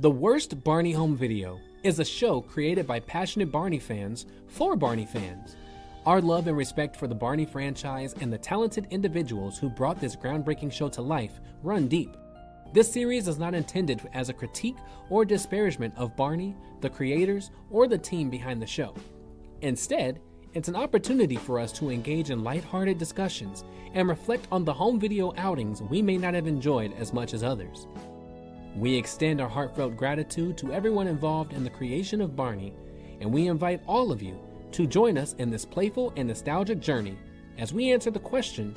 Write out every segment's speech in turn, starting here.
The Worst Barney Home Video is a show created by passionate Barney fans for Barney fans. Our love and respect for the Barney franchise and the talented individuals who brought this groundbreaking show to life run deep. This series is not intended as a critique or disparagement of Barney, the creators, or the team behind the show. Instead, it's an opportunity for us to engage in lighthearted discussions and reflect on the home video outings we may not have enjoyed as much as others. We extend our heartfelt gratitude to everyone involved in the creation of Barney, and we invite all of you to join us in this playful and nostalgic journey as we answer the question,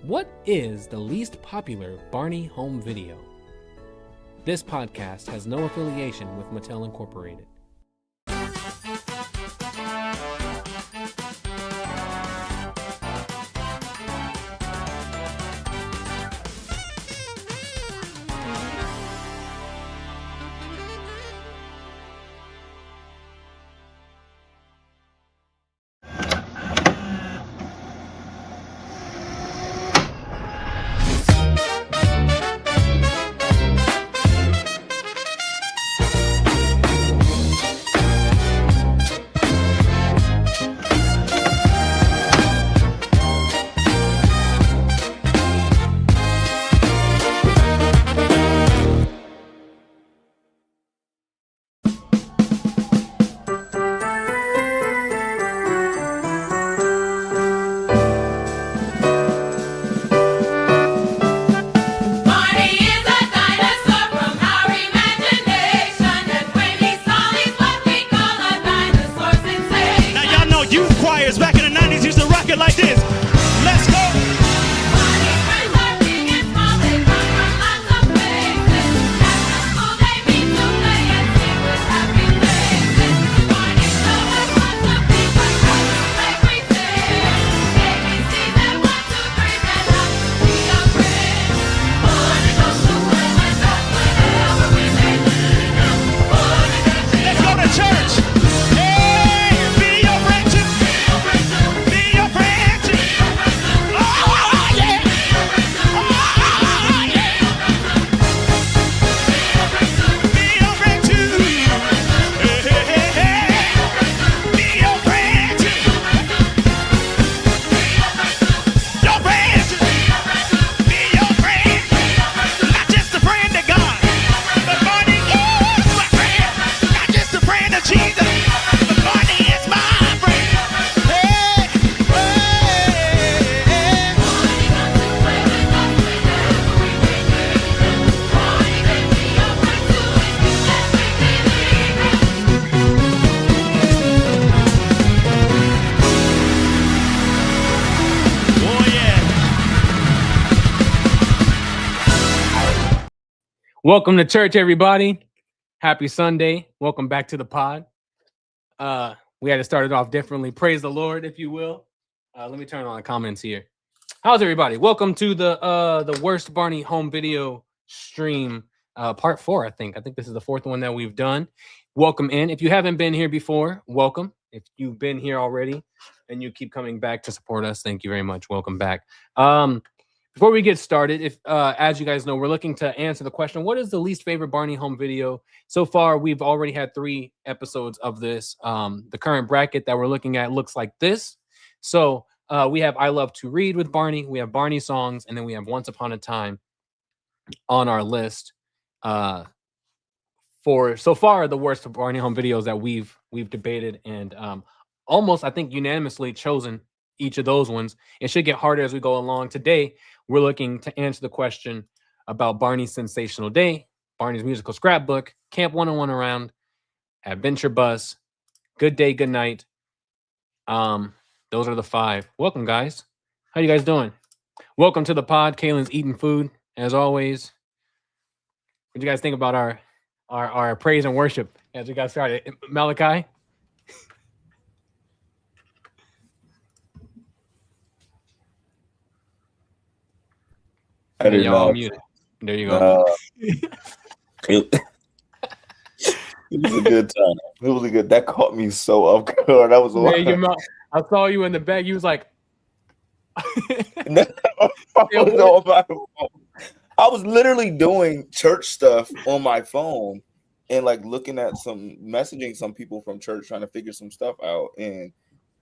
what is the least popular Barney home video? This podcast has no affiliation with Mattel Incorporated. Welcome to church, everybody. Happy Sunday. Welcome back to the pod. We had to start it off differently. Praise the Lord, if you will. Let me turn on the comments here. How's everybody? Welcome to the Worst Barney Home Video stream, part 4, I think. I think this is the 4th one that we've done. Welcome in. If you haven't been here before, welcome. If you've been here already and you keep coming back to support us, thank you very much. Welcome back. Before we get started, if as you guys know, we're looking to answer the question, what is the least favorite Barney home video? So far, we've already had 3 episodes of this. The current bracket that we're looking at looks like this. So we have I Love to Read with Barney, we have Barney songs, and then we have Once Upon a Time on our list for so far the worst Barney home videos that we've debated and almost, I think, unanimously chosen each of those ones. It should get harder as we go along. Today, we're looking to answer the question about Barney's Sensational Day, Barney's Musical Scrapbook, Camp 101 Around, Adventure Bus, Good Day, Good Night. Those are the 5. Welcome, guys. How you guys doing? Welcome to the pod. Kaylin's eating food, as always. What do you guys think about our praise and worship as we got started? Malakai? I didn't know. Muted. There you go. It was a good time. It was a good. That caught me so off guard. I was like, I saw you in the back. You was like, I was literally doing church stuff on my phone, and like looking at messaging some people from church trying to figure some stuff out, and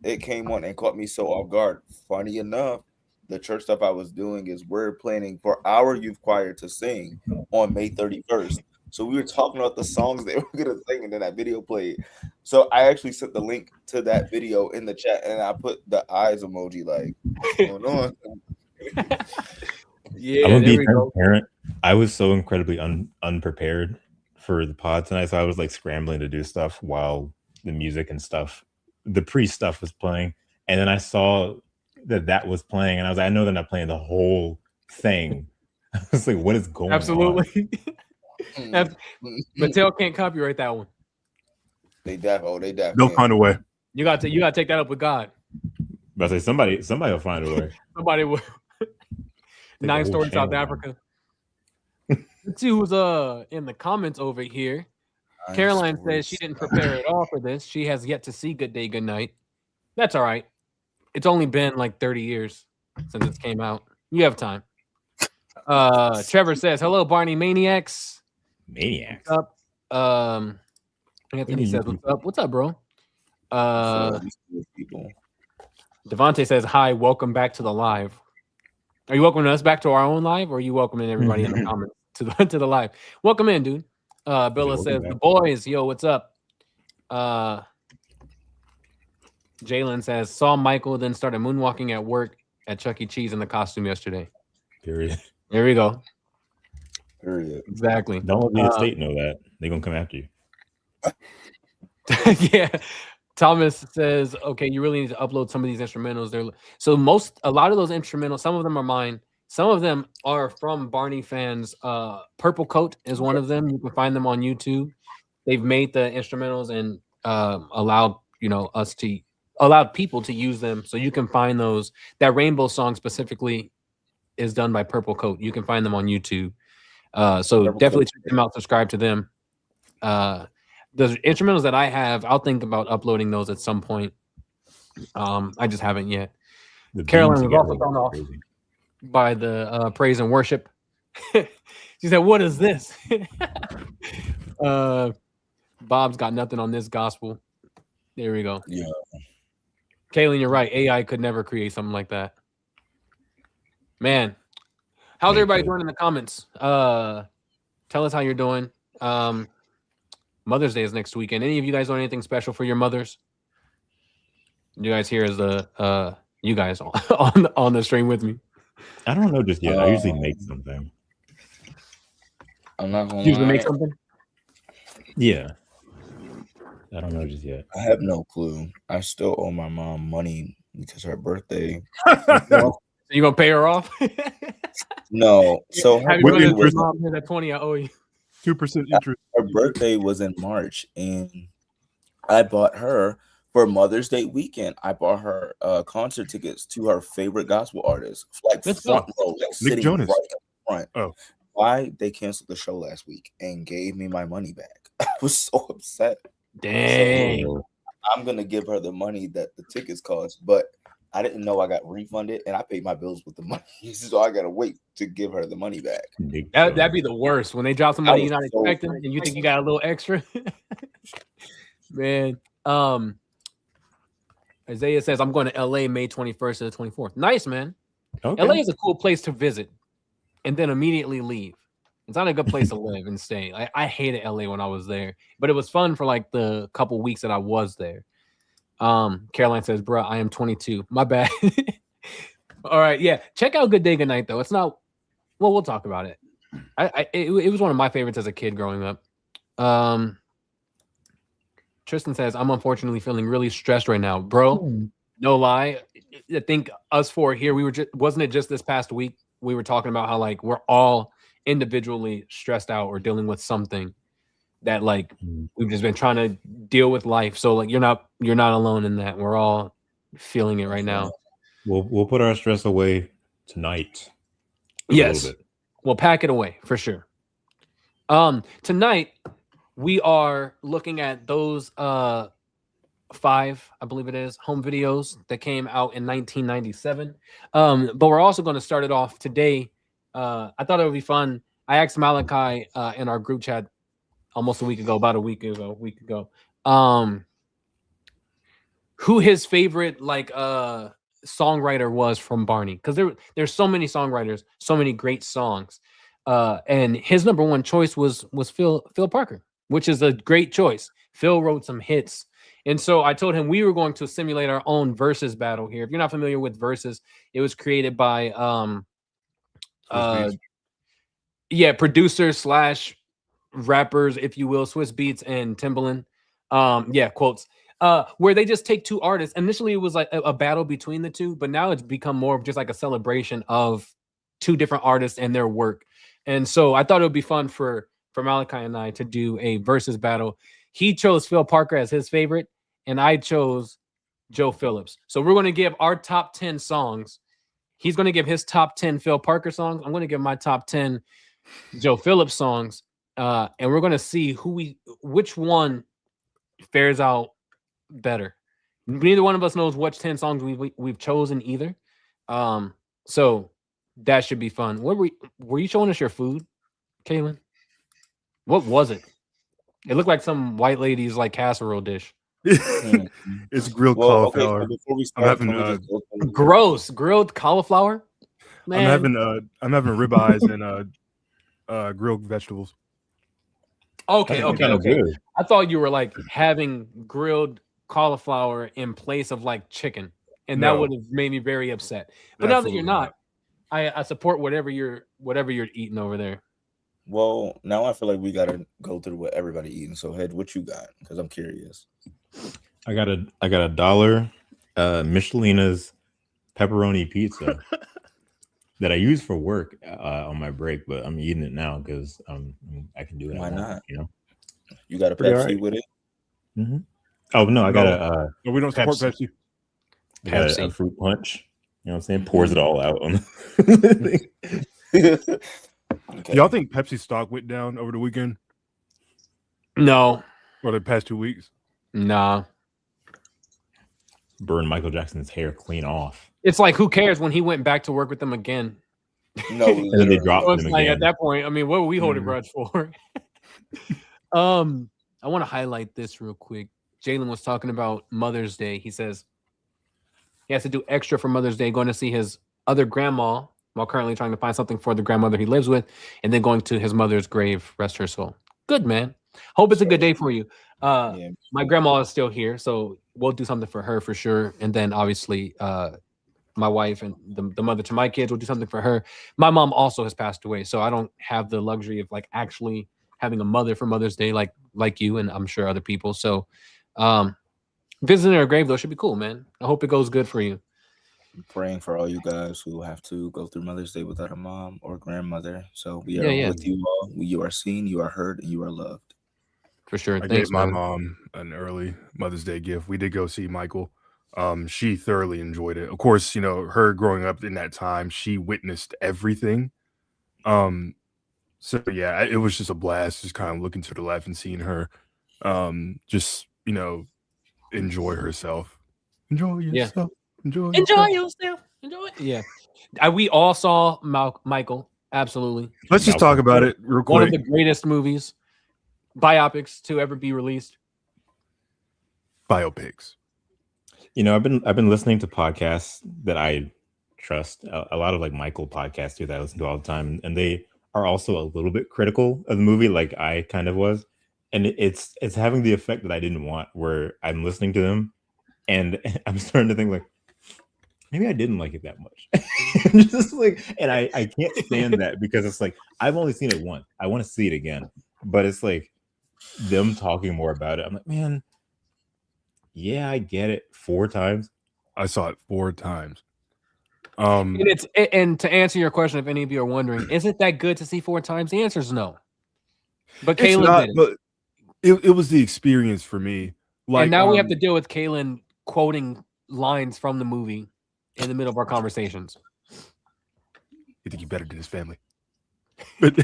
it came on and caught me so off guard. Funny enough, the church stuff I was doing is we're planning for our youth choir to sing on May 31st. So we were talking about the songs they were gonna sing, and then that video played. So I actually sent the link to that video in the chat, and I put the eyes emoji, like, what's going on? Yeah, I'm gonna be transparent. I was so incredibly unprepared for the pod tonight, so I was like scrambling to do stuff while the music and stuff, the pre-stuff was playing, and then I saw that was playing, and I was like, I know they're not playing the whole thing. I was like, what is going on? Absolutely. Mattel can't copyright that one. They definitely. They'll find a way. You got to take that up with God. But I say somebody will find a way. Somebody will. 9 Story South Africa. Let's see who's in the comments over here. Caroline says she didn't prepare at all for this. She has yet to see Good Day, Good Night. That's all right. It's only been like 30 years since it came out. You have time. Trevor says, hello, Barney Maniacs. Maniacs. What's up? Anthony says, what's up? What's up, bro? Devontae says, hi, welcome back to the live. Are you welcoming us back to our own live, or are you welcoming everybody in the comments to the live? Welcome in, dude. Billa says, the boys, yo, what's up? Jalen says, saw Michael, then started moonwalking at work at Chuck E. Cheese in the costume yesterday. Period. There we go. Period. Exactly. Don't let the estate know that. They're going to come after you. Yeah. Thomas says, okay, you really need to upload some of these instrumentals. A lot of those instrumentals, some of them are mine. Some of them are from Barney fans. Purple Coat is one of them. You can find them on YouTube. They've made the instrumentals and allowed people to use them. So you can find those. That Rainbow song specifically is done by Purple Coat. You can find them on YouTube. So definitely check them out. Subscribe to them. The instrumentals that I have, I'll think about uploading those at some point. I just haven't yet. Caroline was also thrown off by the praise and worship. She said, what is this? Bob's got nothing on this gospel. There we go. Yeah. Kaylin, you're right. AI could never create something like that. Man, how's everybody doing in the comments? Tell us how you're doing. Mother's Day is next weekend. Any of you guys doing anything special for your mothers? You guys here as you guys on the stream with me? I don't know just yet. I usually make something. I'm not gonna usually make something. Yeah. I don't know just yet. I have no clue. I still owe my mom money because her birthday. You gonna pay her off? No. So her birthday was, mom, that 20 I owe you. 2% interest. Her birthday was in March, and I bought her for Mother's Day weekend. I bought her concert tickets to her favorite gospel artist, like front row, like sitting Jonas. right in front. Oh. Why they canceled the show last week and gave me my money back? I was so upset. Dang. So I'm gonna give her the money that the tickets cost, but I didn't know I got refunded, and I paid my bills with the money, so I gotta wait to give her the money back. That'd be the worst when they drop some money you're not expecting, and you think you got a little extra. Man, Isaiah says I'm going to LA May 21st to the 24th. Nice, man. Okay. LA is a cool place to visit, and then immediately leave. It's not a good place to live and stay. I hated LA when I was there, but it was fun for like the couple weeks that I was there. Caroline says, bro, I am 22. My bad. All right. Yeah. Check out Good Day, Good Night, though. It's not, well, we'll talk about it. It was one of my favorites as a kid growing up. Tristan says, I'm unfortunately feeling really stressed right now, bro. No lie. I think us four here, wasn't it just this past week? We were talking about how like we're all individually stressed out or dealing with something that like we've just been trying to deal with life. So like you're not alone in that. We're all feeling it right now. We'll put our stress away tonight. Yes, we'll pack it away for sure. Tonight we are looking at those 5, I believe it is, home videos that came out in 1997. But we're also going to start it off today. I thought it would be fun. I asked Malakai in our group chat almost a week ago, about a week ago. Who his favorite songwriter was from Barney, because there's so many songwriters, so many great songs, and his number one choice was Phil Parker, which is a great choice. Phil wrote some hits, and so I told him we were going to simulate our own versus battle here. If you're not familiar with Versus, it was created by producers / rappers, if you will, Swiss Beats and Timbaland. Quotes. Where they just take two artists. Initially, it was like a battle between the two, but now it's become more of just like a celebration of two different artists and their work. And so I thought it would be fun for Malakai and I to do a versus battle. He chose Phil Parker as his favorite, and I chose Joe Phillips. So we're going to give our top 10 songs. He's going to give his top 10 Phil Parker songs. I'm going to give my top 10 Joe Phillips songs. And we're going to see which one fares out better. Neither one of us knows which 10 songs we've chosen either. So that should be fun. What were you showing us your food, Kaylin? What was it? It looked like some white lady's like casserole dish. It's grilled cauliflower. Okay, so before we start, I'm having gross grilled cauliflower. Man. I'm having ribeyes and grilled vegetables. Okay. Good. I thought you were like having grilled cauliflower in place of like chicken, and that would have made me very upset. But now that you're not, I support whatever you're eating over there. Well, now I feel like we gotta go through what everybody eating. So, Head, what you got? Because I'm curious. I got a $1 Michelina's pepperoni pizza that I use for work on my break, but I'm eating it now because I can do it. Why not? You know, you got a Pepsi with it? Mm-hmm. Oh no, I got a. No, we don't support Pepsi. I got a fruit punch. You know what I'm saying? Pours it all out on the thing. Okay. Y'all think Pepsi stock went down over the weekend? No. Or the past 2 weeks? Nah. Burn Michael Jackson's hair clean off. It's like, who cares when he went back to work with them again? No, and then they dropped him like, again. at that point, I mean, what were we holding grudge for? I want to highlight this real quick. Jalen was talking about Mother's Day. He says he has to do extra for Mother's Day, going to see his other grandma while currently trying to find something for the grandmother he lives with, and then going to his mother's grave, rest her soul. Good, man. Hope it's a good day for you. My grandma is still here, so we'll do something for her for sure. And then obviously my wife and the mother to my kids will do something for her. My mom also has passed away, so I don't have the luxury of like actually having a mother for Mother's Day like you and I'm sure other people. So visiting her grave though should be cool, man. I hope it goes good for you. I'm praying for all you guys who have to go through Mother's Day without a mom or grandmother. So we are with you all. You are seen, you are heard, and you are loved. For sure. I gave my mom an early Mother's Day gift. We did go see Michael. She thoroughly enjoyed it. Of course, you know, her growing up in that time, she witnessed everything. So yeah, it was just a blast, just kind of looking to the left and seeing her just, you know, enjoy herself. Enjoy yourself. Enjoy yourself. Enjoy it. Yeah. We all saw Michael. Absolutely. Let's just talk about it real quick. One of the greatest movies, biopics to ever be released. Biopics. You know, I've been listening to podcasts that I trust. A lot of like Michael podcasts too that I listen to all the time, and they are also a little bit critical of the movie, like I kind of was. And it's having the effect that I didn't want, where I'm listening to them and I'm starting to think like, maybe I didn't like it that much. Just like, and I can't stand that because it's like, I've only seen it once. I want to see it again. But it's like them talking more about it. I'm like, man, yeah, I get it. 4 times. I saw it 4 times. And to answer your question, if any of you are wondering, is it that good to see 4 times? The answer is no. But Kaylin did it. But it was the experience for me. Like, and now we have to deal with Kaylin quoting lines from the movie in the middle of our conversations. You think you're better than his family? But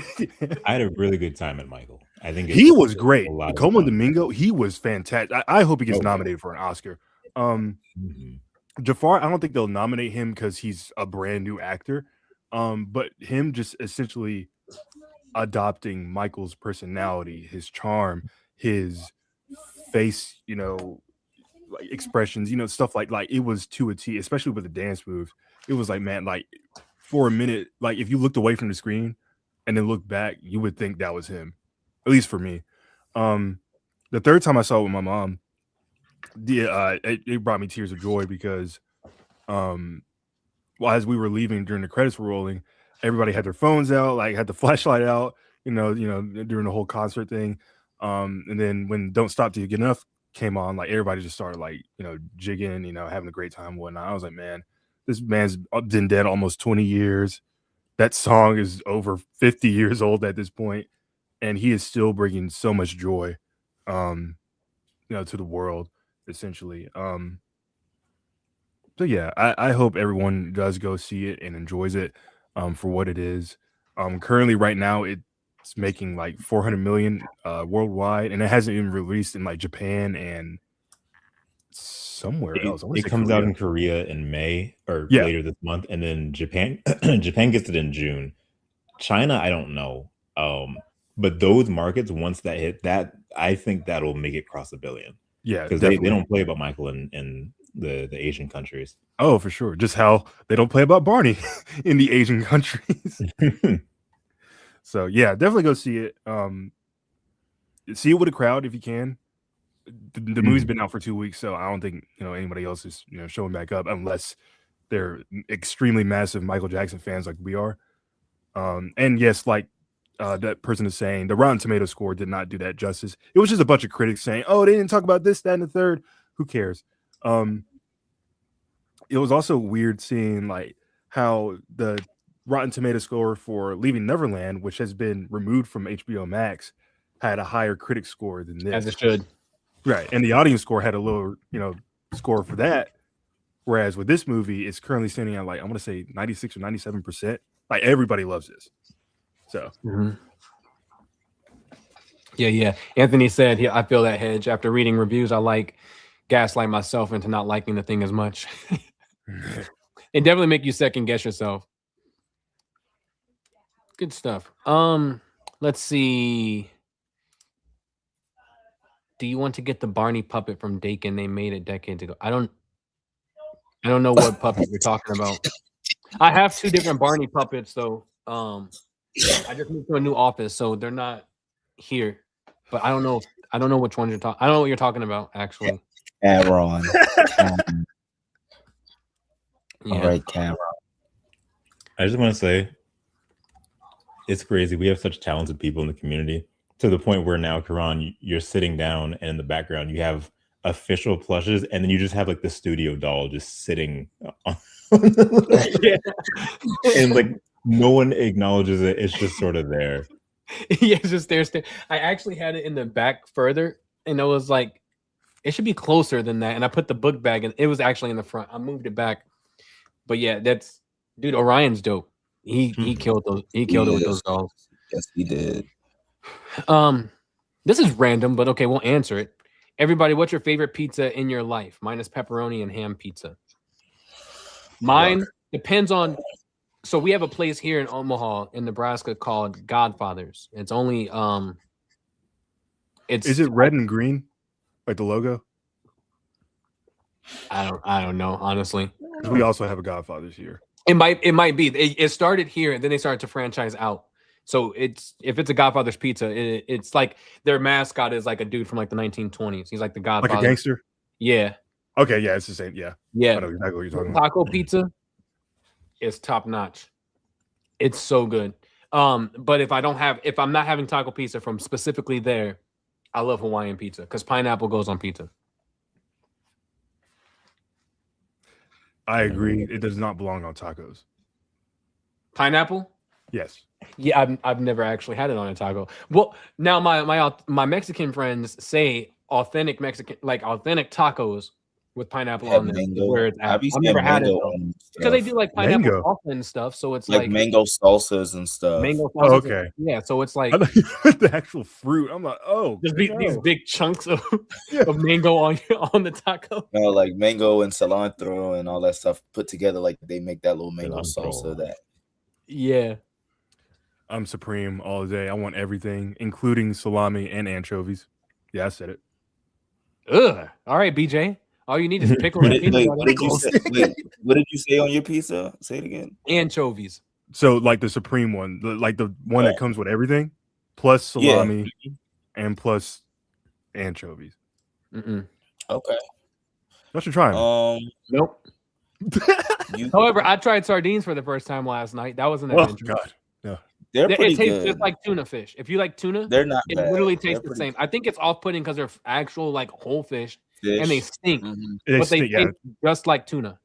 I had a really good time at Michael. I think he was great. Como Domingo, he was fantastic. I hope he gets nominated for an Oscar. Jafar, I don't think they'll nominate him because he's a brand new actor. But him just essentially adopting Michael's personality, his charm, his face, like expressions, stuff like it was to a T, especially with the dance moves. It was like, man, like for a minute, like if you looked away from the screen and then looked back, you would think that was him. At least for me. The third time I saw it with my mom, it brought me tears of joy because as we were leaving during the credits were rolling, everybody had their phones out, like had the flashlight out, during the whole concert thing. And then when Don't Stop Till You Get Enough came on, like everybody just started like, jigging, having a great time and whatnot. I was like, man, this man's been dead almost 20 years. That song is over 50 years old at this point, and he is still bringing so much joy, to the world, essentially. So yeah, I hope everyone does go see it and enjoys it for what it is. Currently, right now, it's making like 400 million worldwide, and it hasn't even released in like Japan and somewhere else. It comes out in Korea in May or later this month, and then Japan gets it in June. China, I don't know. But those markets, once that hit, that I think that'll make it cross 1 billion. Yeah, because they don't play about Michael in the Asian countries. Oh, for sure. Just how they don't play about Barney in the Asian countries. So yeah, definitely go see it. See it with a crowd if you can. The movie's been out for 2 weeks, so I don't think anybody else is showing back up unless they're extremely massive Michael Jackson fans like we are. And yes, like that person is saying, the Rotten Tomato score did not do that justice. It was just a bunch of critics saying, "Oh, they didn't talk about this, that, and the third." Who cares? It was also weird seeing like how the Rotten Tomato score for Leaving Neverland, which has been removed from HBO Max, had a higher critic score than this. As it should. Right. And the audience score had a lower, score for that. Whereas with this movie, it's currently standing at like, I want to say 96 or 97%. Like everybody loves this. So. Mm-hmm. Yeah. Anthony said, I feel that hedge. After reading reviews, I like gaslight myself into not liking the thing as much. It definitely make you second guess yourself. Good stuff. Let's see. Do you want to get the Barney puppet from Dakin? They made it decades ago. I don't know what puppet you're talking about. I have 2 different Barney puppets, though. I just moved to a new office, so they're not here. But I don't know which one you're talking. I don't know what you're talking about, actually. Cameron. Yeah. All right, Cameron. I just want to say, it's crazy. We have such talented people in the community to the point where now, Karan, you're sitting down and in the background you have official plushes, and then you just have like the studio doll just sitting on and like no one acknowledges it. It's just sort of there. Yeah, it's just there. I actually had it in the back further, and it was like, it should be closer than that. And I put the book bag, and it was actually in the front. I moved it back. But yeah, dude, Orion's dope. He killed those. He killed it with those dolls. Yes, he did. This is random, but okay, we'll answer it. Everybody, what's your favorite pizza in your life? Mine is pepperoni and ham pizza. Mine depends on. So we have a place here in Omaha, in Nebraska, called Godfather's. It's only Is it red and green, like the logo? I don't know, honestly. We also have a Godfather's here. It might be. It started here, and then they started to franchise out. So if it's a Godfather's pizza, it's like their mascot is like a dude from like the 1920s. He's like the Godfather, like a gangster. Yeah. Okay. Yeah, it's the same. Yeah. Yeah. I know exactly what you're talking about. Taco pizza is top notch. It's so good. But if I'm not having taco pizza from specifically there, I love Hawaiian pizza because pineapple goes on pizza. I agree. It does not belong on tacos. Pineapple? Yes. Yeah, I've never actually had it on a taco. Well, now my Mexican friends say authentic tacos with pineapple on them. Where it's at. I've never had it because they do like pineapple salsa and stuff. So it's like mango salsas and stuff. Mango salsas. Oh, okay. Yeah, so it's like the actual fruit. I'm like, just these big chunks of mango on the taco. No, like mango and cilantro and all that stuff put together. Like they make that little mango salsa. That. Yeah. I'm supreme all day. I want everything, including salami and anchovies. Yeah, I said it. Ugh. All right, BJ. All you need is pickle and peanut butter. What did you say? Wait, what did you say on your pizza? Say it again. Anchovies. So like the supreme one, like the one that comes with everything, plus salami and plus anchovies. Okay. I should try them. Nope. However, I tried sardines for the first time last night. That was an adventure. Oh God. Yeah. They're pretty it tastes good. just like tuna fish. If you like tuna, They're not it bad. literally tastes They're the same. pretty I think it's off-putting because they're actual like whole fish. fish. And they stink. They But they stink, taste just like tuna.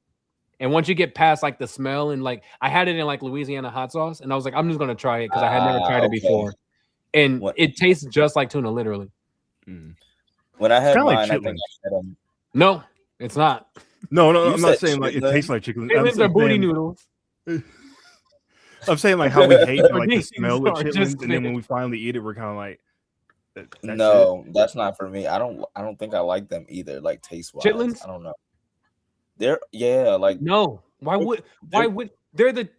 And once you get past like the smell and like I had it in like Louisiana hot sauce, and I was like, I'm just gonna try it because I had never tried it before. And it tastes just like tuna, literally. When I had mine, like I think chitlins. I had them. No, it's not. No, You I'm not said saying like it chitlins? tastes like chicken. Chitlins are booty noodles. I'm saying like how we hate like the Sardines smell of are just chitlins, and then when fish. we finally eat it, we're kind of like, that's No, that's not for me. I don't think I like them either. Like taste wise, Chitlins? I don't know. They're like No. Why would they're the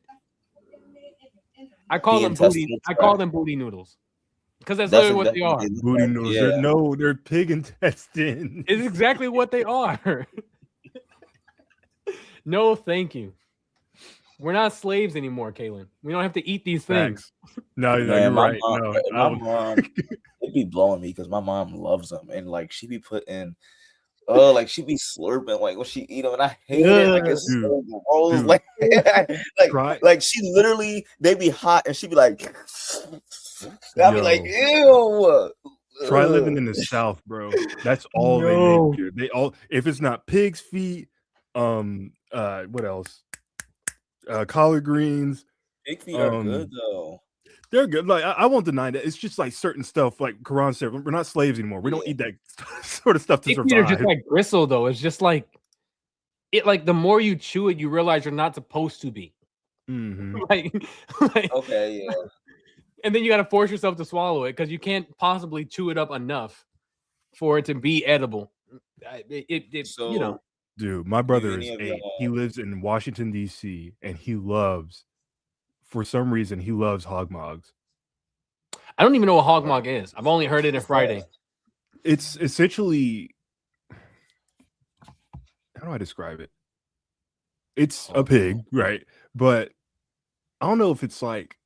I call The them booty. intestinal I call tract. them booty noodles. Because that's That's literally what they are. exactly- booty noodles. Yeah. No, they're pig intestine. It's exactly what they are. No, thank you. We're not slaves anymore, Kaylin. We don't have to eat these things. Facts. No, Man, you're my right. mom, No, my mom, it'd be blowing me because my mom loves them, and like she be putting, like she be slurping like when she eat them, and I hate it. Like it's so gross. Dude. Like she literally, they be hot, and she be like, I'll be like, ew. Try living in the South, bro. That's all they make here. They all, if it's not pig's feet, what else? Collard greens. Pig feet are good though. They're good. Like I won't deny that. It's just like certain stuff, like Quran said, we're not slaves anymore. We don't eat that sort of stuff to Pig survive. feet are just like gristle, though. It's just like it. Like the more you chew it, you realize you're not supposed to be. Like, Okay, yeah. And then you got to force yourself to swallow it because you can't possibly chew it up enough for it to be edible. So, you know. Dude, my brother any is of 8. y'all- He lives in Washington, D.C., and he loves, for some reason, he loves hog mogs. I don't even know what hog mog is. I've only heard it in Friday. It's essentially, how do I describe it? It's a pig, right? But I don't know if it's like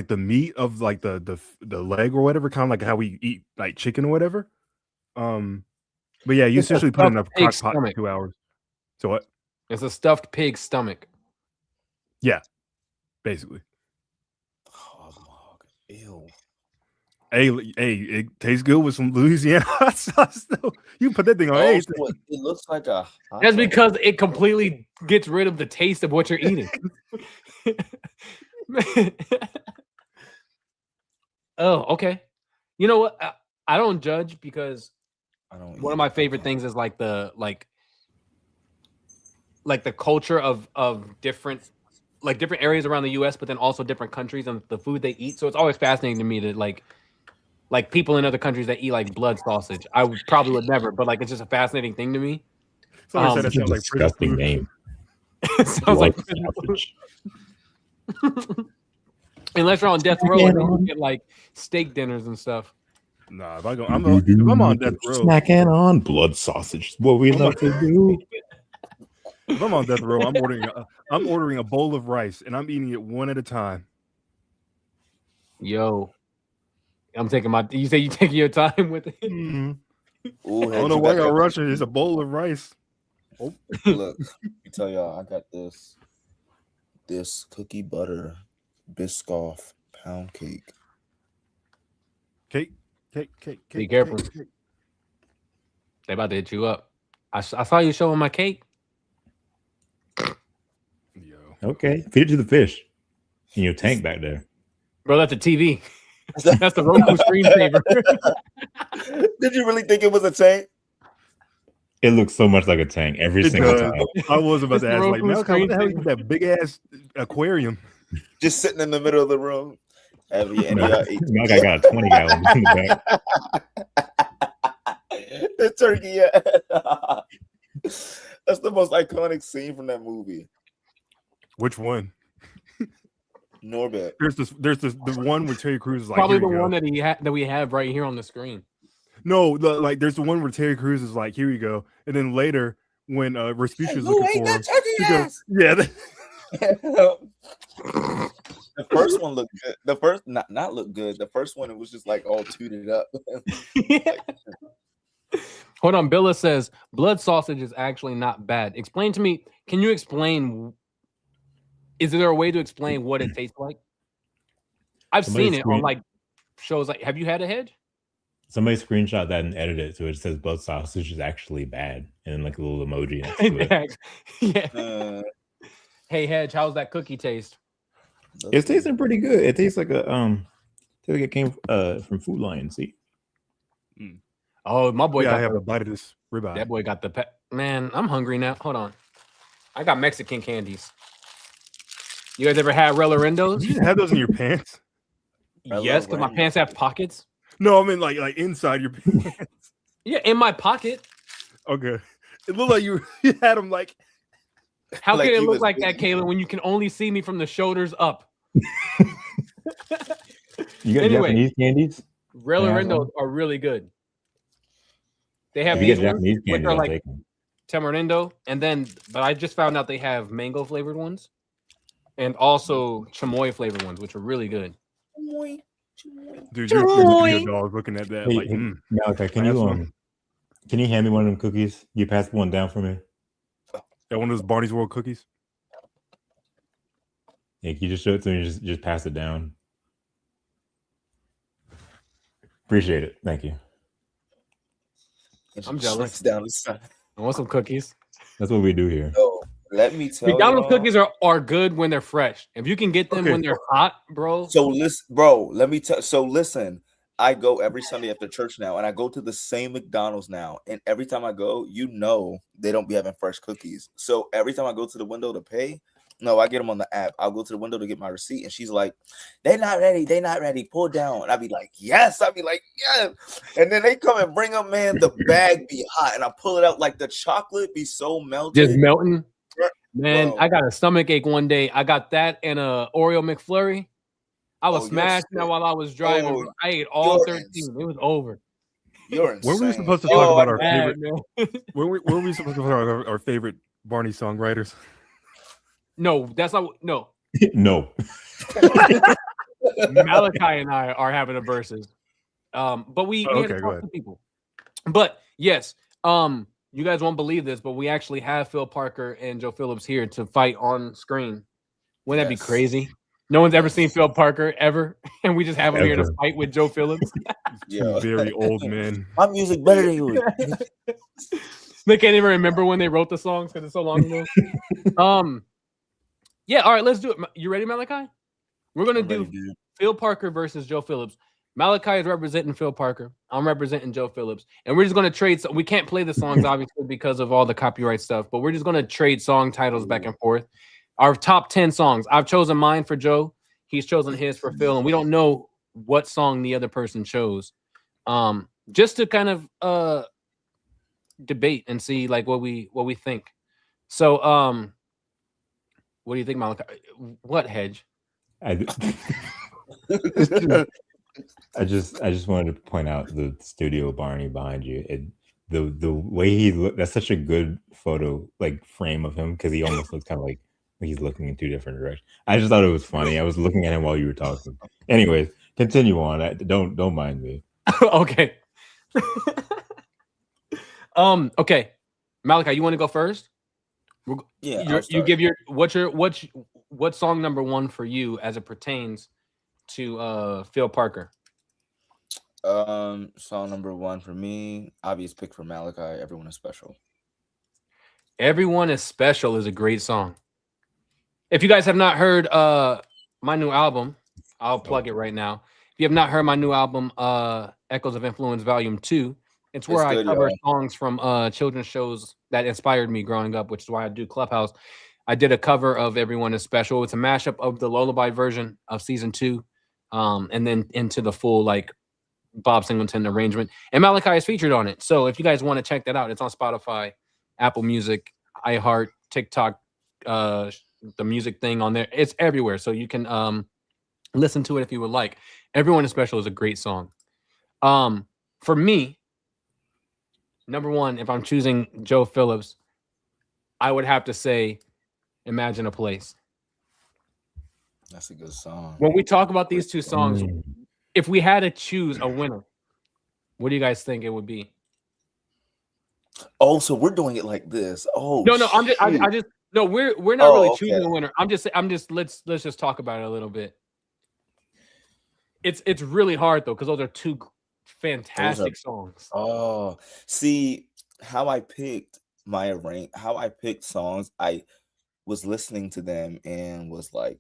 the meat of like the leg or whatever, kind of like how we eat like chicken or whatever. But yeah, you It's a essentially put it in a stuffed pig crock pot for stomach. 2 hours. So what? It's a stuffed pig stomach. Yeah, basically. Hog mog. Ew. Hey, it tastes good with some Louisiana hot sauce though. You can put that thing on anything. So it looks like a hot That's dog. because it completely gets rid of the taste of what you're eating. Oh, okay. You know what? I don't judge because one of my favorite things is like the culture of different areas around the US, but then also different countries and the food they eat. So it's always fascinating to me to like people in other countries that eat like blood sausage. I probably would never, but like it's just a fascinating thing to me. Somebody said Such that a sounds like prison disgusting food. name. It sounds like unless you're on death row and then you get like steak dinners and stuff. Nah, if I'm on death row, Snacking on blood sausage. What we love to do. if I'm on death row, I'm ordering a bowl of rice and I'm eating it one at a time. Yo, I'm taking my. You say you taking your time with it? Ooh, I don't know why y'all rushing. It's a bowl of rice. Look, let me tell y'all, I got this cookie butter Biscoff pound cake. Cake. Be careful. Cake. They about to hit you up. I saw you showing my cake. Yo. Okay, feed it to the fish in your tank back there. Bro, that's a TV. That's the Roku screensaver. Did you really think it was a tank? It looks so much like a tank every It single does. time. I was about It's to ask, like, Roku Malachi, what the hell is screensaver. that big ass aquarium? Just sitting in the middle of the room. Have you any of y'all ate Malachi got a 20 gallon in the back. the turkey? Yeah. That's the most iconic scene from that movie. Which one? Norbit. There's the one where Terry Crews is like, Probably here the we one go. that we have right here on the screen. No, there's the one where Terry Crews is like, here we go, and then later when Respucia's Who looking ate for him, that turkey he goes, ass? yeah. The first one looked good. The first not look good. The first one, it was just like all tooted up. Hold on. Billa says blood sausage is actually not bad. Explain to me. Can you explain? Is there a way to explain what it tastes like? I've seen it on like shows. Like, have you had a hedge? Somebody screenshot that and edited it so it says blood sausage is actually bad, and then like a little emoji next to it. Yeah. Hey Hedge, how's that cookie taste? It's tasting pretty good. It tastes like it came from Food Lion. See? Oh, my boy I have a bite of this ribeye. That boy got the man. I'm hungry now. Hold on, I got Mexican candies. You guys ever had Rellerendos? You have those in your pants? Yes, because my pants have pockets. No, I mean like inside your pants. Yeah, in my pocket. Okay, it looked like you had them like. How Like can it he look was like big. that, Kayla, when you can only see me from the shoulders up? You got Anyway. Japanese candies? Rellerendos are really good. They have If you these get ones, Japanese which candies, are I'll like take them. tamarindo, but I just found out they have mango flavored ones, and also chamoy flavored ones, which are really good. Dude, you're a video dog looking at that. Hey, Like, Malakai, can you hand me one of them cookies? You pass one down for me? that one of those Barney's World cookies. Yeah, can you just show it to me? Just pass it down. Appreciate it. Thank you. I'm jealous. Down the side. I want some cookies. That's what we do here. So, let me tell McDonald's y'all. cookies are good when they're fresh. If you can get them when they're hot, bro. So listen, bro. Let me tell. So listen. I go every Sunday after church now, and I go to the same McDonald's now. And every time I go, they don't be having fresh cookies. So every time I go to the window to pay, no, I get them on the app. I'll go to the window to get my receipt, and she's like, "They're not ready. They're not ready. Pull down." And I'd be like, "Yes." I'd be like, "Yes." And then they come and bring them, man. The bag be hot, and I pull it out like the chocolate be so melted, Just melting. Man, Bro. I got a stomach ache one day. I got that and a Oreo McFlurry. I was smashed now while I was driving. Oh, I ate all 13. It was over. You're insane. When were we supposed to talk about our Bad, favorite? When were we supposed to talk about our favorite Barney songwriters? No, that's not. No, No. Malakai and I are having a versus. But we had to talk to people. But yes, you guys won't believe this, but we actually have Phil Parker and Joe Phillips here to fight on screen. Wouldn't that be crazy? No one's ever seen Phil Parker ever, and we just have him here to fight with Joe Phillips. Yeah. Very old men. My music better than yours. They can't even remember when they wrote the songs because it's so long ago. Yeah, all right, let's do it. You ready, Malakai? We're gonna do Phil Parker versus Joe Phillips. Malakai is representing Phil Parker. I'm representing Joe Phillips, and we're just gonna trade. So we can't play the songs obviously because of all the copyright stuff, but we're just gonna trade song titles back and forth. Our top 10 songs. I've chosen mine for Joe. He's chosen his for Phil, and we don't know what song the other person chose. Just to kind of debate and see like what we think. So what do you think, Malakai? What, Hedge? I just wanted to point out the studio Barney behind you. The way he looked, that's such a good photo like frame of him because he almost looks kind of like he's looking in two different directions. I just thought it was funny. I was looking at him while you were talking. Anyways, continue on. Don't mind me. Okay. Okay. Malakai, you want to go first? Yeah. You give your what's song number 1 for you as it pertains to Phil Parker? Song number 1 for me, obvious pick for Malakai. Everyone is special. Everyone is Special is a great song. If you guys have not heard my new album, I'll plug it right now. If you have not heard my new album, Echoes of Influence Volume 2, it's where I cover songs from children's shows that inspired me growing up, which is why I do Clubhouse. I did a cover of Everyone is Special. It's a mashup of the lullaby version of season 2, and then into the full like Bob Singleton arrangement. And Malakai is featured on it. So if you guys want to check that out, it's on Spotify, Apple Music, iHeart, TikTok, the music thing on there. It's everywhere. So you can Listen to it if you would like. Everyone is Special is a great song. For me, number one, if I'm choosing Joe Phillips, I would have to say Imagine a Place. That's a good song. When we talk about these two songs, Mm. if we had to choose a winner, what do you guys think it would be? Oh, so we're doing it like this. Oh, No, I'm just, shoot. I just, no, we're not really choosing okay. a winner. I'm just, let's just talk about it a little bit. It's really hard though, because those are two fantastic songs. Oh, see how I picked how I picked songs. I was listening to them and was like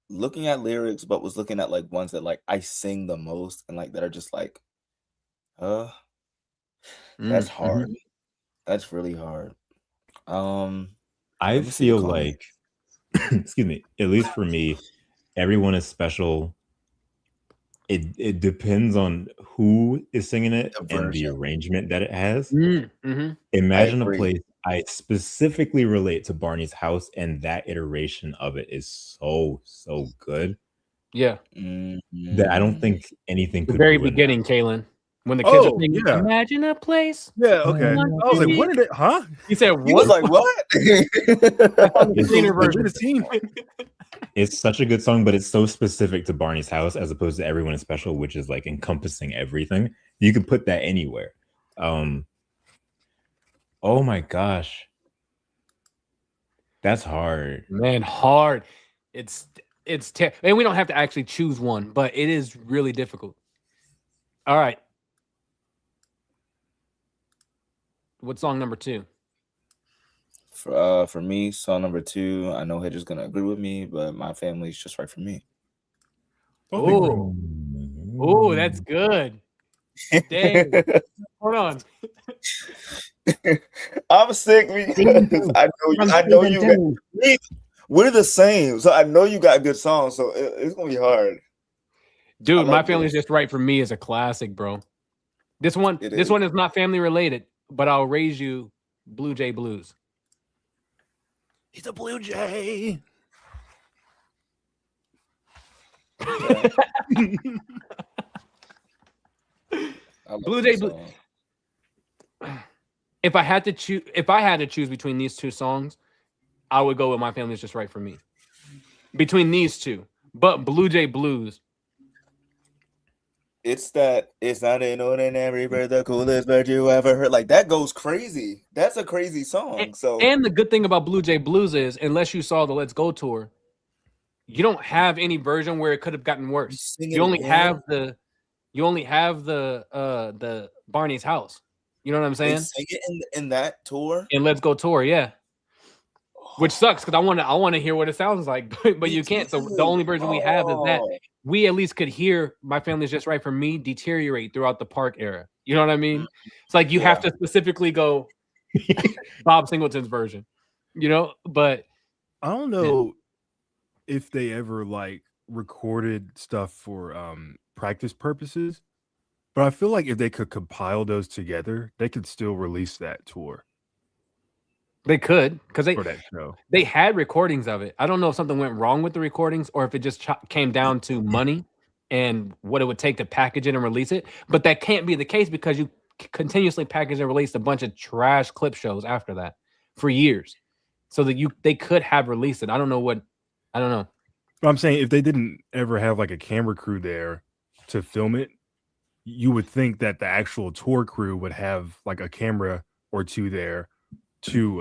looking at lyrics, but was looking at like ones that like I sing the most and like that are just like, that's hard. That's really hard. I let me see the feel comments. like, excuse me, at least for me, Everyone is Special. It depends on who is singing it The and the version. arrangement that it has. Mm-hmm. Imagine a agree. Place. I specifically relate to Barney's House, and that iteration of it is so good Yeah. that I don't think anything The could very ruin beginning, Kalen, when the kids are Oh, singing, yeah. Imagine a Place. Yeah, okay. One, I was like, two, what did it? Huh? He said, He was what? like, what? The cleaner It's- version. It's such a good song, but it's so specific to Barney's House as opposed to Everyone is Special, which is like encompassing everything. You could put that anywhere. Oh my gosh. That's hard. Man, hard. And we don't have to actually choose one, but it is really difficult. All right. What's song number 2? For me, song number 2, I know Hedger's gonna agree with me, but My Family's Just Right for Me. Oh, that's good. Dang. Hold on. I'm sick because I know you. We're the same, so I know you got good songs. So it's gonna be hard. Dude, like My Family's this. Just Right for Me is a classic, bro. This one is not family related, but I'll raise you Blue Jay Blues. He's a Blue Jay. Blue Jay Blue. If I had to choose between these two songs, I would go with My Family's Just Right for Me. Between these two, but Blue Jay Blues. It's not an ordinary bird, the coolest bird you ever heard. Like that goes crazy. That's a crazy song. And the good thing about Blue Jay Blues is, unless you saw the Let's Go tour, you don't have any version where it could have gotten worse. You only have the Barney's House. You know what I'm saying? They sing it in that tour. In Let's Go tour, yeah. Which sucks because I want to hear what it sounds like, but you can't. So the only version we have is that we at least could hear My Family's Just Right for Me deteriorate throughout the Park era. You know what I mean? It's like you have to specifically go Bob Singleton's version, you know. But I don't know if they ever like recorded stuff for practice purposes, but I feel like if they could compile those together, they could still release that tour. They could, because they had recordings of it. I don't know if something went wrong with the recordings or if it just came down to money and what it would take to package it and release it. But that can't be the case because you continuously package and released a bunch of trash clip shows after that for years, so that they could have released it. I don't know. But I'm saying if they didn't ever have like a camera crew there to film it, you would think that the actual tour crew would have like a camera or two there to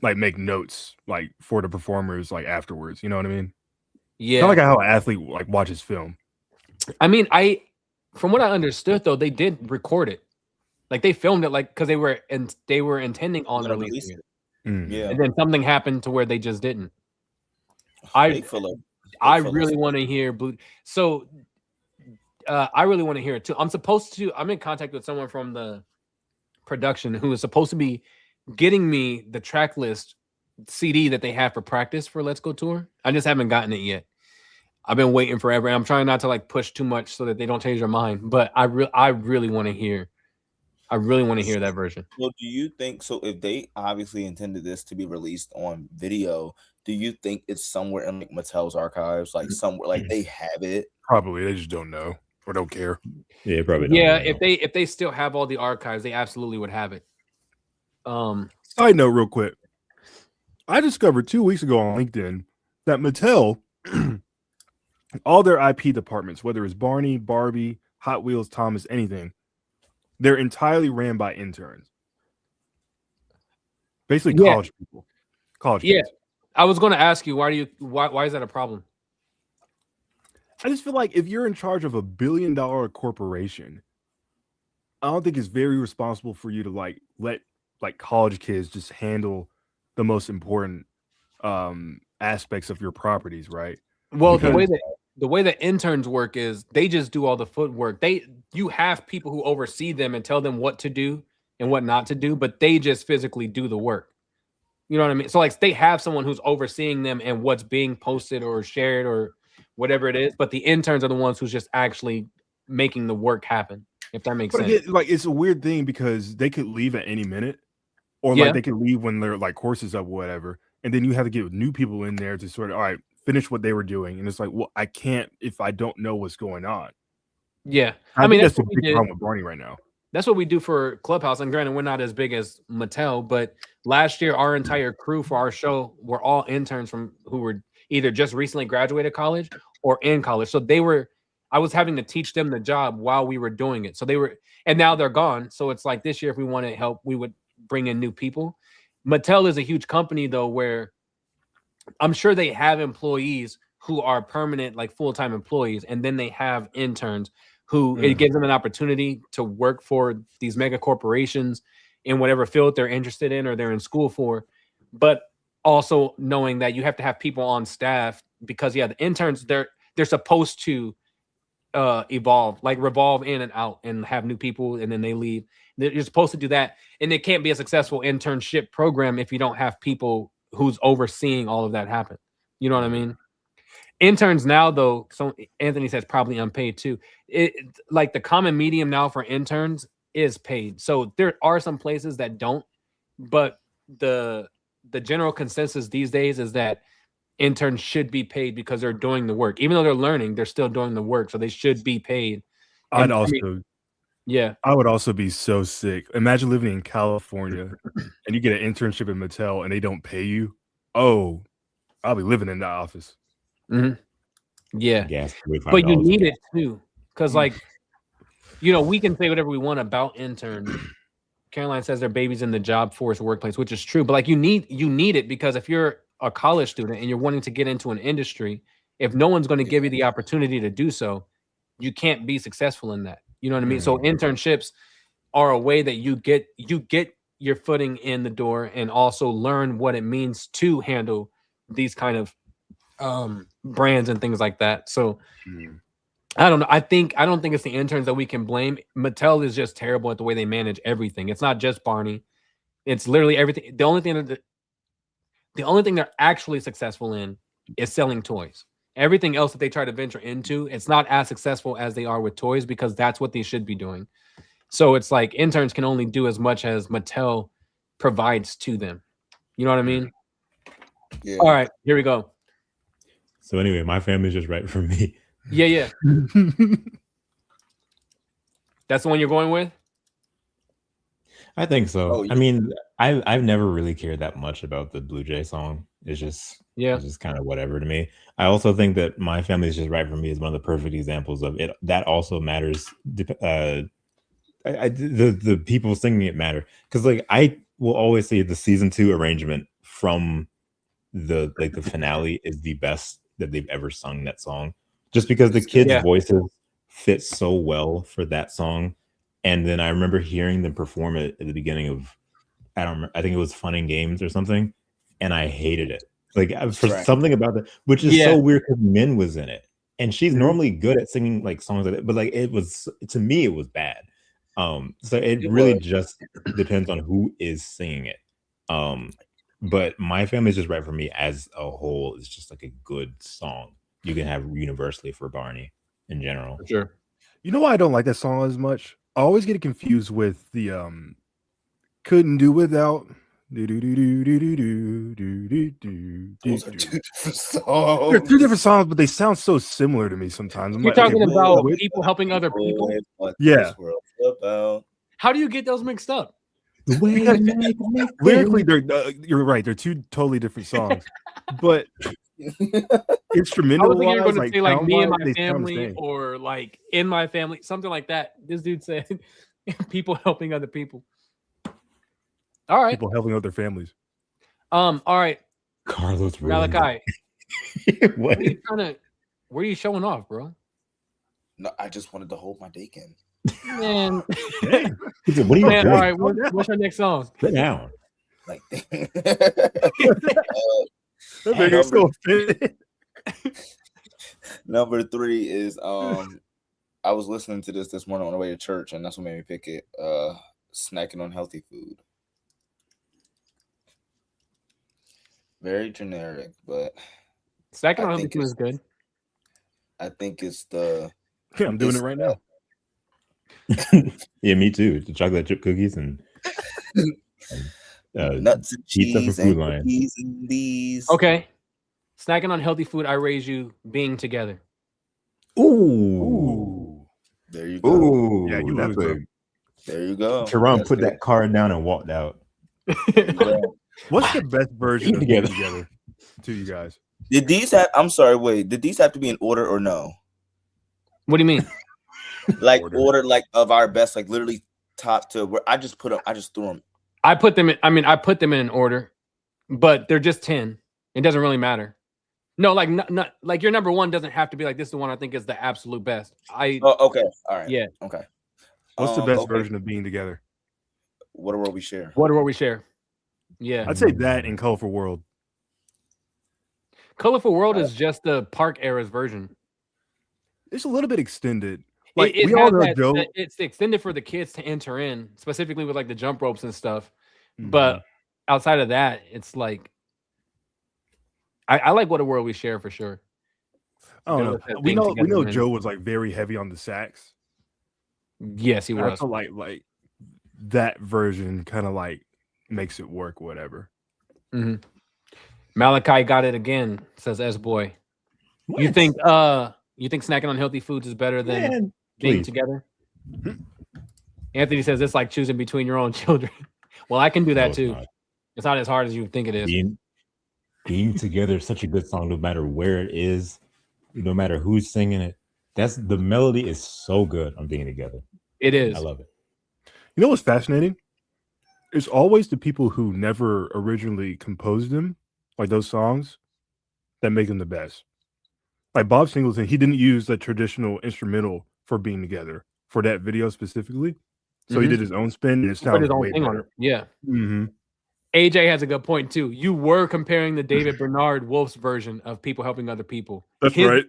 like make notes like for the performers like afterwards. You know what I mean? Yeah. Kind of like how an athlete like watches film. I mean, from what I understood though, they did record it. Like they filmed it like because they were intending on releasing it. Yeah. And then something happened to where they just didn't. I really want to hear Blue. So I really want to hear it too. I'm in contact with someone from the production who is supposed to be getting me the track list CD that they have for practice for Let's Go tour. I just haven't gotten it yet. I've been waiting forever. And I'm trying not to like push too much so that they don't change their mind. But I really want to hear I really want to hear that version. Well, do you think so? If they obviously intended this to be released on video, do you think it's somewhere in like Mattel's archives, like somewhere, like they have it? Probably they just don't know or don't care. Yeah, probably. Yeah, don't if they still have all the archives, they absolutely would have it. Side note, real quick, I discovered 2 weeks ago on LinkedIn that Mattel, all their IP departments, whether it's Barney, Barbie, Hot Wheels, Thomas, anything, they're entirely ran by interns. Basically, college people. College kids. I was going to ask you, why is that a problem? I just feel like if you're in charge of $1 billion corporation, I don't think it's very responsible for you to like let like college kids just handle the most important aspects of your properties, right? Well, the way that interns work is they just do all the footwork. You have people who oversee them and tell them what to do and what not to do, but they just physically do the work. You know what I mean? So like they have someone who's overseeing them and what's being posted or shared or whatever it is, but the interns are the ones who's just actually making the work happen. If that makes sense. Like it's a weird thing because they could leave at any minute, or like they could leave when their like courses up, whatever, and then you have to get new people in there to sort of finish what they were doing, and it's like, well, I can't if I don't know what's going on. Yeah, I mean that's a big problem with Barney right now. That's what we do for Clubhouse, and granted, we're not as big as Mattel, but last year our entire crew for our show were all interns who were either just recently graduated college or in college, so I was having to teach them the job while we were doing it. So and now they're gone. So it's like this year, if we wanted help, we would bring in new people. Mattel is a huge company though, where I'm sure they have employees who are permanent, like full-time employees. And then they have interns who it gives them an opportunity to work for these mega corporations in whatever field they're interested in or they're in school for. But also knowing that you have to have people on staff because the interns, they're supposed to revolve in and out and have new people and then they leave. You're supposed to do that, and it can't be a successful internship program if you don't have people who's overseeing all of that happen. You know what I mean? Interns now though, so Anthony says probably unpaid too. Like the common medium now for interns is paid. So there are some places that don't, but the general consensus these days is that interns should be paid because they're doing the work. Even though they're learning, they're still doing the work. So they should be paid. I would also be so sick. Imagine living in California and you get an internship at Mattel and they don't pay you. Oh, I'll be living in that office. Mm-hmm. Yeah. But you need it too. Because we can say whatever we want about interns. Caroline says they're babies in the job force workplace, which is true. But you need it because if you're a college student and you're wanting to get into an industry, if no one's going to give you the opportunity to do so, you can't be successful in that. You know what I mean? So internships are a way that you get your footing in the door and also learn what it means to handle these kind of brands and things like that. So I don't know. I don't think it's the interns that we can blame. Mattel is just terrible at the way they manage everything. It's not just Barney. It's literally everything. The only thing they're actually successful in is selling toys. Everything else that they try to venture into, it's not as successful as they are with toys because that's what they should be doing. So it's like interns can only do as much as Mattel provides to them. You know what I mean? Yeah. All right, here we go. So anyway, my family's just right for me. Yeah. That's the one you're going with? I think so. Oh, yeah. I mean, I've never really cared that much about the Blue Jay song. It's just kind of whatever to me. I also think that my family is just right for me is one of the perfect examples of it. That also matters. The people singing it matter because I will always say the season 2 arrangement from the finale is the best that they've ever sung that song. Just because the kids' voices fit so well for that song. And then I remember hearing them perform it at the beginning of, I think it was Fun and Games or something. And I hated it. Something about that, which is so weird because Min was in it. And she's normally good at singing songs like that. But it was, to me, it was bad. So it really just depends on who is singing it. But My Family is just right for me as a whole. It's just a good song you can have universally for Barney in general. For sure. You know why I don't like that song as much? always get it confused with the couldn't do without. Those are two different songs. They're two different songs, but they sound so similar to me sometimes. I'm You're like, talking okay, about which- people helping other people. Yeah. How do you get those mixed up? The way you make me lyrically, feel. they're you're right. They're two totally different songs, but I instrumental was thinking you were wise, going to say like me and sound-wise, my they sound the family, same. or like in my family, something like that. This dude said people helping other people. All right. People helping other families. All right. Carlos really. Malakai, What? where are you showing off, bro? No, I just wanted to hold my dick in. Man, He said, what are you man, doing? all right. What's our next song? Sit down. Like, That nigga's so fit. number 3 is I was listening to this morning on the way to church, and that's what made me pick it. Snacking on healthy food. Very generic, but Snacking I on healthy think food is good. I think it's the Yeah, I'm doing It's- it right now. Yeah, me too. The chocolate chip cookies and nuts and Pizza from cheese Food and Lion. cookies and these. Okay. Snacking on healthy food, I raise you being together. Ooh. There you go. Ooh. Yeah, you that's lose, bro. a There you go. Tehran That's put good. that card down and walked out. There you go. What's the best version of Together. being together to you guys? Did these have? I'm sorry. Wait. Did these have to be in order or no? What do you mean? Like Order. order, like of our best, like literally top to where I just put them. I just threw them. I put them in an order, but they're just 10. It doesn't really matter. No, like not like your number 1 doesn't have to be like this is the one I think is the absolute best. Oh, okay. All right. Yeah. Okay. What's the best okay. version of being together? What a world we share. What we share. Yeah. I'd say that in Colorful World. Colorful World is just the Park Era's version. It's a little bit extended. Like It we all has know that- Joe. it's extended for the kids to enter in, specifically with like the jump ropes and stuff. Mhm. But outside of that, it's like I like What a World We Share for sure. I don't Joe know. said We being know together and- Joe was like very heavy on the sax. Yes, he And I was. feel like that version kind of like makes it work, whatever. Mhm. Malakai got it again, says S boy. You What? think snacking on healthy foods is better than Man, being please. together? Anthony says it's like choosing between your own children. Well, I can do No, that it's too. not. It's not as hard as you think it is. Being together is such a good song, no matter where it is, no matter who's singing it. The melody is so good on Being Together. It is. I love it. You know what's fascinating? It's always the people who never originally composed them, like those songs, that make them the best. Like Bob Singleton, he didn't use the traditional instrumental for Being Together for that video specifically. So he Mhm. did his own spin, and it Put sounded his own way thing on better. it. Yeah. Mm-hmm. AJ has a good point too. You were comparing the David Bernard Wolf's version of people helping other people. That's His- right.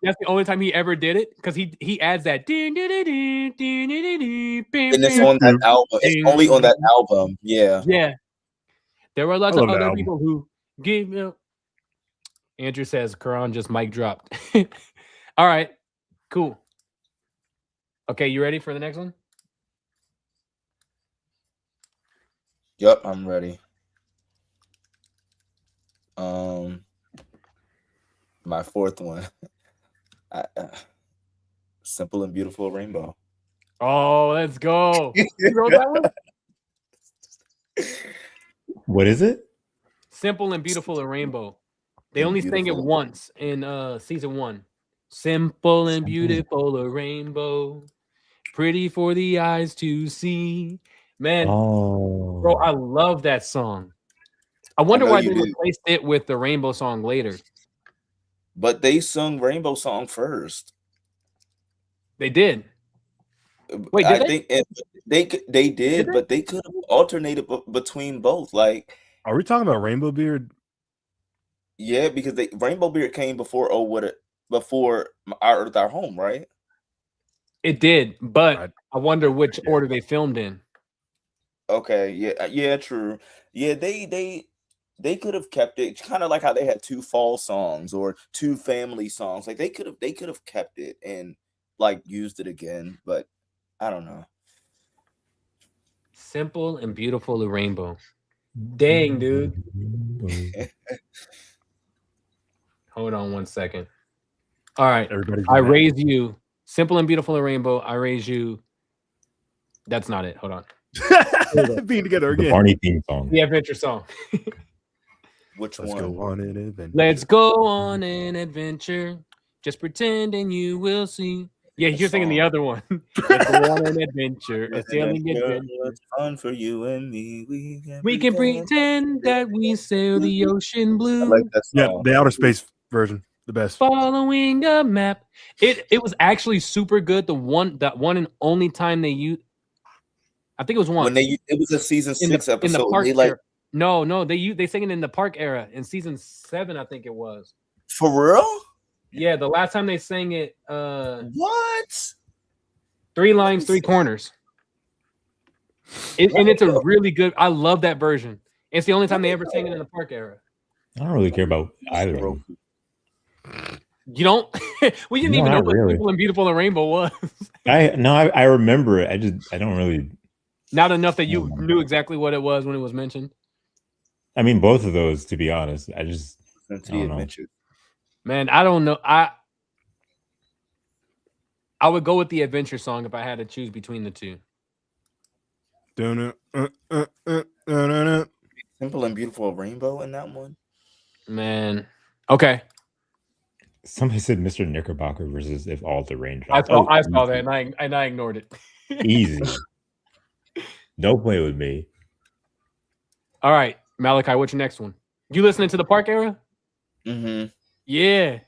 That's the only time he ever did it because he adds that. And And it's on that album. It's only on that album. Yeah. Yeah. There were lots I of love that other album. people who gave me. Andrew says Quran just mic dropped. All right. Cool. Okay, you ready for the next one? Yep, I'm ready. My fourth one. Simple and Beautiful Rainbow. Oh, let's go. You wrote that one? What is it? Simple and Beautiful and Rainbow. They And only sang it Beautiful. once in season 1. Simple and Simple. beautiful a rainbow, pretty for the eyes to see. Man, Oh, bro, I love that song. I wonder know why you they do. replaced it with the Rainbow song later. But they sung Rainbow Song first. They did. Wait, I did they? think they did, Did they? but they could have alternated between both. Like, Are we talking about Rainbow Beard? yeah, because Rainbow Beard came before before Our Earth, Our Home, right? It did, but Right. I wonder which Yeah. order they filmed in. Okay, yeah, true. Yeah, they could have kept it kind of like how they had 2 fall songs or 2 family songs. Like they could have kept it and like used it again, but I don't know. Simple and Beautiful Rainbow. Dang, dude. Hold on 1 second. All right. Everybody's I mad. raise you. Simple and Beautiful Rainbow. I raise you. That's not it. Hold on. Being together The again. Barney theme song. The adventure song. Which Let's one? go on an adventure. Let's go on an adventure. Just pretend and you will see. Yeah, you're singing the other one. Let's go on an adventure. A sailing adventure. It's fun for you and me. We can pretend that we sail the ocean I blue. like that Yeah, song. the outer space version, the best. Following a map. It was actually super good. That one and only time they used. I think it was one. When it was a season 6 episode. in the park They like era. No, they sang it in the park era in season 7, I think it was. for real? Yeah, the last time they sang it, What? 3 lines, 3 corners. And it's a really good. I love that version. It's the only time they ever sang it in the park era. I don't really care about either of them. You don't? We didn't even know what really. Simple and Beautiful and Rainbow was. I remember it. I don't really. Not enough that you knew exactly what it was when it was mentioned. I mean, both of those, to be honest. I don't know. Man, I don't know. I would go with the adventure song if I had to choose between the two. Simple and Beautiful Rainbow in that one. Man, okay. Somebody said Mr. Knickerbocker versus If All the Rain I Drops. saw that and I ignored it. Easy. Don't play with me. All right, Malachi, what's your next one? You listening to the park era? Mm-hmm. Yeah.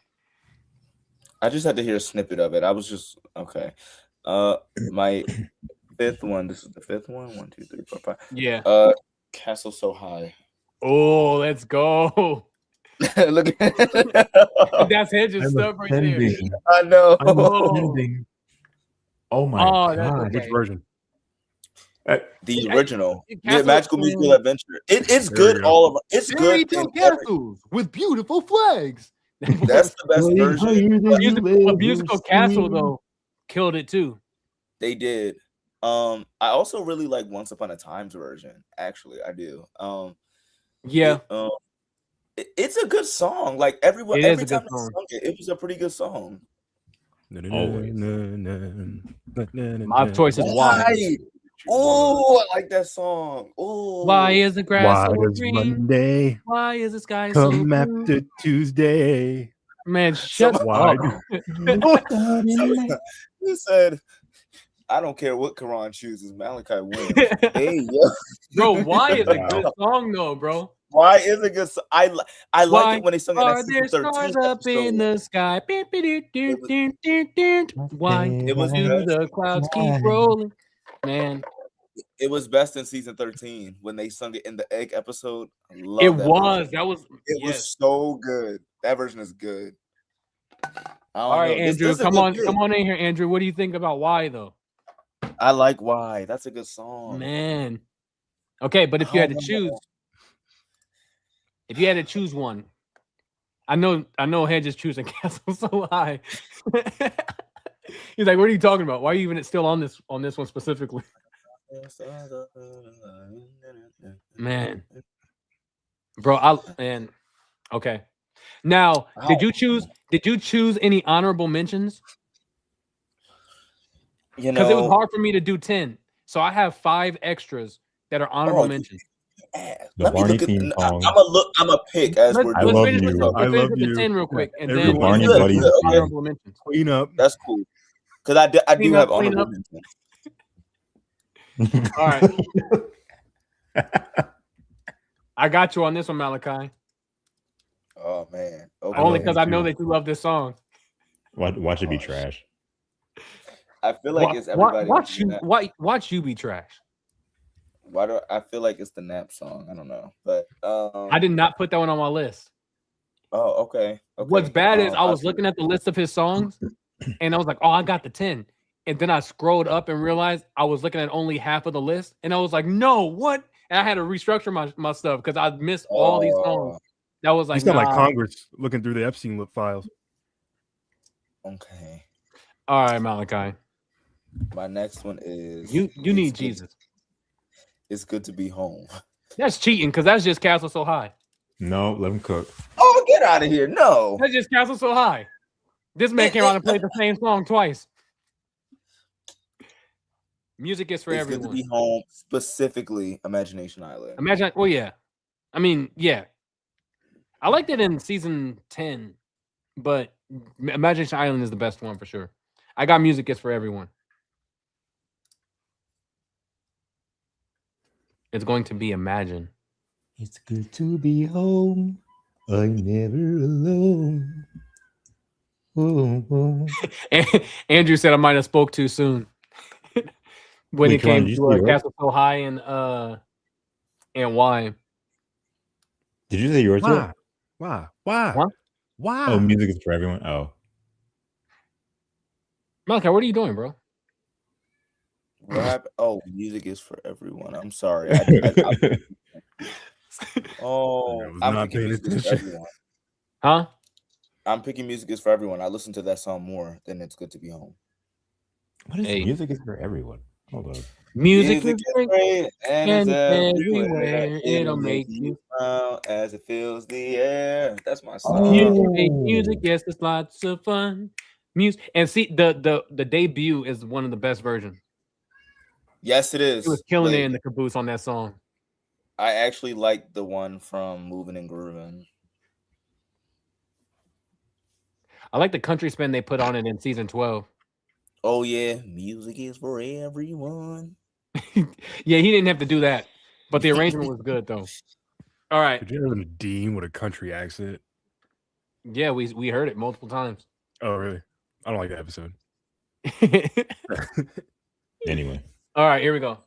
I just had to hear a snippet of it. I was just okay. My 5th one. This is the 5th one. 1, 2, 3, 4, 5. Yeah. Castle So High. Oh, let's go. Look at That's Hedges stuff right there. I know. Oh my god. Which version? The original. Castle, Magical Musical Adventure. It's good. All of it's Fairy good. tale castles with beautiful flags. That's the best version. A musical castle though killed it too. They did. I also really like Once Upon a Time's version. Actually, I do. Yeah. It's a good song. Like every time they sung it, it was a pretty good song. Always. My choice is Why. Oh, I like that song. Oh, Why is the grass so green? Monday Why is the sky so come blue? after Tuesday? Man, shut Why? up. He said, I don't care what Quran chooses, Malakai wins. Hey, yo. Bro, Why is a good song though, bro? Why is a good song? I like it when they sung it Are at there season 13 stars up in the sky? Why It was do best. the clouds keep rolling? Man, It was best in season 13 when they sung it in the egg episode. I love it that was. version. That was. It Yes. was so good. That version is good. All right, Andrew, come on in here, Andrew. What do you think about Why though? I like Why. That's a good song. Man. Okay, but if you had to choose, one, I know Hedges choosing Castle So High. He's like, what are you talking about? Why are you even still on this one specifically? Man. Bro, okay. Now, did you choose any honorable mentions? Because it was hard for me to do 10. So I have 5 extras that are honorable mentions. The Barney theme song. I'm a pick as we're doing. love you. Let's finish with the 10 real quick. And then The Barney Good, Buddies. good, okay. honorable mentions. Clean up. That's cool. Because I do have Clean honorable up. mentions. All right. I got you on this one, Malachi. Oh man. Okay. Only because I know that you love this song. Watch it be trash. I feel like it's everybody. Watch you be trash. Why do I feel like it's the nap song? I don't know, but I did not put that one on my list. Oh, okay. What's bad is I was looking at the list of his songs, and I was like, "Oh, I got the 10." And then I scrolled up and realized I was looking at only half of the list, and I was like, "No, what?" And I had to restructure my stuff because I missed all these songs. That was like, It's not like Congress looking through the Epstein files. Okay. All right, Malachi. My next one is You need good- Jesus. It's good to be home. That's cheating because that's just Castle So High. No, let him cook. Oh, get out of here! No, That's just Castle So High. This man came out and played the same song twice. Music is for it's everyone. good to be home. Specifically, Imagination Island. Imagine. Well, yeah. I mean, yeah. I liked it in season 10, but Imagination Island is the best one for sure. I got Music is for everyone. It's going to be Imagine. It's good to be home. I'm never alone. Oh, oh. Andrew said I might have spoke too soon when Wait, it come on, came did you to say yours? Castle So High and why. Did you say yours? Why? Were? Why? Oh, music is for everyone. Oh, Malakai, what are you doing, bro? What happened? Oh, music is for everyone. I'm sorry. Oh, I was I'm not picking paying music is for attention. everyone. Huh? I'm picking music is for everyone. I listen to that song more than It's Good to Be Home. what is Hey. music is for everyone? Hold on. Music is great and it's and everywhere. everywhere. It'll make you. smile as it fills the air. That's my song. Music, yes, it's lots of fun. Music, and see the debut is one of the best versions. Yes, it is. He was killing Wait, it in the caboose on that song. I actually like the one from Moving and Grooving. I like the country spin they put on it in season 12. Oh yeah, music is for everyone. Yeah, he didn't have to do that, but the arrangement was good though. All right. Could you have a Dean with a country accent? Yeah, we heard it multiple times. Oh, really? I don't like that episode. Anyway, All right, here we go.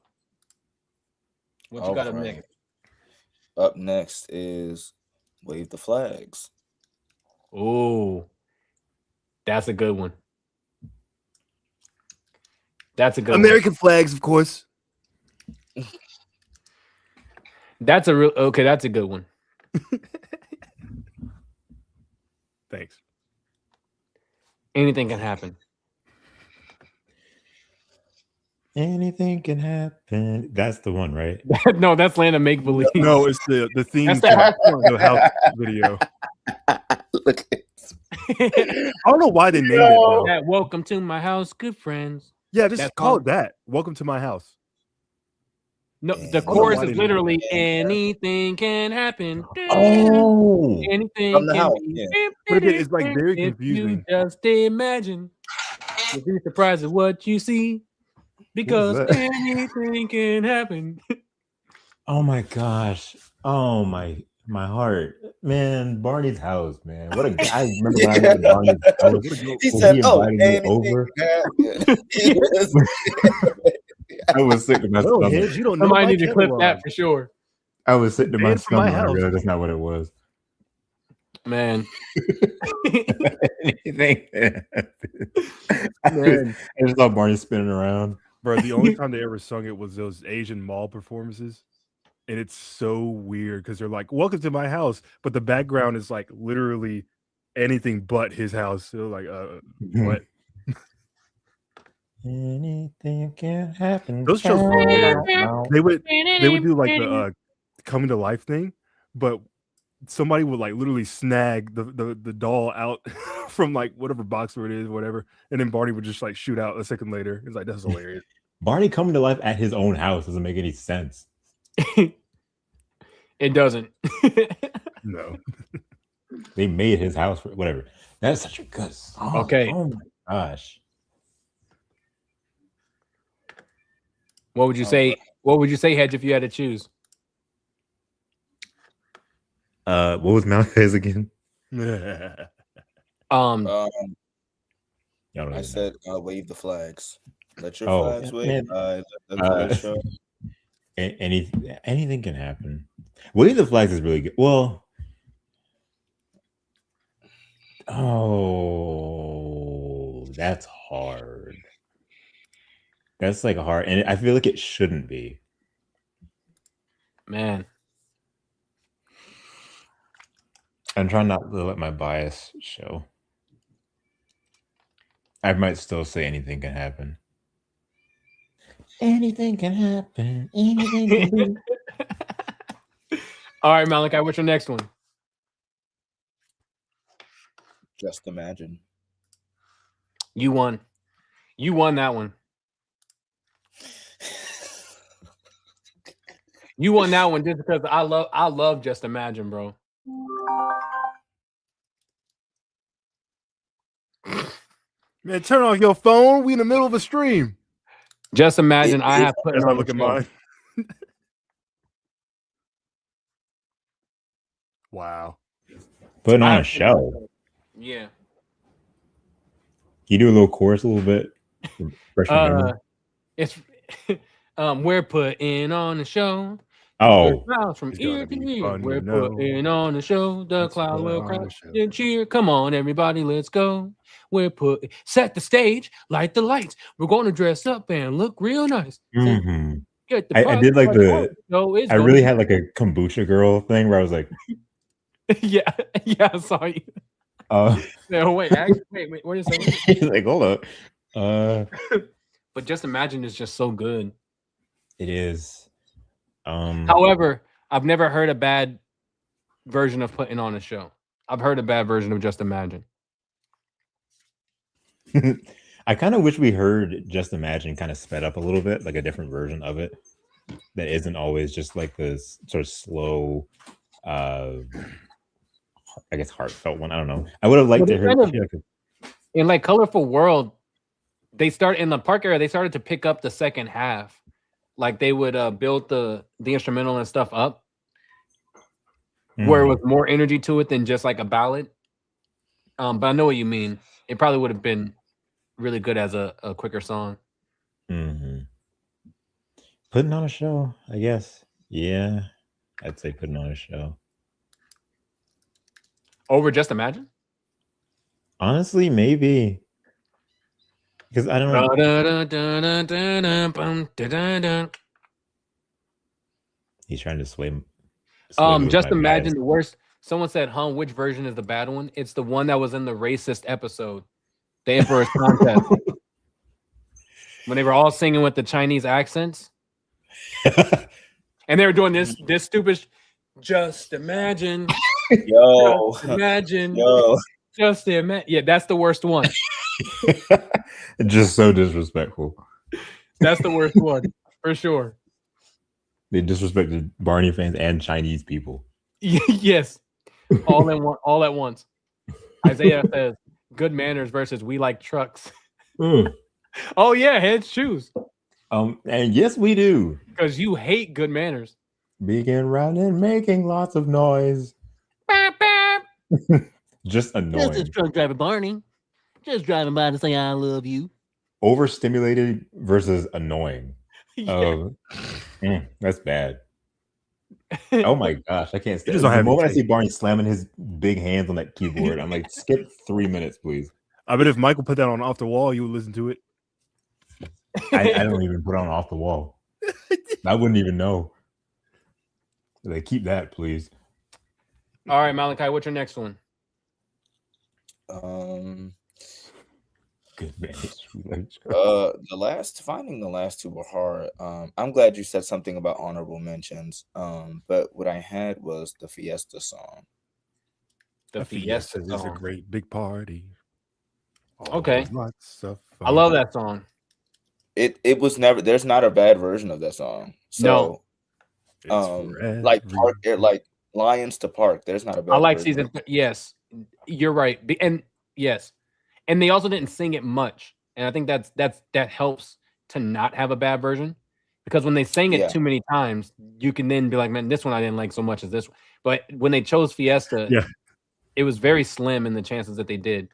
What you got up Alright. next? Up next is Wave the Flags. Oh, that's a good one. That's a good American flags, of course. one. That's a real okay. That's a good one. Thanks. Anything can happen. anything can happen. That's the one, right? No, that's Land of Make Believe. No, it's the theme That's to the house one. the house video. Look at I don't know why they named it. Though. That welcome to my house, good friends. Yeah, just That's call all. it that. Welcome to my house. No, Yeah, the I don't chorus know why is they literally named it. anything can happen. Oh, Anything From the can house, be. yeah. But again, it's like very If you confusing. just imagine, you'll be surprised at what you see. Because that? anything can happen. oh my gosh. Oh my heart, man. Barney's house, man. What a guy! I remember when I went to Barney's house. He when said, he "Oh, invited me anything over. can happen." I was sick to my Oh, stomach. Hedge, you don't know Somebody my need to clip catalog. that for sure. I was sitting to my Banned from my stomach. I house. realized that's not what it was. Man. Anything. Man. I just saw Barney spinning around. Bro, the only time they ever sung it was those Asian mall performances. And it's so weird because they're like, welcome to my house. But the background is like literally anything but his house. So like, what? Anything can happen. Those shows were weird. They would do like the coming to life thing, but somebody would like literally snag the doll out from like whatever box where it is, whatever, and then Barney would just like shoot out a second later. It's like that's hilarious. Barney coming to life at his own house doesn't make any sense. It doesn't. No. They made his house for whatever. That's such a good song. Okay. Oh my gosh. What would you say? What would you say, Hedge, if you had to choose? What was Malakai's again? Um, Y'all don't I even said, "Wave the flags. Let your Oh, flags wave. man. Let the colors show." anything can happen. Wave the Flags is really good. Well, oh, that's hard. That's like hard, and I feel like it shouldn't be. man. I'm trying not to let my bias show. I might still say anything can happen. Anything can happen. Anything can be. All right, Malakai, what's your next one? Just imagine. You won. You won that one. You won that one just because I love Just Imagine, bro. Man, turn off your phone. We in the middle of a stream. Just imagine I have put That's on not the looking show. mine. Wow. Putting I on a have- show. Yeah. You do a little chorus a little bit. Refresh my memory. It's we're putting on the show. Oh, Clouds from It's gonna ear to be ear. fun, We're you know. putting on the show. The Let's cloud put will on cry the show. and cheer. Come on, everybody, let's go. Set the stage, light the lights. We're going to dress up and look real nice. mhm. Get the I did like I really had like a kombucha girl thing where I was like, yeah, I saw you. No, wait, what is that? like, hold up. But Just Imagine is just so good. It is. However, I've never heard a bad version of Putting on a Show. I've heard a bad version of Just Imagine. I kind of wish we heard Just Imagine kind of sped up a little bit, like a different version of it that isn't always just like this sort of slow, I guess heartfelt one. I don't know. I would have liked to hear in like Colorful World. They start in the park area. They started to pick up the second half, like they would build the instrumental and stuff up, where it was more energy to it than just like a ballad. But I know what you mean. It probably would have been really good as a quicker song. Putting on a show, I guess. Yeah, I'd say Putting on a Show over Just Imagine. Honestly, maybe. Because I don't know. He's trying to sway Just Imagine the worst. Someone said, which version is the bad one? It's the one that was in the racist episode, the Emperor's Contest. When they were all singing with the Chinese accents. And they were doing this stupid Just Imagine. Yo. Just imagine. Yo. Just imagine. Yeah, that's the worst one. Just so disrespectful. That's the worst one for sure. They disrespected Barney fans and Chinese people. Yes, all at once. Isaiah says, "Good manners versus we like trucks." Oh yeah, heads choose. And yes, we do. Because you hate good manners. Begin running, making lots of noise. Bap, bap. Just annoying. This is truck driver Barney. Just driving by to say I love you. Overstimulated versus annoying. Yeah. That's bad. Oh my gosh, I can't stand it. The moment I see Barney slamming his big hands on that keyboard, I'm like, skip 3 minutes, please. I bet if Michael put that on Off the Wall, you would listen to it. I don't even put on Off the Wall. I wouldn't even know. Like, keep that, please. All right, Malakai, what's your next one? Good man. Finding the last two were hard. I'm glad you said something about honorable mentions. But what I had was the Fiesta song. The Fiesta is a great big party. Okay. Lots of fun. I love that song. It was never. There's not a bad version of that song. So, like Lions to Park. There's not a bad. I like version. Yes, you're right. And yes, and they also didn't sing it much, and I think that helps to not have a bad version, because when they sang it too many times, you can then be like, man, this one I didn't like so much as this one. But when they chose Fiesta, it was very slim in the chances that they did.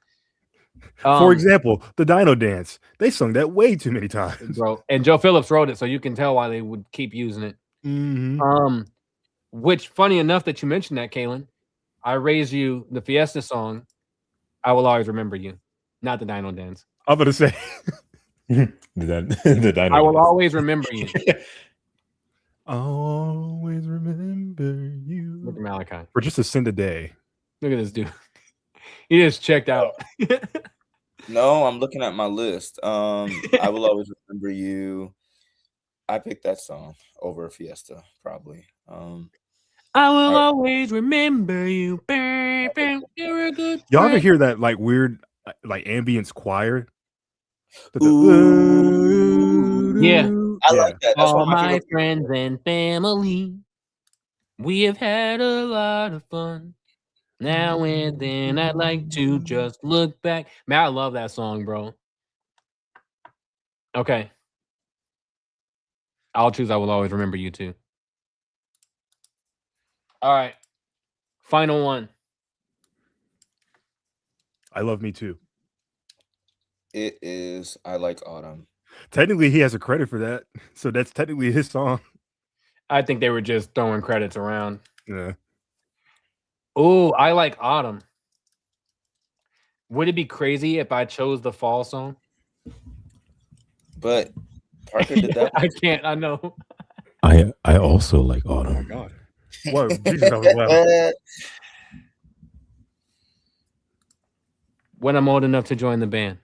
For example, the Dino Dance. They sung that way too many times, bro. And Joe Phillips wrote it, so you can tell why they would keep using it. Which, funny enough that you mentioned that, Kaylin, I Raise You, the Fiesta song, I Will Always Remember You, not the Dino Dance. I'm gonna say the Dino I Will Dance. Always Remember You. Always remember you. Look at Malakai. For just a cent a day. Look at this dude. He just checked out. No, I'm looking at my list. I Will Always Remember You. I picked that song over Fiesta, probably. I will Alright. always remember you. Bam, bam, you're a good Y'all ever friend. hear that like weird like ambience choir? Ooh. Yeah. I like that. That's All one of my my favorite. friends and family, we have had a lot of fun. Now and then, I'd like to just look back. Man, I love that song, bro. Okay. I'll choose I Will Always Remember You too. All right. Final one. I Love Me Too. It is I Like Autumn. Technically, he has a credit for that, so that's technically his song. I think they were just throwing credits around. Yeah. Oh, I Like Autumn. Would it be crazy if I chose the fall song? But Parker did that. I can't. I know. I also like Oh my Autumn. god. Whoa, Jesus, that was loud. When I'm old enough to join the band.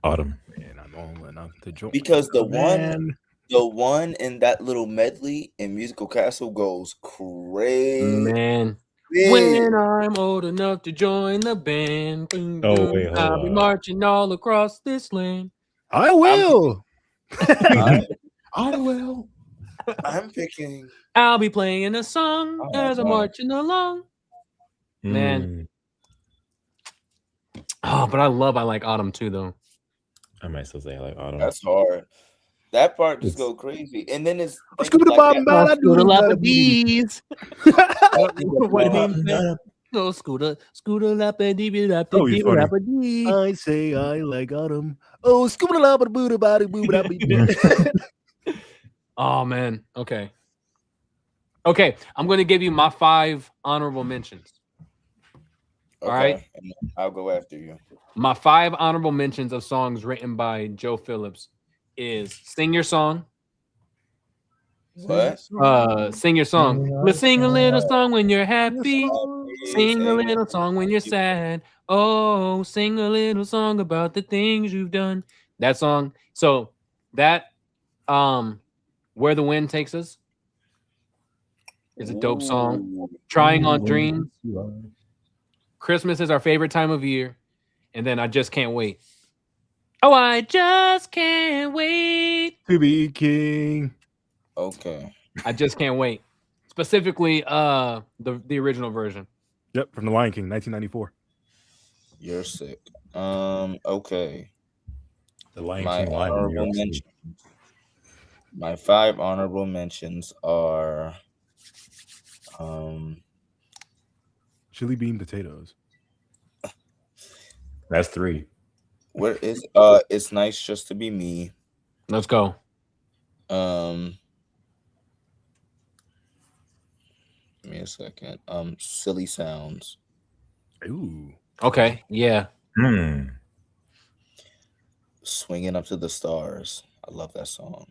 Autumn. Man, I'm old enough to join. Because the Man. one in that little medley in Musical Castle goes crazy. Man. When I'm old enough to join the band, boom, Oh, boom, wait, hold I'll be on. marching all across this land. I will. I will. I'm picking. I'll be playing a song Oh, as I'm wow. marching along. Man. Mm, Oh, but I Like Autumn too, though. I might still say I like Autumn. That's hard. That part just It's- go crazy, and then it's Scooter Bob and Bob, I do Scooter-lapa-dees. What Wow. means that? Oh, scooter lappa-dee-dee, Oh, you're funny. lappa-dee. I say I like autumn. Oh, scooter laba booty body boo. Oh man. Okay. Okay. I'm gonna give you my 5 honorable mentions. Okay, right. and I'll go after you. My 5 honorable mentions of songs written by Joe Phillips is Sing Your Song. What? Sing Your Song. Let's sing a little song when you're happy. Sing a little song when you're sad. Oh, sing a little song about the things you've done. That song. So that Where the Wind Takes Us is a dope song. Ooh. Trying on Dreams. Christmas is our favorite time of year. And then I Just Can't Wait. Oh, I just can't wait to be king. Okay. I Just Can't Wait. Specifically, the original version. Yep, from The Lion King, 1994. You're sick. Okay. The Lion My King live in New honorable York City. mentions. My 5 honorable mentions are Chili bean potatoes. That's 3. where is It's Nice Just to Be Me. Let's go. Give me a second. Silly Sounds. Ooh. Okay. Yeah. Swinging Up to the Stars. I love that song.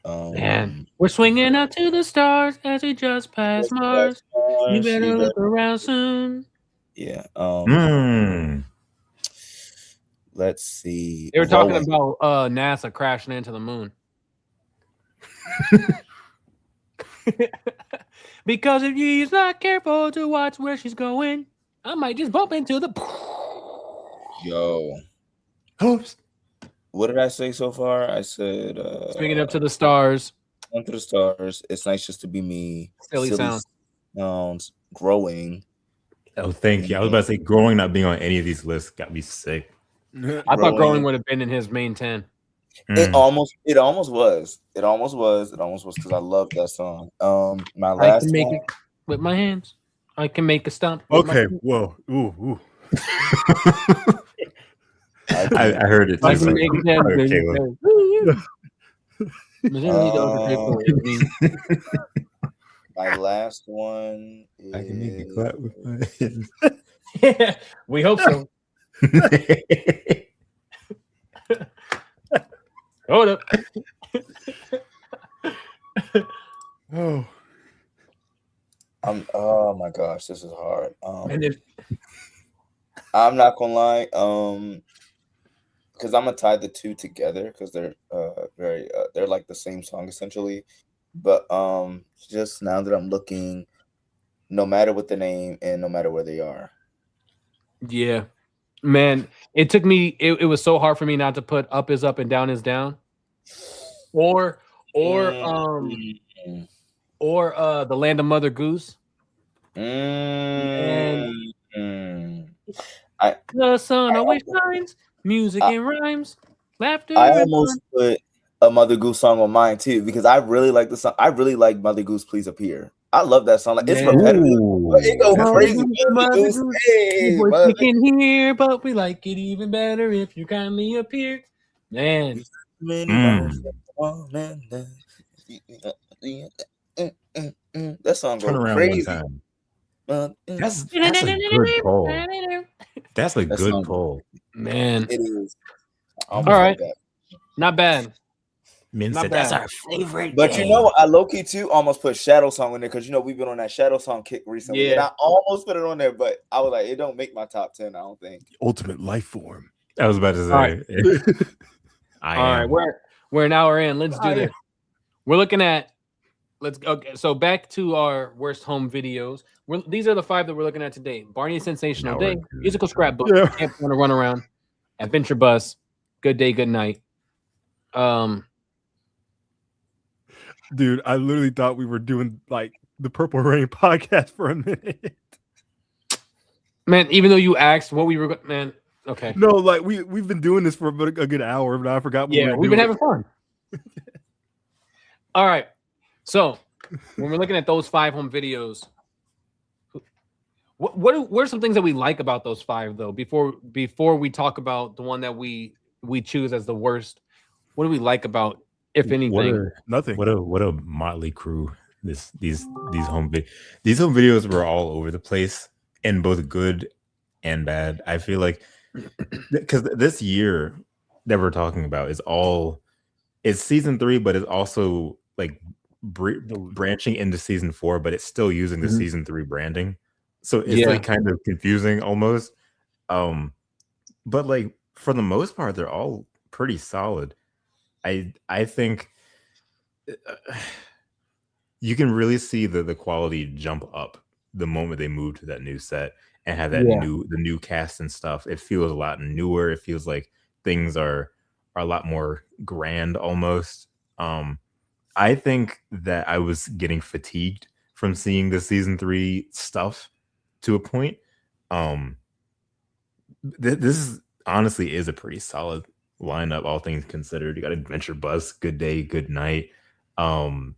Man, we're swinging up to the stars as we just pass Mars. You better look around soon. Yeah. Mm. Let's see. They were talking about NASA crashing into the moon. Because if she's not careful to watch where she's going, I might just bump into the. Yo. Oops. What did I say so far? I said Swinging up to the stars. Up to the Stars. It's Nice Just to Be Me. Silly Sounds. Growing. Oh, thank you. I was about to say growing not being on any of these lists got me sick. I thought Growing would have been in his main 10. It almost was because I love that song. My I last can make one, it with my hands. I can make a stomp. Okay, whoa. Ooh. I heard it. I Too, can like, make it. my last one is... I can make it clap with my hands. We hope so. Hold up. Oh my gosh, this is hard. And if I'm not gonna lie. because I'm gonna tie the two together because they're very they're like the same song essentially. But just now that I'm looking, no matter what the name and no matter where they are. Yeah, man, it took me. It was so hard for me not to put "Up Is Up and Down Is Down," or or um Mm. or "The Land of Mother Goose." And Mm. I the sun I always shines, music I, and rhymes, laughter I and almost fun. put a Mother Goose song on mine too because I really like the song. I really like Mother Goose Please Appear. I love that song. Like it's Man, repetitive, but it Ooh, go that's Mother a crazy. Goose, Mother Mother Goose, Goose, your hey, voice we Mother can hear, but we like it even better if you kindly appear. Man, Goose. Many miles mm. on and that song Turn go around one crazy. time. That That's a good pull. That's a good song, pull. man. it is. I All almost right, like that. not bad, Min not said that's bad. our favorite But you game. know, I low key too almost put Shadow Song in there because you know we've been on that Shadow Song kick recently, and Yeah. I almost put it on there, but I was like, it don't make my top 10. I don't think. Ultimate life form. I was about to All right. say. I All right, am. we're an hour in. Let's do I this. We're looking at okay. So back to our worst home videos. These are the 5 that we're looking at today: Barney's Sensational Now Day, we're doing Musical it. Scrapbook, Yeah. Camp on a Run Around, Adventure Bus, Good Day, Good Night. Dude, I literally thought we were doing like the Purple Rain podcast for a minute. Man, even though you asked what we were, man, okay, No, like we've been doing this for about a good hour, but I forgot what we yeah, were we've doing. been having fun. All right, so when we're looking at those 5 home videos, what are some things that we like about those 5 though? Before we talk about the one that we choose as the worst, what do we like about, if anything? Nothing. What a motley crew. These home videos were all over the place and both good and bad. I feel like because this year that we're talking about it's season 3, but it's also like branching into season 4, but it's still using the season 3 branding. So it's like kind of confusing almost. But like for the most part, they're all pretty solid. I think you can really see the quality jump up the moment they move to that new set and have that the new cast and stuff. It feels a lot newer. It feels like things are a lot more grand almost. I think that I was getting fatigued from seeing the season 3 stuff to a point. This is honestly is a pretty solid lineup, all things considered. You got Adventure Bus, Good Day, Good Night, Want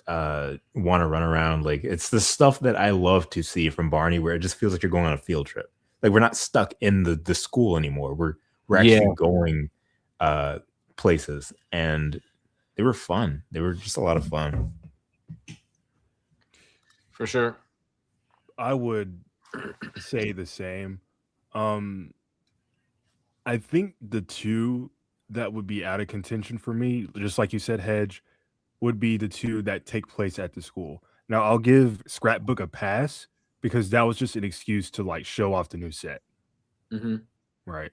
to Run Around. Like it's the stuff that I love to see from Barney, where it just feels like you're going on a field trip. Like we're not stuck in the school anymore. We're actually going places, and they were fun. They were just a lot of fun. For sure. I would say the same. I think the 2 that would be out of contention for me, just like you said, Hedge, would be the 2 that take place at the school. Now, I'll give Scrapbook a pass because that was just an excuse to like show off the new set. Right.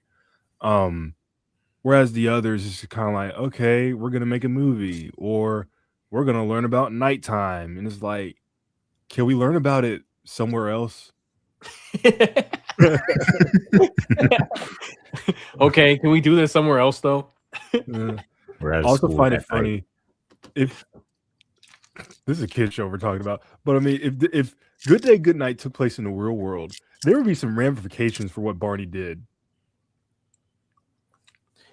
Whereas the others is kind of like, okay, we're gonna make a movie or we're gonna learn about nighttime, and it's like, can we learn about it somewhere else? Okay, can we do this somewhere else though? I also find it funny if this is a kid show we're talking about, but I mean, if Good Day, Good Night took place in the real world, there would be some ramifications for what Barney did.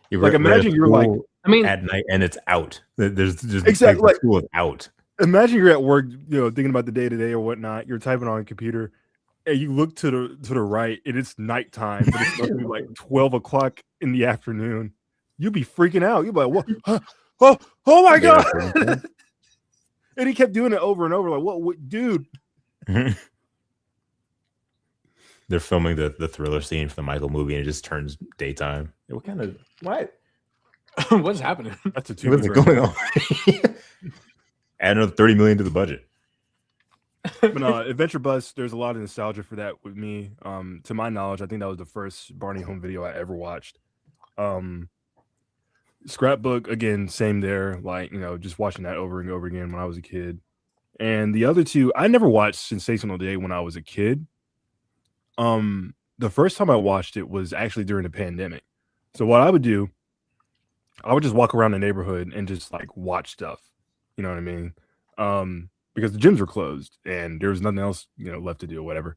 Like, imagine you're like, I mean, at night and it's out. There's exactly like school is out. Imagine you're at work, thinking about the day to day or whatnot. You're typing on a computer, and you look to the right, and it's nighttime, but it's supposed to be like 12 o'clock in the afternoon. You'd be freaking out. You'd be like, "What? Huh? Oh my god!" And he kept doing it over and over. Like, what dude? They're filming the thriller scene for the Michael movie, and it just turns daytime. What kind of what? What's happening? That's a 2. What's going on? Add another $30 million to the budget. But Adventure Bus, there's a lot of nostalgia for that with me. To my knowledge, I think that was the first Barney home video I ever watched. Scrapbook again, same there. Like, just watching that over and over again when I was a kid. And the other two, I never watched Sensational Day when I was a kid. The first time I watched it was actually during the pandemic. So what I would do, I would just walk around the neighborhood and just like watch stuff. You know what I mean? Because the gyms were closed and there was nothing else, left to do or whatever.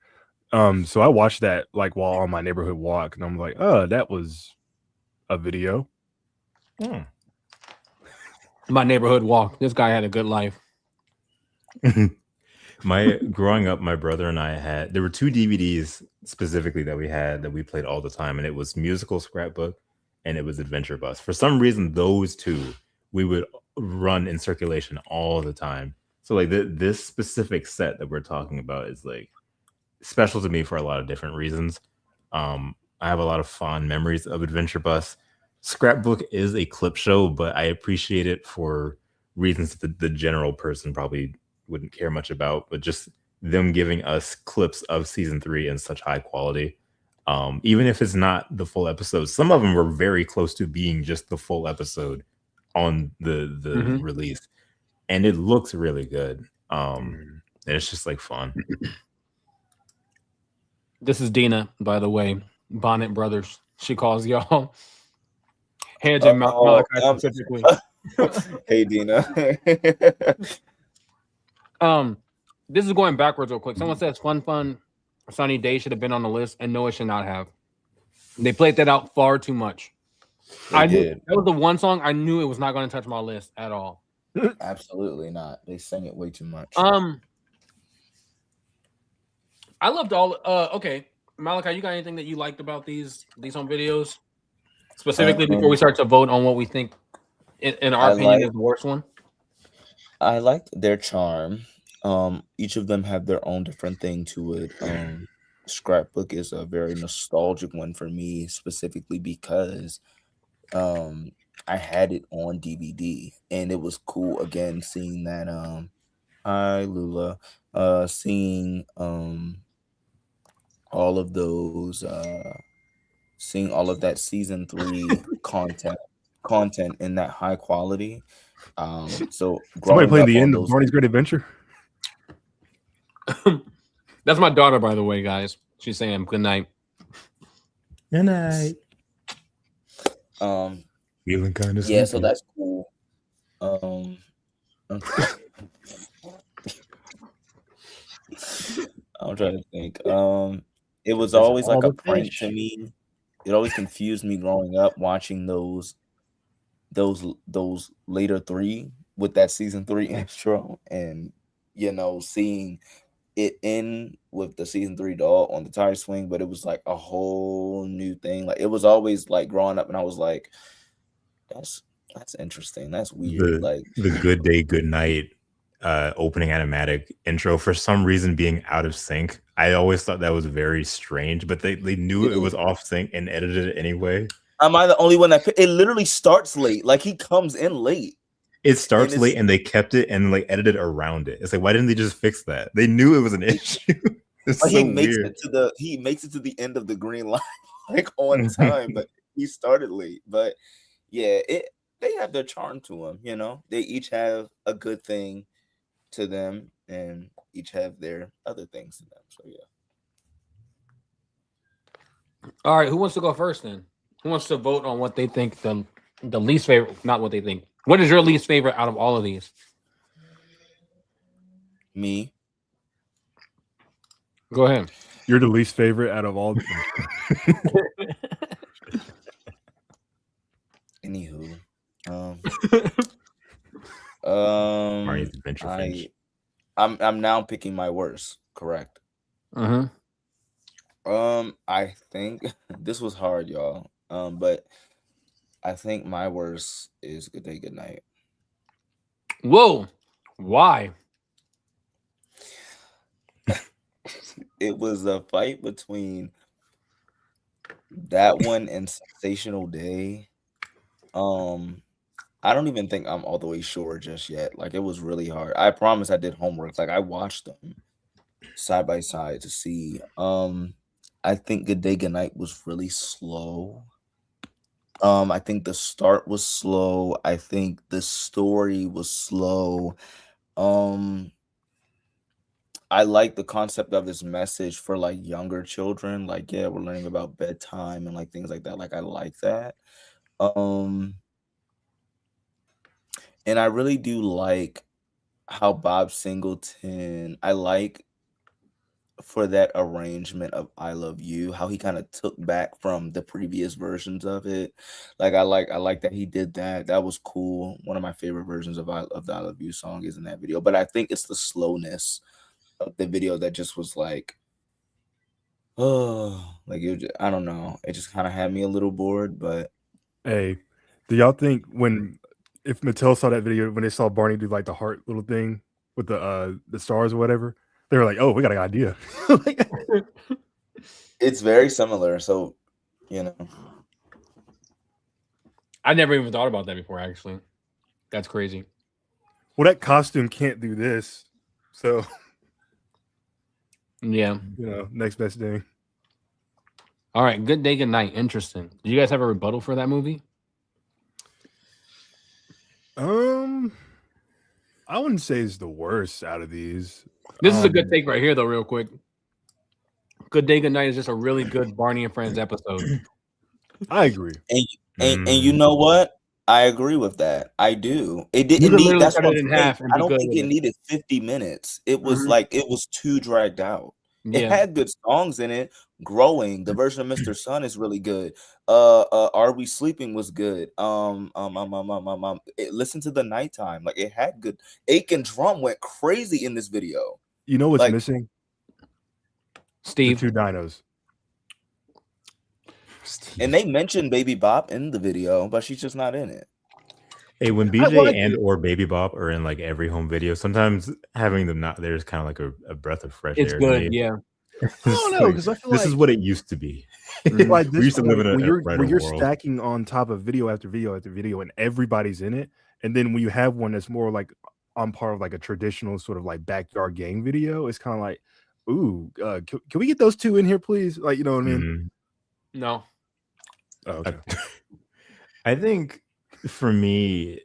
So I watched that like while on my neighborhood walk, and I'm like, oh, that was a video. My neighborhood walk. This guy had a good life. Growing up, my brother and I there were 2 DVDs specifically that we played all the time, and it was Musical Scrapbook and it was Adventure Bus. For some reason, those 2 we would run in circulation all the time. So like this specific set that we're talking about is like special to me for a lot of different reasons. I have a lot of fond memories of Adventure Bus. Scrapbook is a clip show, but I appreciate it for reasons that the general person probably wouldn't care much about, but just them giving us clips of season 3 in such high quality. Even if it's not the full episode, some of them were very close to being just the full episode on the release, and it looks really good. And it's just like fun. This is Dina, by the way, Bonnet Brothers. She calls y'all Hedge and Malakai specifically. Hey, Dina. This is going backwards real quick. Someone says Fun Sunny Day should have been on the list, and no, it should not have. They played that out far too much. That was the one song I knew it was not going to touch my list at all. Absolutely not. They sang it way too much. I loved all. Okay, Malakai, you got anything that you liked about these home videos specifically before we start to vote on what we think, in our opinion, is the worst one? I liked their charm. Each of them have their own different thing to it. Scrapbook is a very nostalgic one for me, specifically because I had it on DVD, and it was cool again seeing that. Hi, Lula. Seeing all of those, seeing all of that season 3 content in that high quality. So somebody playing the end of Barney's Great Adventure. That's my daughter, by the way, guys. She's saying good night. Good night. Feeling kind of yeah, so that's cool. I'm trying to think. It was always like a prank to me. It always confused me growing up watching those later 3 with that season 3 intro, and seeing it in with the season 3 doll on the tire swing, but it was like a whole new thing. Like it was always like growing up, and I was like, that's interesting. That's weird. Like the Good Day, Good Night opening animatic intro, for some reason being out of sync. I always thought that was very strange, but they knew it was off sync and edited it anyway. Am I the only one that it literally starts late? Like he comes in late. It starts late, and they kept it and like edited around it. It's like, why didn't they just fix that? They knew it was an issue. It's so he makes weird. it to the end of the green line like on time, but he started late. But yeah, they have their charm to them. They each have a good thing to them, and each have their other things to them. So yeah. All right, who wants to go first then? Who wants to vote on what they think the least favorite? Not what they think. What is your least favorite out of all of these? Me. Go ahead. You're the least favorite out of all. Anywho, Barney's Adventure Finch. I'm now picking my worst. Correct. I think this was hard, y'all. But I think my worst is Good Day, Good Night. Whoa, why? It was a fight between that one and Sensational Day. I don't even think I'm all the way sure just yet. Like it was really hard. I promise I did homework. Like I watched them side by side to see. I think Good Day, Good Night was really slow. I think the start was slow. I think the story was slow. Um, I like the concept of this message for like younger children. Like, yeah, we're learning about bedtime and like things like that. Like, I like that. Um, and I really do like how Bob Singleton, I like for that arrangement of I Love You, how he kind of took back from the previous versions of it. Like I like that he did that. That was cool. One of my favorite versions of the I Love You song is in that video. But I think it's the slowness of the video that just was like, oh, like I don't know. It just kind of had me a little bored, but Hey, do y'all think if Mattel saw that video when they saw Barney do like the heart little thing with the stars or whatever, they were like, "Oh, we got an idea." Like, it's very similar. So, you know. I never even thought about that before, actually. That's crazy. well, that costume can't do this, so Yeah. next best thing. All right. Good Day, Good Night. Interesting. Do you guys have a rebuttal for that movie? I wouldn't say it's the worst out of these. This is a good take right here, though, real quick. Good Day, Good Night is just a really good Barney and Friends episode. I agree. And you know what? I agree with that. I do. It didn't need. That's what I'm saying. I don't think it needed 50 minutes. It was like it was too dragged out. Yeah. It had good songs in it. Growing, the version of Mr. Sun is really good. Are We Sleeping was good. Listen to the Nighttime. Like it had good. Aiken Drum went crazy in this video. You know what's Like- missing? Steve. The two dinos. And they mentioned Baby Bop in the video, but she's just not in it. Hey, when BJ or Baby Bop are in like every home video, sometimes having them not there is kind of like a breath of fresh It's air. good, to me. yeah. I don't know, because I feel this like is what it used to be. like We used to live in a when you're world. stacking on top of video after video after video, and everybody's in it, and then when you have one that's more like on par of like a traditional sort of like backyard gang video, it's kind of like, ooh, can we get those two in here, please? Like, you know what I mean? No. Oh, okay. I think for me,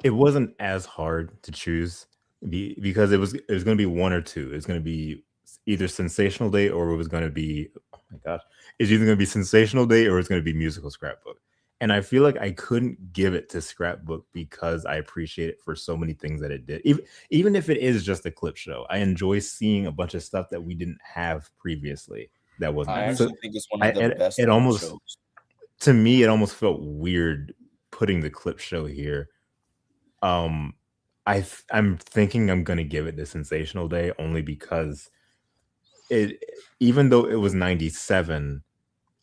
it wasn't as hard to choose because it was going to be one or two. It's going to be either Sensational Day or it was going to be, oh my gosh, it's either going to be Sensational Day or it's going to be Musical Scrapbook. And I feel like I couldn't give it to Scrapbook because I appreciate it for so many things that it did. Even if it is just a clip show, I enjoy seeing a bunch of stuff that we didn't have previously. That wasn't. I actually think it's one of the best. It almost, shows. to me, it almost felt weird putting the clip show here. I'm thinking I'm gonna give it the Sensational Day only because even though it was 97,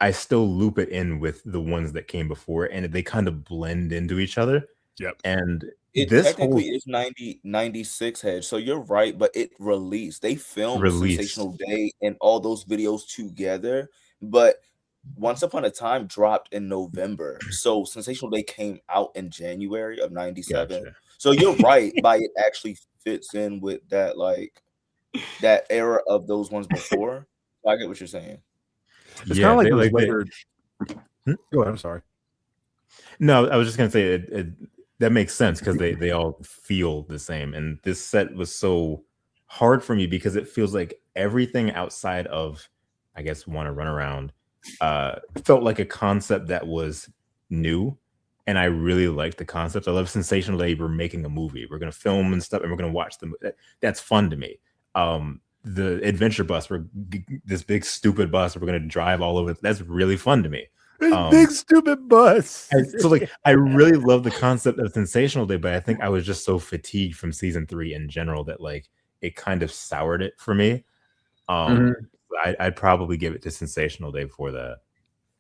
I still loop it in with the ones that came before, and they kind of blend into each other. Yep. And it technically is 96 head, so you're right, but it released. They filmed Sensational Day and all those videos together, but Once Upon a Time dropped in November, so Sensational Day came out in January of 97. Gotcha. So you're right, by it actually fits in with that, like that era of those ones before. I get what you're saying. It's kind of like those later. Go ahead. I'm sorry. No, I was just gonna say that makes sense because they all feel the same, and this set was so hard for me because it feels like everything outside of, I guess, Want to Run Around felt like a concept that was new, and I really liked the concept. I love Sensational Day. We're making a movie. We're gonna film and stuff, and we're gonna watch them. That's fun to me. The adventure bus, we're this big stupid bus, we're gonna drive all over. That's really fun to me. Big stupid bus. So like, I really love the concept of Sensational Day, but I think I was just so fatigued from season 3 in general that like it kind of soured it for me. I'd probably give it to Sensational Day for that.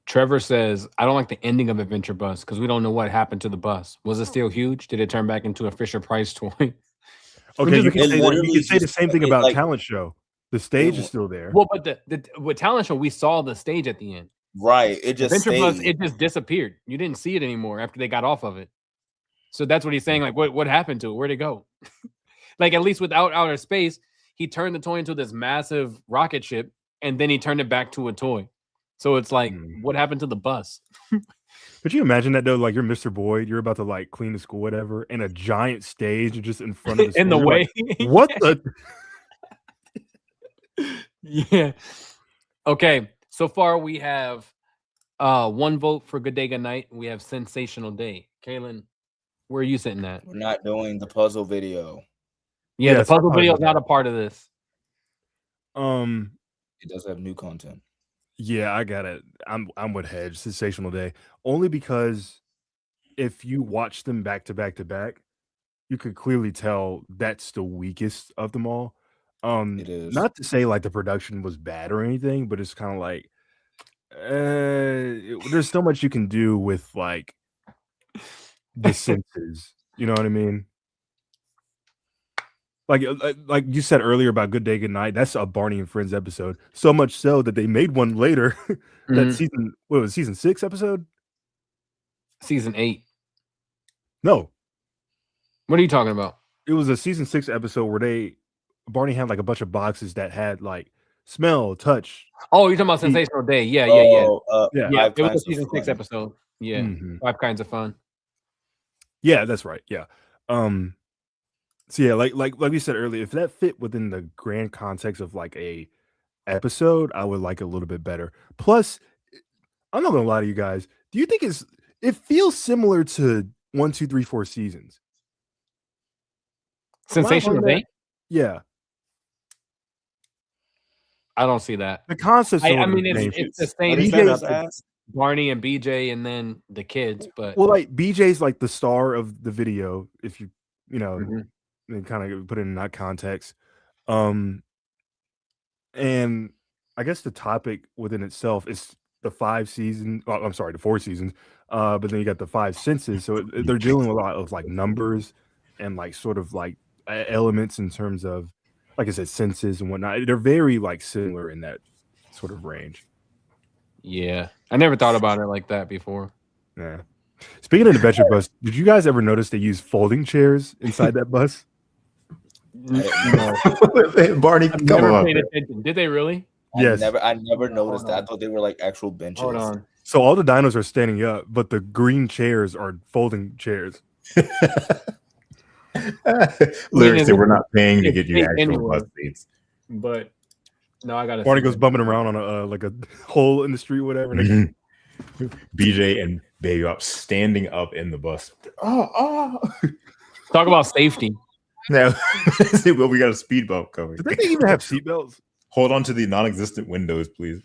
Trevor says, I don't like the ending of Adventure Bus because we don't know what happened to the bus. Was it still huge? Did it turn back into a Fisher Price toy? Okay, you can say the same thing about Talent Show. The stage is still there. Well, but with Talent Show, we saw the stage at the end. Right. It just Adventure Bus, it just disappeared. You didn't see it anymore after they got off of it. So that's what he's saying. Like, what happened to it? Where'd it go? Like, at least without outer space, he turned the toy into this massive rocket ship, and then he turned it back to a toy. So it's like, what happened to the bus? Could you imagine that though? Like you're Mr. Boyd, you're about to like clean the school, whatever, and a giant stage just in front of the school. In the You're way. like, what the? Yeah. Okay. So far we have 1 vote for Good Day, Good Night. We have Sensational Day. Kaylin, where are you sitting at? We're not doing the puzzle video. Yeah, the Yes, I puzzle thought video is about not a part of this. It does have new content. Yeah, I got it. I'm with Hedge. Sensational Day, only because if you watch them back to back to back, you could clearly tell that's the weakest of them all. It is. Not to say like the production was bad or anything, but it's kind of like there's so much you can do with like the senses. You know what I mean? Like you said earlier about Good Day, Good Night. That's a Barney and Friends episode. So much so that they made one later. That season, what was it, season 6 episode? Season 8. No, What are you talking about? it was a season 6 episode where Barney had like a bunch of boxes that had like smell, touch. Oh, you're talking about Heat. Sensational Day. Yeah. Yeah. Yeah, Five it was a Kinds of season 6 Fun. episode. Yeah. Mhm. 5 Kinds of Fun. Yeah, that's right. Yeah. So yeah, like we said earlier, if that fit within the grand context of like a episode, I would like it a little bit better. Plus, I'm not gonna lie to you guys. Do you think it feels similar to 1, 2, 3, 4 seasons? Sensational on that? Day? Yeah. I don't see that. The concept. I mean, it's the same What is BJ that, as Barney and BJ and then the kids, but Well, like BJ's like the star of the video, if you know, Mhm. and kind of put it in that context. And I guess the topic within itself is the 4 seasons. But then you got the 5 senses. So they're dealing with a lot of like numbers and like sort of like elements in terms of, like I said, senses and whatnot. They're very like similar in that sort of range. yeah. I never thought about it like that before. Yeah. Speaking of the Adventure Bus, did you guys ever notice they use folding chairs inside that bus? No. Barney, I've come never on. paid attention. Did they really? Yes. I never noticed that. I on. thought they were like actual benches. Hold on. So all the dinos are standing up, but the green chairs are folding chairs. Lyrics say we're not paying to get you It's actual anywhere. bus seats. But no, I gotta Barney see goes that. bumping around on a like a hole in the street, whatever. and BJ and Baby Up standing up in the bus. Talk about safety. Now, well, we got a speed bump coming. Did they even have seatbelts? Hold on to the non-existent windows, please.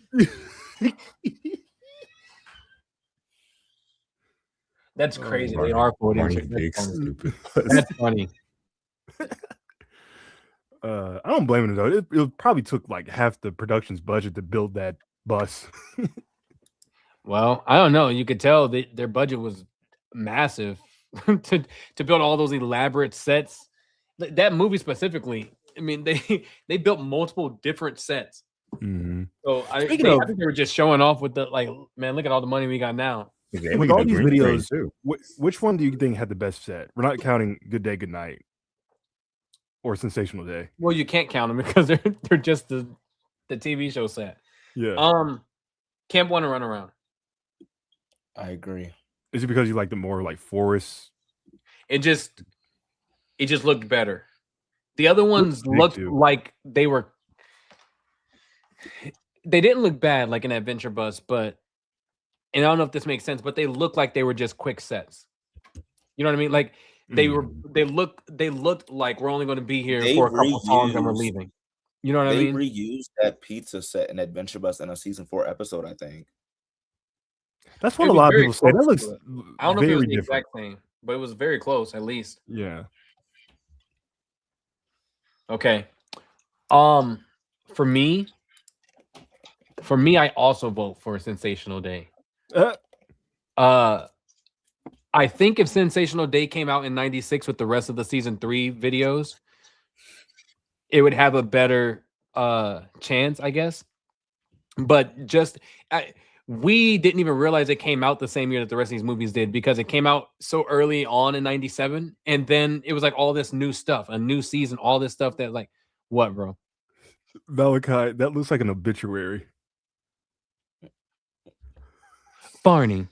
That's crazy. Barney- They are folding Barney chairs. big That's funny. stupid. That's funny. I don't blame them though. It probably took like half the production's budget to build that bus. Well, I don't know. You could tell their budget was massive to build all those elaborate sets. That movie specifically, I mean, they built multiple different sets. Mm-hmm. So I Speaking think of- they were just showing off with the like, man, look at all the money we got now. Okay, With we all got these green screen, videos, too. which one do you think had the best set? We're not counting Good Day, Good Night or Sensational Day. Well, you can't count them because they're just the TV show set. Yeah. Camp One and Run Around. I agree. Is it because you like the more like forest? It just looked better. The other ones big, looked too. like they didn't look bad like an adventure bus, but and I don't know if this makes sense, but they looked like they were just quick sets. You know what I mean? Like they looked like we're only going to be here They for a couple songs and we're reused- leaving. You know what I They mean? reused that pizza set in Adventure Bus in a season 4 episode, I think. That's what It a was lot of very people say. That close looks to it. I don't know if it very was the different. exact same, but it was very close at least. Yeah. Okay. For me, I also vote for Sensational Day. I think if Sensational Day came out in 96 with the rest of the season 3 videos, it would have a better chance, I guess. But we didn't even realize it came out the same year that the rest of these movies did because it came out so early on in 97. And then it was like all this new stuff, a new season, all this stuff that like, what, bro? Malakai, that looks like an obituary. Barney,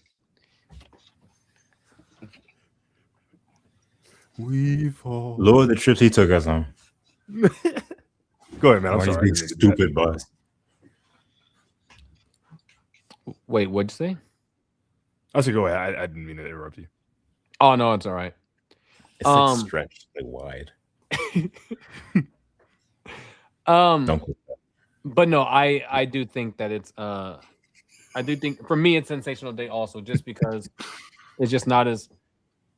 We fall. Lord, the trips he took us on. Go ahead, man. I'm Barney's sorry. big stupid bus. Wait, what'd you say? I said go ahead. I didn't mean to interrupt you. Oh no, it's all right. It's like stretched like wide. Don't quit that. But no, I do think that it's I do think for me it's Sensational Day also, just because it's just not as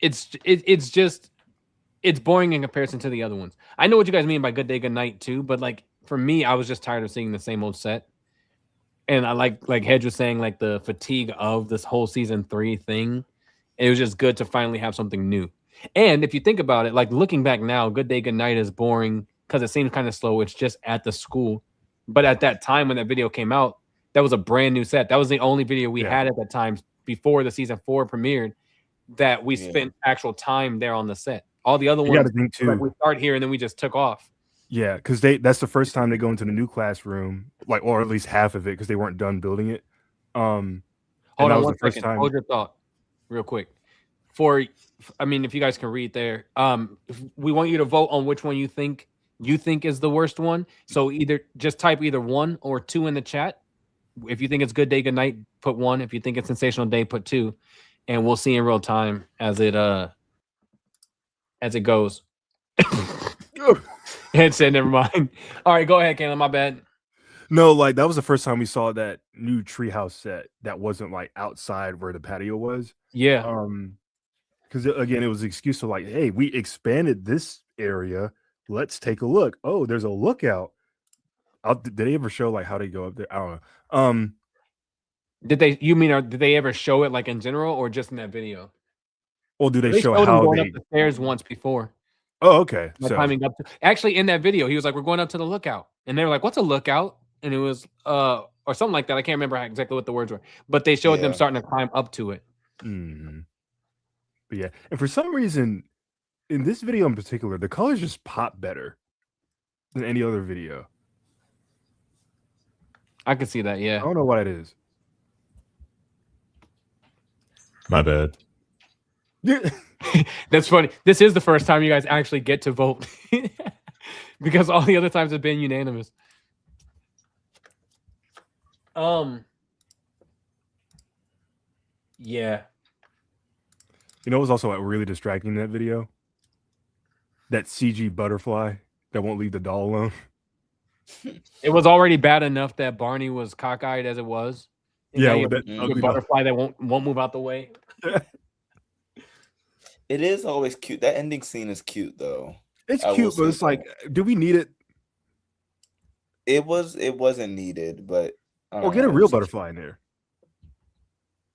it's boring in comparison to the other ones. I know what you guys mean by Good Day, Good Night too, but like for me, I was just tired of seeing the same old set. And I like Hedge was saying, like the fatigue of this whole season 3 thing. It was just good to finally have something new. And if you think about it, like looking back now, Good Day, Good Night is boring because it seems kind of slow. It's just at the school. But at that time when that video came out, that was a brand new set. That was the only video we had at that time before the season 4 premiered that we spent actual time there on the set. All the other ones, like we start here and then we just took off. Yeah, because that's the first time they go into the new classroom, like, or at least half of it, because they weren't done building it. Hold on one second. Hold your thought real quick. If you guys can read there, we want you to vote on which one you think is the worst one. So either just type either 1 or 2 in the chat. If you think it's Good Day, Good Night, put 1. If you think it's Sensational Day, put 2. And we'll see in real time as it goes. Ed said, never mind. All right, go ahead, Caleb. My bad. No, like that was the first time we saw that new treehouse set that wasn't like outside where the patio was. Yeah. Because again, it was an excuse to like, hey, we expanded this area. Let's take a look. Oh, there's a lookout. Did they ever show like how they go up there? I don't know. Did they ever show it like in general or just in that video? Or do they show how going up the stairs once before? Oh, okay. Climbing up actually in that video, he was like, "We're going up to the lookout," and they were like, "What's a lookout?" And it was or something like that. I can't remember exactly what the words were, but they showed them starting to climb up to it. Mm-hmm. But yeah, and for some reason, in this video in particular, the colors just pop better than any other video. I can see that. Yeah, I don't know what it is. My bad. That's funny. This is the first time you guys actually get to vote because all the other times have been unanimous. Yeah. You know, it was also really distracting in that video. That CG butterfly that won't leave the doll alone. It was already bad enough that Barney was cockeyed as it was. Yeah, with that butterfly that won't move out the way. It is always cute. That ending scene is cute, though. It's cute, but it's like, do we need it? It wasn't needed, but or get a real butterfly in there.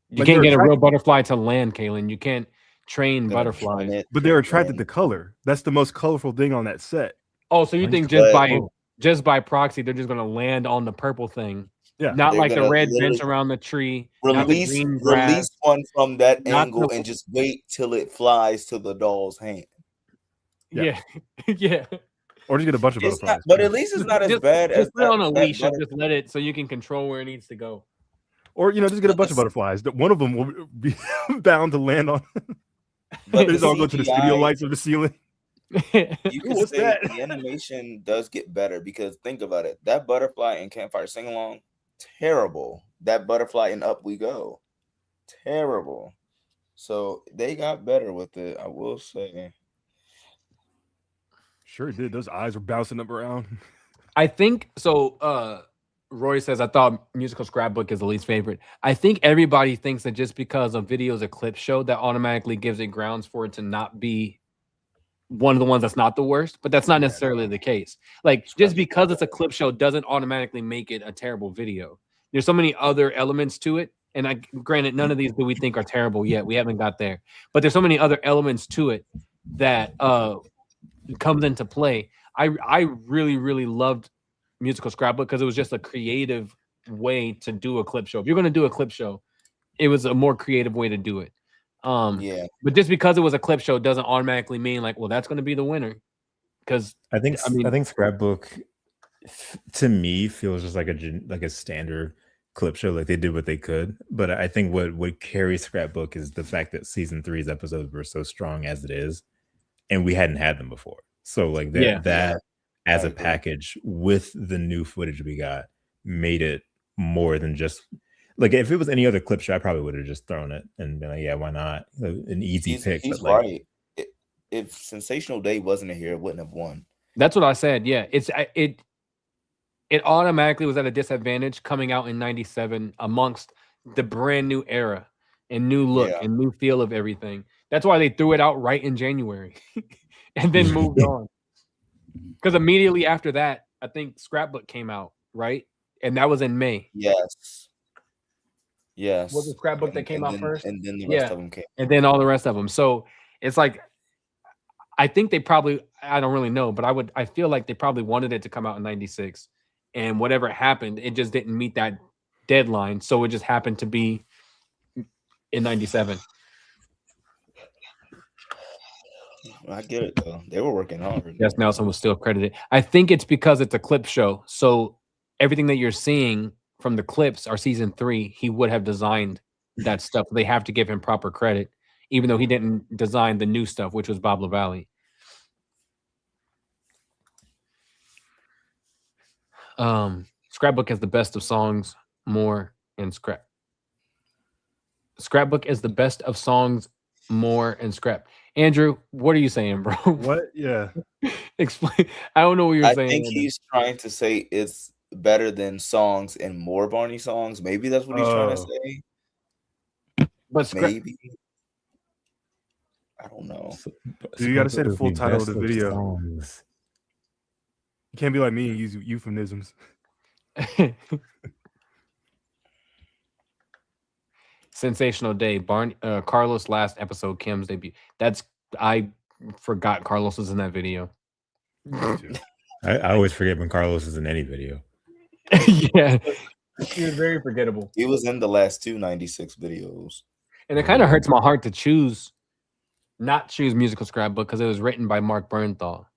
You can't get a real butterfly to land, Kalen. You can't train butterflies. But they're attracted to color. That's the most colorful thing on that set. Oh, so you think just by proxy, they're just gonna land on the purple thing? Yeah, not like the red bench around the tree. Release one from that angle and just wait till it flies to the doll's hand. Yeah. Yeah. Or just get a bunch of butterflies. But at least it's not as bad as put it on a leash and just let it so you can control where it needs to go. Or just get a bunch of butterflies. One of them will be bound to land on. But they just all go to the studio lights of the ceiling. You can say the animation does get better because think about it. That butterfly in Campfire Sing Along, terrible. That butterfly in Up We Go, terrible. So they got better with it, I will say. Sure did. Those eyes were bouncing up around. I think so. Roy says, I thought Musical Scrapbook is the least favorite. I think everybody thinks that just because a video is a clip show, that automatically gives it grounds for it to not be one of the ones that's not the worst, but that's not necessarily the case. Like, just because it's a clip show doesn't automatically make it a terrible video. There's so many other elements to it. And granted, none of these do we think are terrible yet. We haven't got there. But there's so many other elements to it that comes into play. I really, really loved Musical Scrapbook because it was just a creative way to do a clip show. If you're going to do a clip show, it was a more creative way to do it. But just because it was a clip show doesn't automatically mean like, well, that's going to be the winner. Because I think Scrapbook to me feels just like a standard clip show. Like they did what they could, but I think what carries Scrapbook is the fact that season 3's episodes were so strong as it is. and we hadn't had them before. So like that as I a agree. package with the new footage we got made it more than just like if it was any other clip show, I probably would have just thrown it and been like, yeah, why not? An easy pick. He's but like, right. If Sensational Day wasn't here, it wouldn't have won. That's what I said. Yeah, it automatically was at a disadvantage coming out in '97 amongst the brand new era and new look and new feel of everything. That's why they threw it out right in January and then moved on. Because immediately after that, I think Scrapbook came out, right? And that was in May. Yes. Was the Scrapbook that came out first? And then the rest of them came. And then all the rest of them. So it's like, I think they probably, I don't really know, but I feel like they probably wanted it to come out in '96. And whatever happened, it just didn't meet that deadline. So it just happened to be in '97. I get it though. They were working hard. Yes, Nelson was still credited. I think it's because it's a clip show. So everything that you're seeing from the clips are season 3. He would have designed that stuff. They have to give him proper credit, even though he didn't design the new stuff, which was Bob LaValle. Scrapbook has the best of songs, more, and scrap. Scrapbook is the best of songs, more, and scrap. Andrew, what are you saying, bro? What? Yeah. Explain. I don't know what you're saying. I think he's trying to say it's better than songs and more Barney songs. Maybe that's what he's trying to say. But maybe. I don't know. Dude, you got to say the full title of the video. Songs. You can't be like me and use euphemisms. Sensational Day. Carlos last episode, Kim's debut. I forgot Carlos was in that video. I always forget when Carlos is in any video. Yeah. He was very forgettable. He was in the last 2 '96 videos. And it kind of hurts my heart to not choose Musical Scrapbook because it was written by Mark Bernthal.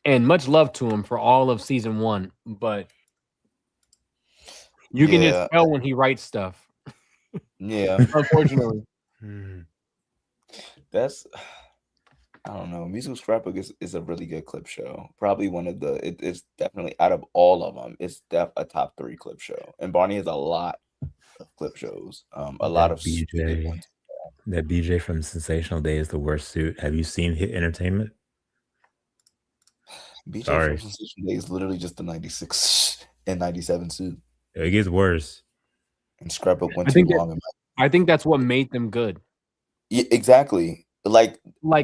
And much love to him for all of season 1, but you can just tell when he writes stuff. Yeah. Unfortunately. That's, I don't know. Musical Scrapbook is a really good clip show. Probably one of it's definitely out of all of them, it's a top 3 clip show. And Barney has a lot of clip shows. A lot of BJ. That BJ from Sensational Day is the worst suit. Have you seen Hit Entertainment? BJ from Sensational Day is literally just the '96 and '97 suit. It gets worse. And Scrapbook went too long. I think that's what made them good. Yeah, exactly. Like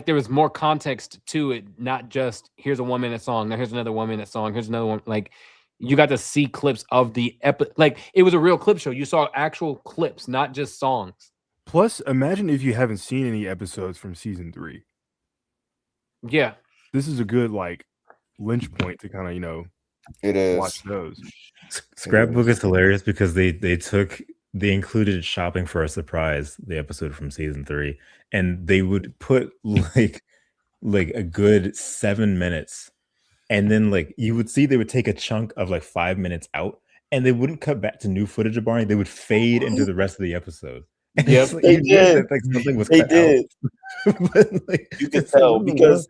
there was more context to it, not just here's a 1-minute song, now here's another 1-minute song, here's another one. Like you got to see clips of the like it was a real clip show. You saw actual clips, not just songs. Plus, imagine if you haven't seen any episodes from season 3. Yeah, this is a good like lynch point to kind of it is watch those. Scrapbook is hilarious because they included Shopping for a Surprise, the episode from season 3, and they would put like a good 7 minutes, and then like you would see they would take a chunk of like 5 minutes out, and they wouldn't cut back to new footage of Barney. They would fade into the rest of the episode. Yep, like, they did. Like something was they cut did. Out. But, like, you can tell because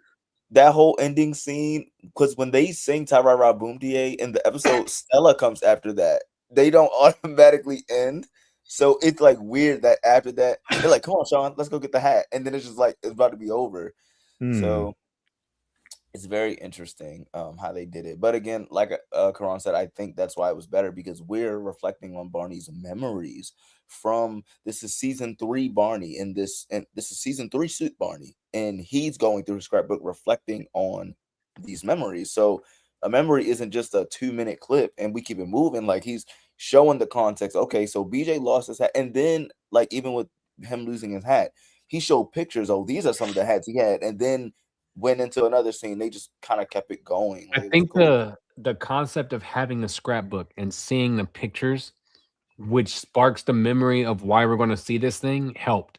that whole ending scene, because when they sing Ty-Ra Boom Da in the episode, Stella comes after that. They don't automatically end. So it's like weird that after that, they're like, come on, Sean, let's go get the hat. And then it's just like, it's about to be over. So it's very interesting how they did it. But again, like Karan said, I think that's why it was better because we're reflecting on Barney's memories from this is season 3 Barney and this is season 3 suit Barney. And he's going through his scrapbook reflecting on these memories. So a memory isn't just a 2-minute clip and we keep it moving. Like he's showing the context. Okay, so BJ lost his hat. And then like even with him losing his hat, he showed pictures. Oh, these are some of the hats he had. And then went into another scene. They just kind of kept it going. Like, I think cool. the concept of having a scrapbook and seeing the pictures, which sparks the memory of why we're going to see this thing, helped.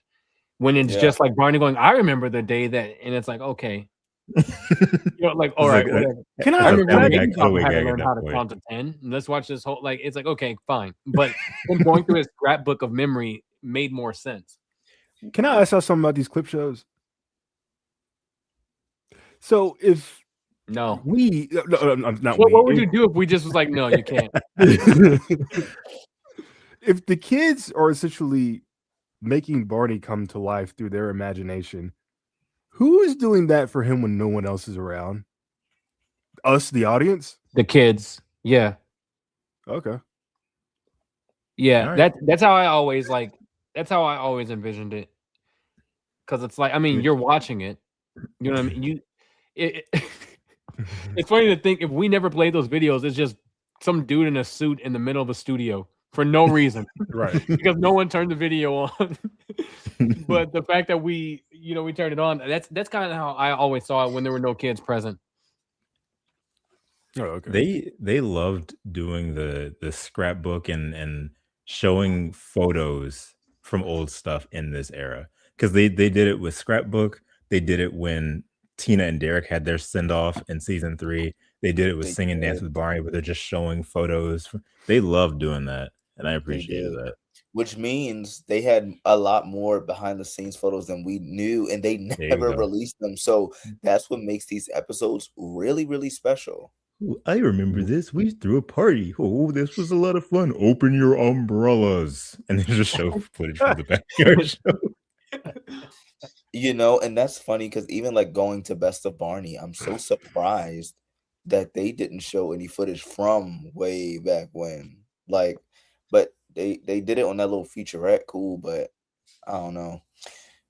When it's just like Barney going, I remember the day that, and it's like, okay. Like, all right, whatever. Can I remember how to learn how to count to 10. Let's watch this whole, like, it's like, okay, fine. But him going through his scrapbook of memory made more sense. Can I ask y'all something about these clip shows? So if No. we, not What would we, you do if we just was like, no, you can't? if the kids are essentially making Barney come to life through their imagination, who is doing that for him when no one else is around? Us, the audience? The kids. Yeah. Okay. Yeah. All right. That's how I always envisioned it. Because it's like, I mean, you're watching it. You know what I mean? It's funny to think if we never played those videos, it's just some dude in a suit in the middle of a studio for no reason. Right. Because no one turned the video on. But the fact that we turned it on, that's kind of how I always saw it when there were no kids present. Oh, okay. They loved doing the scrapbook and showing photos from old stuff in this era, because they did it with scrapbook. They did it when Tina and Derek had their send off in season 3. They did it with Sing and Dance with Barney, where they're just showing photos. They loved doing that, and I appreciated that. Which means they had a lot more behind the scenes photos than we knew, and they never released them. So that's what makes these episodes really, really special. Ooh, I remember this. We threw a party. Oh, this was a lot of fun. Open your umbrellas. And they just show footage from the backyard show. You know, and that's funny because even like going to Best of Barney, I'm so surprised that they didn't show any footage from way back when. Like, but they did it on that little featurette. Cool, but I don't know.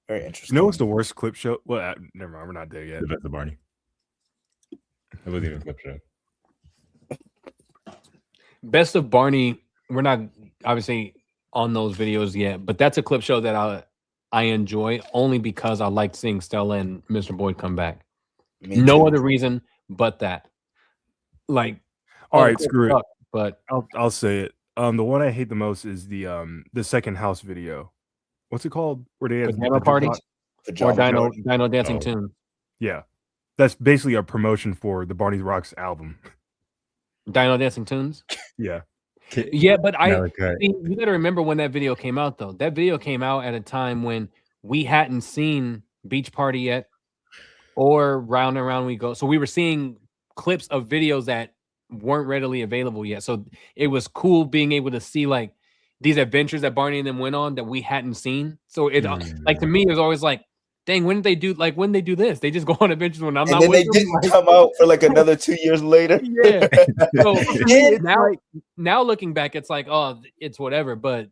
Very interesting. You know what's the worst clip show? Well, never mind. We're not there yet. The Best of Barney. It wasn't even a clip show. Best of Barney, we're not obviously on those videos yet, but that's a clip show that I enjoy only because I like seeing Stella and Mr. Boyd come back. No other reason but that. Like, all right, screw it. But I'll say it. The one I hate the most is the second house video. What's it called? Where they have Pajama Party or Dino Dancing Tune. Yeah, that's basically a promotion for the Barney Rocks album. Dino Dancing Tunes. Yeah. Yeah, but you got to remember when that video came out, though. That video came out at a time when we hadn't seen Beach Party yet or Round and Round We Go. So we were seeing clips of videos that weren't readily available yet. So it was cool being able to see like these adventures that Barney and them went on that we hadn't seen. So it like to me, it was always like, dang, when they do this? They just go on adventures when I'm not with them. They didn't come out for like another 2 years later. Yeah. So now looking back, it's like, oh, it's whatever. But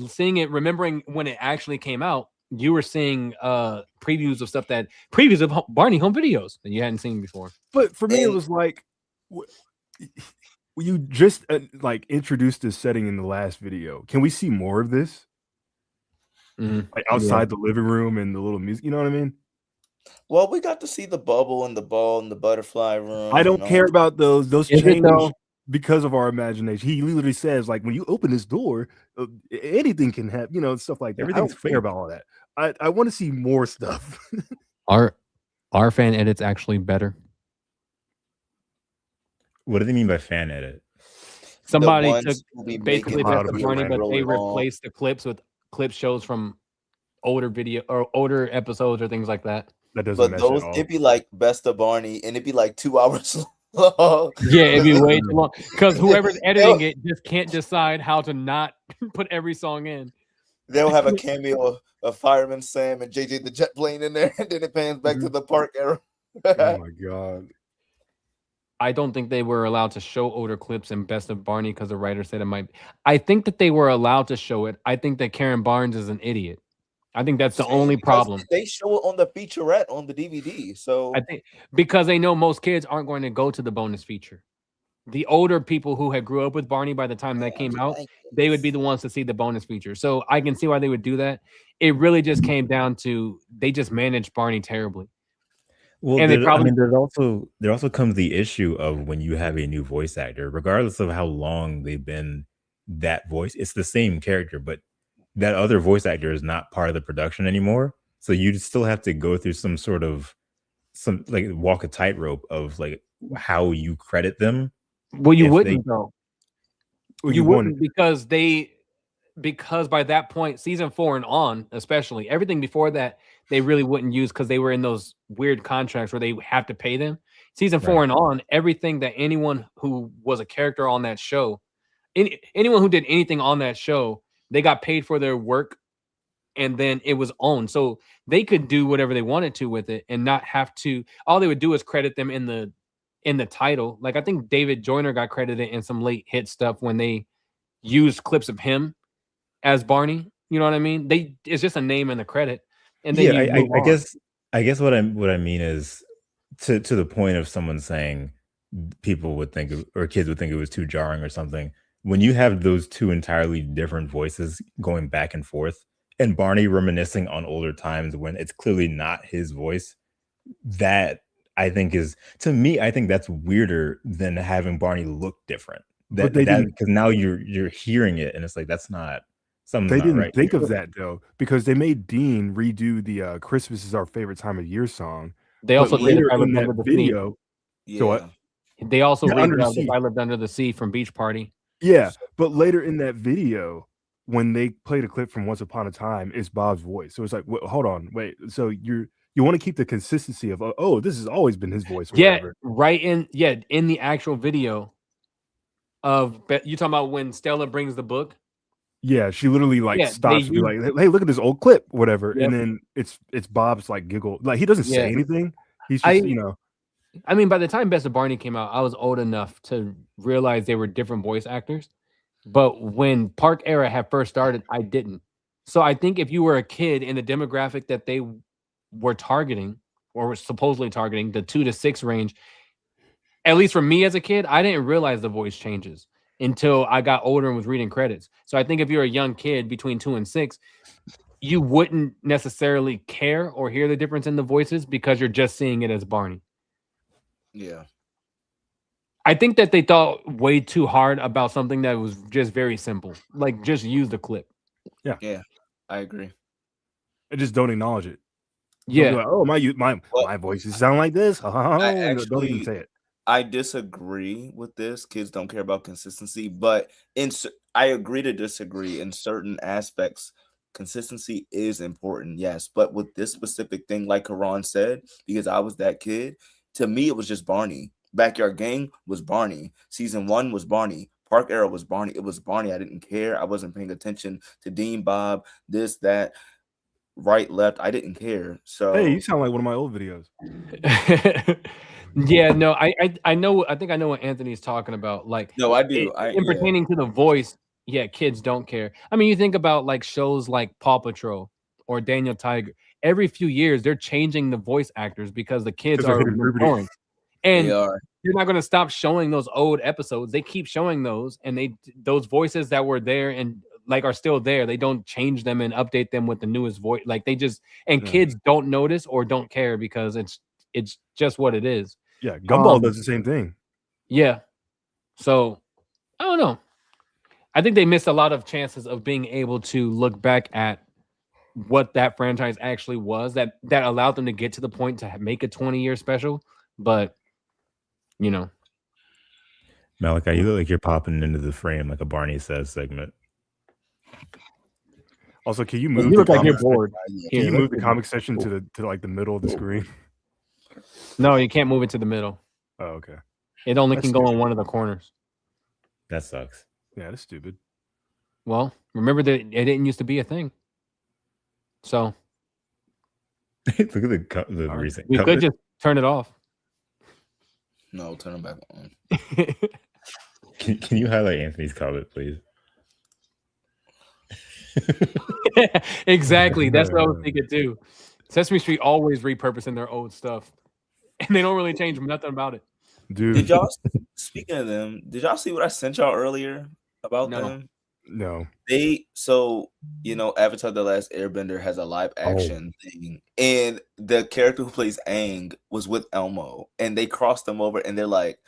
seeing it, remembering when it actually came out, you were seeing previews of Barney home videos that you hadn't seen before. But for me, it was like you just like introduced this setting in the last video. Can we see more of this? Like outside the living room and the little music, you know what I mean? Well, we got to see the bubble and the ball and the butterfly room. I don't care about those. Those change because of our imagination. He literally says, like, when you open this door, anything can happen, you know, stuff like that. Everything's I don't care about all that. I want to see more stuff. Our fan edit's actually better. What do they mean by fan edit? Somebody took basically Best of Barney, but they replaced the clips with clip shows from older video or older episodes or things like that. That doesn't. But those it'd be like Best of Barney, and it'd be like 2 hours long. Yeah, it'd be way too long because whoever's editing it just can't decide how to not put every song in. They'll have a cameo of Fireman Sam and JJ the Jet Plane in there, and then it pans back to the park era. Oh my god. I don't think they were allowed to show older clips in Best of Barney because the writer said it might. I think that they were allowed to show it. I think that Karen Barnes is an idiot. I think that's the only problem. They show it on the featurette on the DVD. So I think because they know most kids aren't going to go to the bonus feature. The older people who had grew up with Barney by the time that came out, they would be the ones to see the bonus feature. So I can see why they would do that. It really just came down to they just managed Barney terribly. Well, and there also comes the issue of when you have a new voice actor, regardless of how long they've been that voice, it's the same character, but that other voice actor is not part of the production anymore. So you still have to go through some like walk a tightrope of like how you credit them. Well, you wouldn't though. You wouldn't because because by that point, season 4 and on, especially everything before that, they really wouldn't use because they were in those weird contracts where they have to pay them. Season 4 and on, everything that anyone who was a character on that show, anyone who did anything on that show, they got paid for their work, and then it was owned, so they could do whatever they wanted to with it and not have to. All they would do is credit them in the title. Like I think David Joyner got credited in some late hit stuff when they used clips of him as Barney. You know what I mean? It's just a name and the credit. And then I guess what I mean is to the point of someone saying people would think or kids would think it was too jarring or something. When you have those two entirely different voices going back and forth, and Barney reminiscing on older times when it's clearly not his voice, that I think is, to me, I think that's weirder than having Barney look different. Because now you're hearing it and it's like that's not something. They didn't think of that though, because they made Dean redo the "Christmas is our favorite time of year" song. They also later in that video. Yeah. So what? They also redubbed "If I Lived Under the Sea" from Beach Party. Yeah, but later in that video, when they played a clip from Once Upon a Time, it's Bob's voice. So it's like, hold on, wait. So you want to keep the consistency of this has always been his voice. Yeah, right in the actual video of you talking about when Stella brings the book. Yeah, she literally stops and be like, "Hey, look at this old clip, whatever." Yep. And then it's Bob's like giggle, like he doesn't say anything. He's just I mean, by the time Best of Barney came out, I was old enough to realize they were different voice actors. But when Park Era had first started, I didn't. So I think if you were a kid in the demographic that they were targeting or were supposedly targeting, the 2 to 6 range, at least for me as a kid, I didn't realize the voice changes until I got older and was reading credits. So I think if you're a young kid between 2 and 6, you wouldn't necessarily care or hear the difference in the voices because you're just seeing it as Barney. Yeah. I think that they thought way too hard about something that was just very simple. Like, just use the clip. Yeah, I agree. I just don't acknowledge it. Yeah. Like, oh, my voices sound like this. Don't even say it. I disagree with this. Kids don't care about consistency, but I agree to disagree in certain aspects. Consistency is important, yes. But with this specific thing, like Karan said, because I was that kid, to me, it was just Barney. Backyard Gang was Barney. Season 1 was Barney. Park Era was Barney. It was Barney. I didn't care. I wasn't paying attention to Dean, Bob, this, that, right, left. I didn't care. So hey, you sound like one of my old videos. Yeah, no, I know. I think I know what Anthony's talking about. Like, no, I do. Pertaining to the voice, kids don't care. I mean, you think about like shows like Paw Patrol or Daniel Tiger. Every few years, they're changing the voice actors because the kids are growing. And you're not going to stop showing those old episodes. They keep showing those, and those voices that were there and like are still there. They don't change them and update them with the newest voice. Like they just kids don't notice or don't care because it's just what it is. Yeah, Gumball does the same thing. Yeah, so I don't know. I think they missed a lot of chances of being able to look back at what that franchise actually was that allowed them to get to the point to make a 20-year special, but. You know, Malakai, you look like you're popping into the frame like a Barney Says segment. Also, can you move? You look like you're bored. Can you move the comic section to the middle of the screen? No, you can't move it to the middle. Oh, okay. It only can go in one of the corners. That sucks. Yeah, that's stupid. Well, remember that it didn't used to be a thing. So look at the recent. We could just turn it off. No, turn them back on. Can you highlight Anthony's comment, please? Exactly. That's what I was thinking too. Sesame Street always repurposing their old stuff, and they don't really change nothing about it. Dude, did y'all? Speaking of them, did y'all see what I sent y'all earlier about them? No. Avatar: The Last Airbender has a live action thing, and the character who plays Aang was with Elmo, and they crossed them over, and they're like,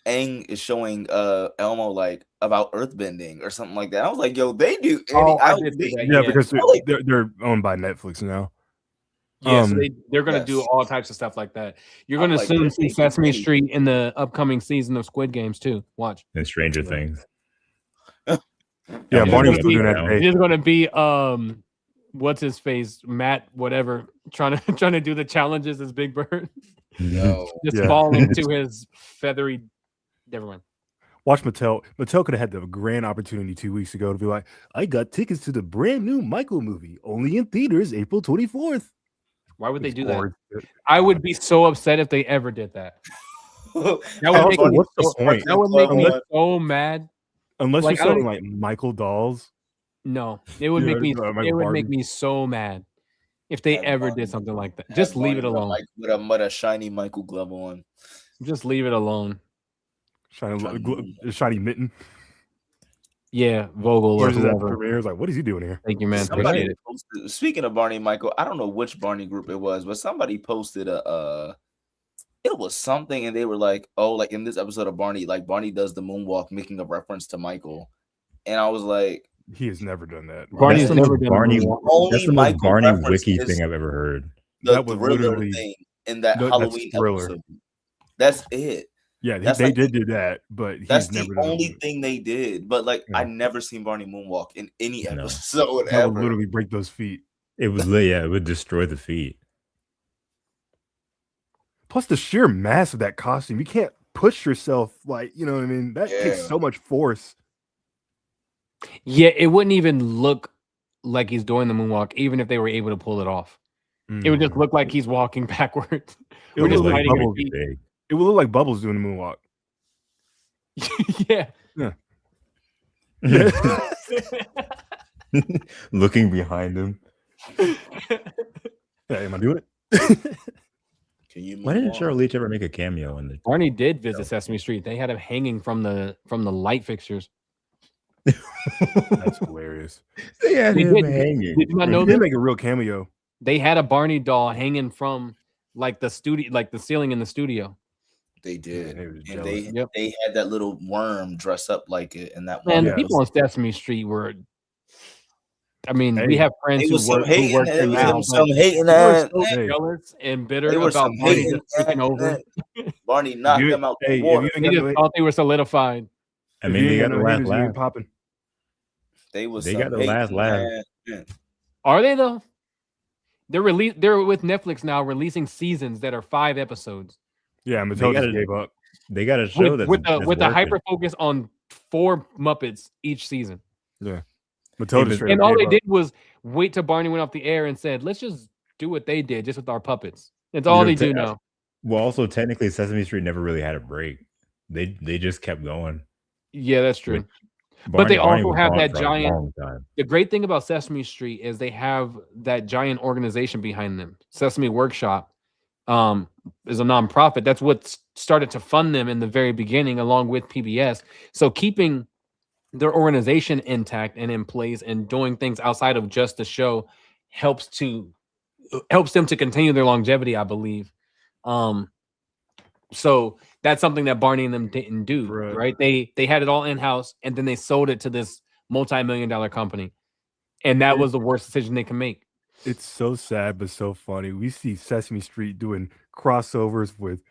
Aang is showing Elmo like about earthbending or something like that. I was like, yo, they do. Because they're owned by Netflix now. Yeah, so they're going to do all types of stuff like that. You're going to soon see Sesame Street in the upcoming season of Squid Games too. Watch. And Stranger Things. Yeah, was Barney was gonna still be doing that down. today. He's gonna be what's his face, Matt, whatever, trying to do the challenges as Big Bird, Yo, just Yeah. fall into his feathery. Never mind. Watch Mattel. Mattel could have had the grand opportunity 2 weeks ago to be like, I got tickets to the brand new Michael movie, only in theaters April 24th. Why would they do that? Or- I would be so upset if they ever did that. That would Also, make me what's the so, point? that would make me Unless- so mad. Unless Like, you're I don't selling like Michael dolls. No, it would Yeah, make me. Michael It would make Barbie. me so mad if they Have ever Barney- did something like that. Just leave it alone. With a shiny Michael glove on. Just leave it alone. Shiny mitten. Yeah, Vogel or Or just at the whoever. premiere, it's like, what is he doing here? Thank you, man. Somebody Appreciate it. posted, speaking of Barney Michael, I don't know which Barney group it was, but somebody posted it was something, and they were like, oh, like in this episode of Barney, like Barney does the moonwalk, making a reference to Michael. And I was like, He has never done that. Barney's That's the never most done Barney. the moonwalk. Only That's the most Michael Barney reference wiki is- thing I've ever heard. the That was thriller literally- thing in that No, that's Halloween Thriller. episode. That's it. Yeah, That's they like- did do that, but That's he's the never done only it. thing they did. But like, Yeah. I never seen Barney moonwalk in any No. episode That would ever. literally break those feet. It was it would destroy the feet. Plus the sheer mass of that costume. You can't push yourself like, you know what I mean? That takes Yeah. so much force. Yeah, it wouldn't even look like he's doing the moonwalk, even if they were able to pull it off. It would just look like he's walking backwards. It We're would just look like fighting Bubbles. your feet. Big. It would look like Bubbles doing the moonwalk. Yeah. Looking behind him. Yeah, am I doing it? Can you Why didn't moonwalk? Cheryl Leach ever make a cameo in the? Barney did visit Sesame Street. They had him hanging from the light fixtures. That's hilarious. They had They him did. hanging. Did you not He know did that? make a real cameo. They had a Barney doll hanging from like the studio, like the ceiling in the studio. They did. they was And jealous. Yep. they had that little worm dress up like it in that Man, one. the Yeah. people on Sesame Street were. I mean, Hey, we have friends They who was some work there hating. They now. was some hating They were ass. so Hey. jealous and bitter They were about some Barney hating just taking over. Barney knocked You- them out hey, the if water. you They ain't got just no- thought they were solidified. I if mean, you they ain't got the no last haters, you ain't laugh. popping. They was They some got the last hating laugh. ass. Yeah. Are they though? They're with Netflix now, releasing seasons that are 5 episodes Yeah, They Mattel gotta- just gave up. They got a show with, that's with the working. hyper focus on 4 Muppets each season. Mattel Hey, just but- straight And up all gave they up. did was wait till Barney went off the air and said, "Let's just do what they did, just with our puppets." That's all You know, they do te- now. Well, also technically, Sesame Street never really had a break. They just kept going. Yeah, that's true. Barney, they Barney also was have gone that for a giant- long time. The great thing about Sesame Street is they have that giant organization behind them. Sesame Workshop is a nonprofit. That's what started to fund them in the very beginning, along with PBS. So keeping their organization intact and in place and doing things outside of just the show helps them to continue their longevity, I believe. So that's something that Barney and them didn't do, right? They had it all in-house and then they sold it to this multi-million-dollar company. And that was the worst decision they can make. It's so sad but so funny. We see Sesame Street doing crossovers with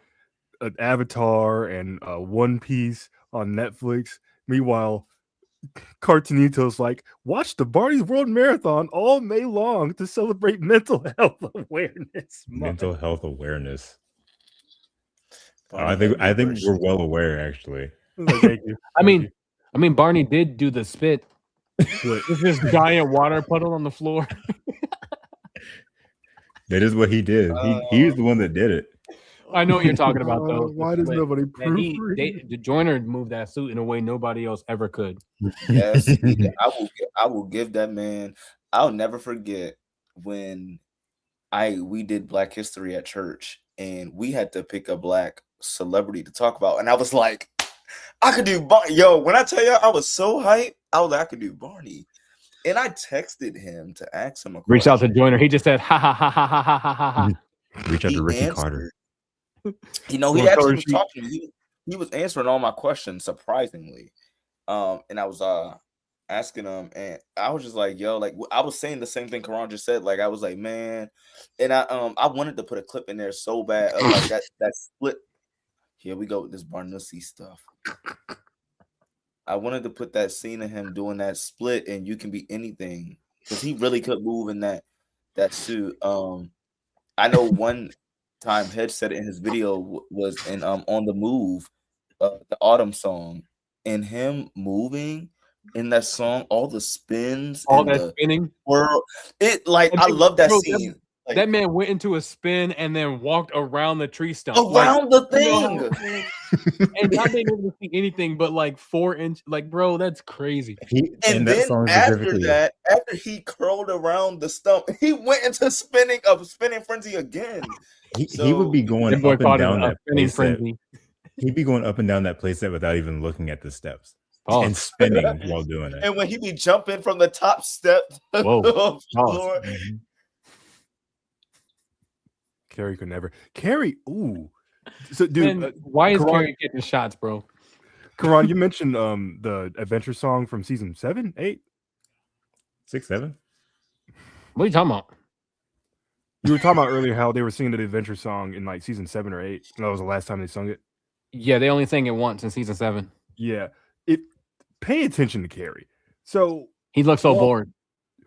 an Avatar and One Piece on Netflix. Meanwhile, Cartoonito's like, watch the Barney's World Marathon all May long to celebrate mental health awareness month. Mental health awareness. Barney I had think worse. we're well aware, actually. Like, thank you. I Thank mean, Barney did do the spit. you. It's this giant water puddle on the floor. That is what he did. He's the one that did it. I know what you're talking about, though. Why does But, nobody man, proofread? the Joyner moved that suit in a way nobody else ever could. Yes, I will give that man. I'll never forget when we did Black History at church and we had to pick a Black celebrity to talk about, and I was like, I could do Barney. Yo, when I tell you I was so hyped, I was like, I could do Barney. And I texted him to ask him a question. Reach out to Joyner. He just said, ha ha ha ha ha ha ha ha. Reach out He to Ricky answered. Carter. You know, What he actually color was sheet? talking to me. He was answering all my questions, surprisingly. And I was asking him, and I was just like, yo, like I was saying the same thing Karan just said. Like I was like, man, and I wanted to put a clip in there so bad of like that split. Here we go with this Barnussy stuff. I wanted to put that scene of him doing that split and You Can Be Anything, because he really could move in that suit. I know one time Hedge said it in his video was in On the Move, the Autumn song, and him moving in that song, all the spins All and that the spinning. world. It like And I then, love that bro, scene. Like, that man went into a spin and then walked around the tree stump. around the You know thing. and not being able to see anything but like 4 inch. Like, bro, that's crazy. And that then song after specifically, that, after he curled around the stump, he went into spinning frenzy again. he would be going That boy up and fought in down a that spinning playset. frenzy. He'd be going up and down that playset without even looking at the steps Pause. and spinning while doing it. And when he be jumping from the top step Whoa. of the Pause. floor. Carrie could never. Carrie, ooh. So, dude, Man, why is Karan- Carrie getting shots, bro? Karan, you mentioned the adventure song from season 7, 8, 6, 7. What are you talking about? You were talking about earlier how they were singing the adventure song in like season 7 or 8. And that was the last time they sung it. Yeah, they only sang it once in season 7. Yeah. Pay attention to Carrie. So He looks so bored.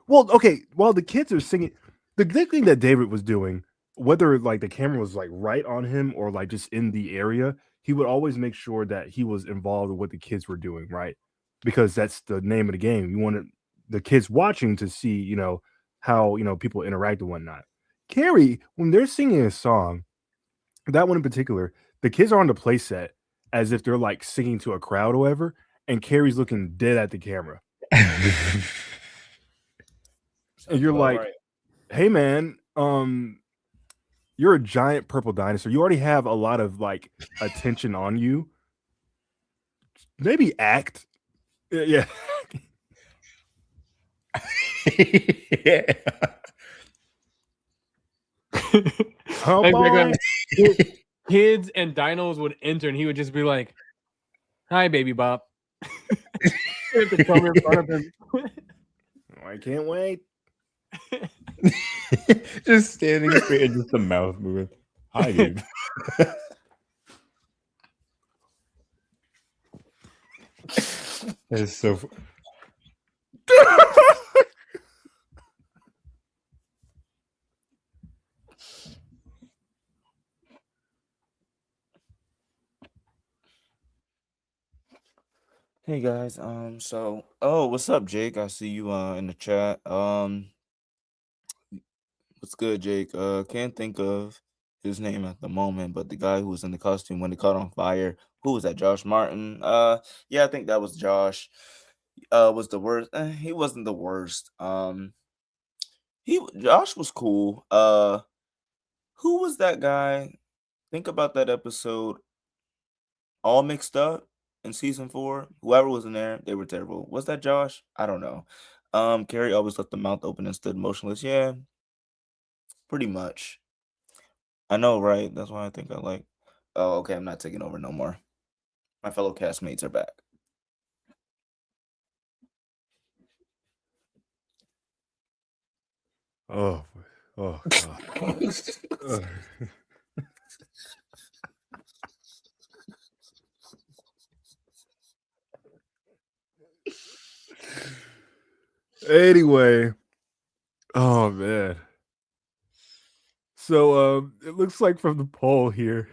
Well, okay, while the kids are singing, the good thing that David was doing, whether like the camera was like right on him or like just in the area, he would always make sure that he was involved with what the kids were doing, right? Because that's the name of the game. You wanted the kids watching to see, you know, how, you know, people interact and whatnot. Carrie, when they're singing a song, that one in particular, the kids are on the play set as if they're like singing to a crowd or whatever, and Carrie's looking dead at the camera. And you're like, right. Hey man, you're a giant purple dinosaur. You already have a lot of like attention on you. Maybe act. Yeah. Oh, Like, kids and dinos would enter and he would just be like, "Hi, baby Bob." Have to come in front of him. I can't wait. Just standing straight and just the mouth moving. Hi, dude. That is so. Hey guys, so what's up, Jake? I see you in the chat. What's good, Jake? Can't think of his name at the moment, but the guy who was in the costume when it caught on fire, who was that? Josh Martin? Yeah, I think that was Josh. Was the worst. He wasn't the worst. Josh was cool. Who was that guy? Think about that episode. All Mixed Up in season 4. Whoever was in there, they were terrible. Was that Josh? I don't know. Carrie always left the mouth open and stood motionless. Yeah, pretty much. I know, right? That's why I think I like. Oh, okay. I'm not taking over no more. My fellow castmates are back. Oh God. Anyway, oh man. So it looks like from the poll here.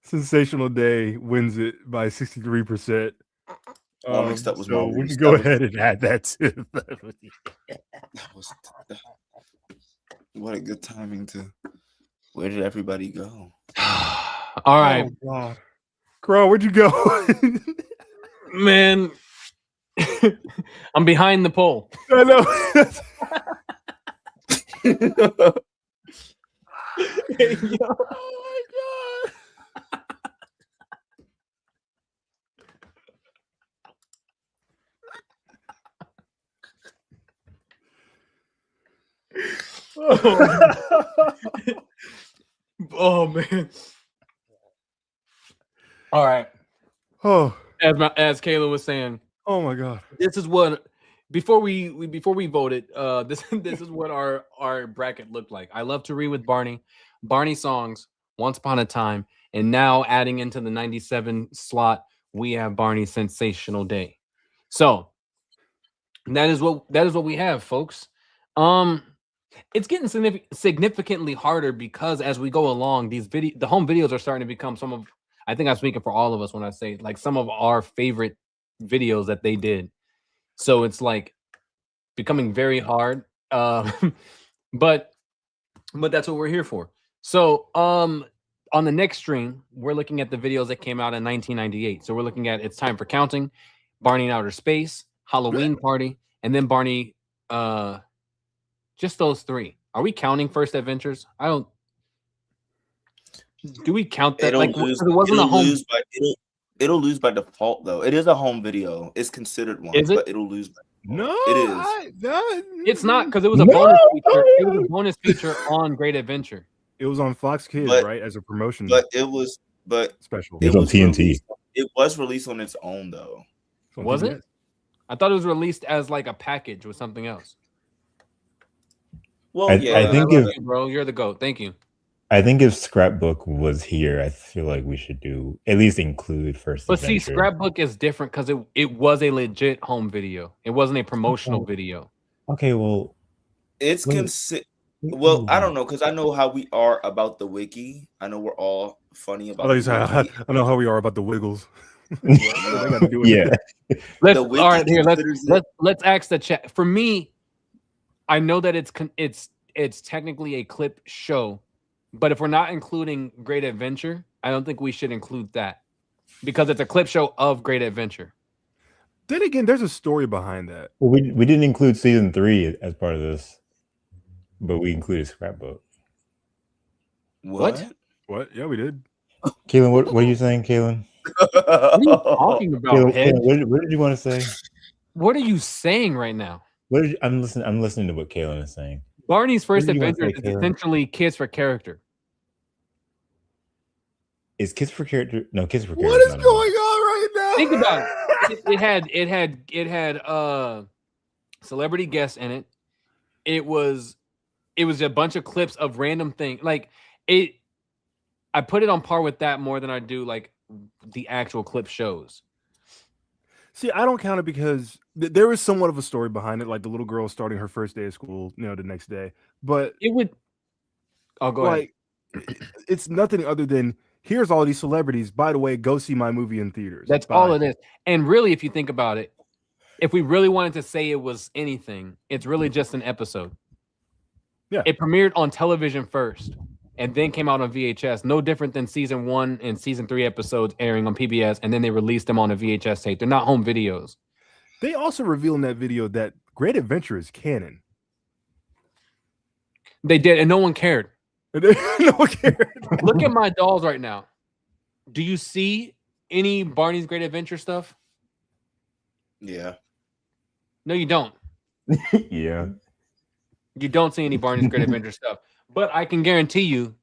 Sensational Day wins it by 63%. All Mixed Up was so we Maurice. can go That was- ahead and add that to. What a good timing to. Where did everybody go? All right, Oh, God. Carl, where'd you go? man. I'm behind the pole. I know. Hey, yo. Oh my Oh man. All right. Oh, As Kayla was saying, oh my God. this is what before we voted, this is what our bracket looked like. I love to read with Barney. Barney songs, Once Upon a Time, and now adding into the 97 slot, we have Barney's Sensational Day. So that is what we have, folks. It's getting significantly harder because as we go along, the home videos are starting to become some of, I think I'm speaking for all of us when I say like some of our favorite videos that they did. So it's like becoming very hard. But that's what we're here for. So on the next stream, we're looking at the videos that came out in 1998. So we're looking at It's Time for Counting, Barney in Outer Space, Halloween Party, and then Barney. Just those three. Are we counting First Adventures? I don't. Do we count that? Like, it'll lose by default though. It is a home video. It's considered one, but it'll lose. No, it is. It's not because it was a bonus feature. It was a bonus feature on Great Adventure. It was on Fox Kids, right, as a promotion. But it was special. It was on TNT. It was released on its own though. Was it? I thought it was released as like a package with something else. Well, I think if you, bro, you're the GOAT. Thank you. I think if Scrapbook was here, I feel like we should at least include First But Adventure. see, Scrapbook is different because it was a legit home video. It wasn't a promotional video. Okay, well, it's well, I don't know because I know how we are about the wiki. I know we're all funny about. I know how we are about the Wiggles. Yeah. Let's ask the chat. For me, I know that it's technically a clip show, but if we're not including Great Adventure, I don't think we should include that because it's a clip show of Great Adventure. Then again, there's a story behind that. Well, we didn't include season 3 as part of this, but we included Scrapbook. What? Yeah, we did. Kaylin, what are you saying, Kaylin? What are you talking about, Kaylin, what did you want to say? What are you saying right now? I'm listening to what Kaylin is saying. Barney's First Adventure is essentially Kids for Character. Is Kids for Character? No, Kids for Character. What is going on right now? Think about it. It had celebrity guests in it. It was a bunch of clips of random things. Like it, I put it on par with that more than I do like the actual clip shows. See, I don't count it because there is somewhat of a story behind it, like the little girl starting her first day of school, the next day. But it would. Oh, go ahead. It's nothing other than here's all these celebrities. By the way, go see my movie in theaters. That's all it is. And really, if you think about it, if we really wanted to say it was anything, it's really just an episode. Yeah. It premiered on television first and then came out on VHS. No different than season 1 and season 3 episodes airing on PBS, and then they released them on a VHS tape. They're not home videos. They also reveal in that video that Great Adventure is canon. They did, and no one cared. No one cared. Look at my dolls right now. Do you see any Barney's Great Adventure stuff? Yeah. No, you don't. Yeah. You don't see any Barney's Great Adventure stuff. But I can guarantee you